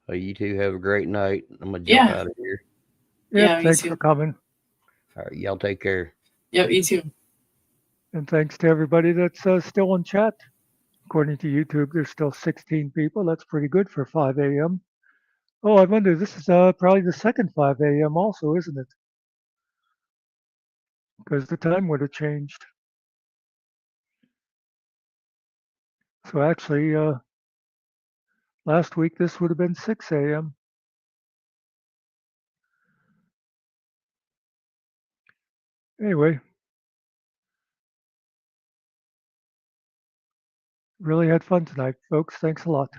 Well, you two have a great night. I'm gonna jump out of here. Yep, Yeah, me thanks too. for coming. All right, y'all take care. Yep, you too. And thanks to everybody that's still in chat. According to YouTube, there's still 16 people. That's pretty good for 5 a.m. Oh, I wonder, this is probably the second 5 a.m. also, isn't it? Because the time would have changed. So actually, last week this would have been 6 a.m. Anyway, really had fun tonight, folks. Thanks a lot.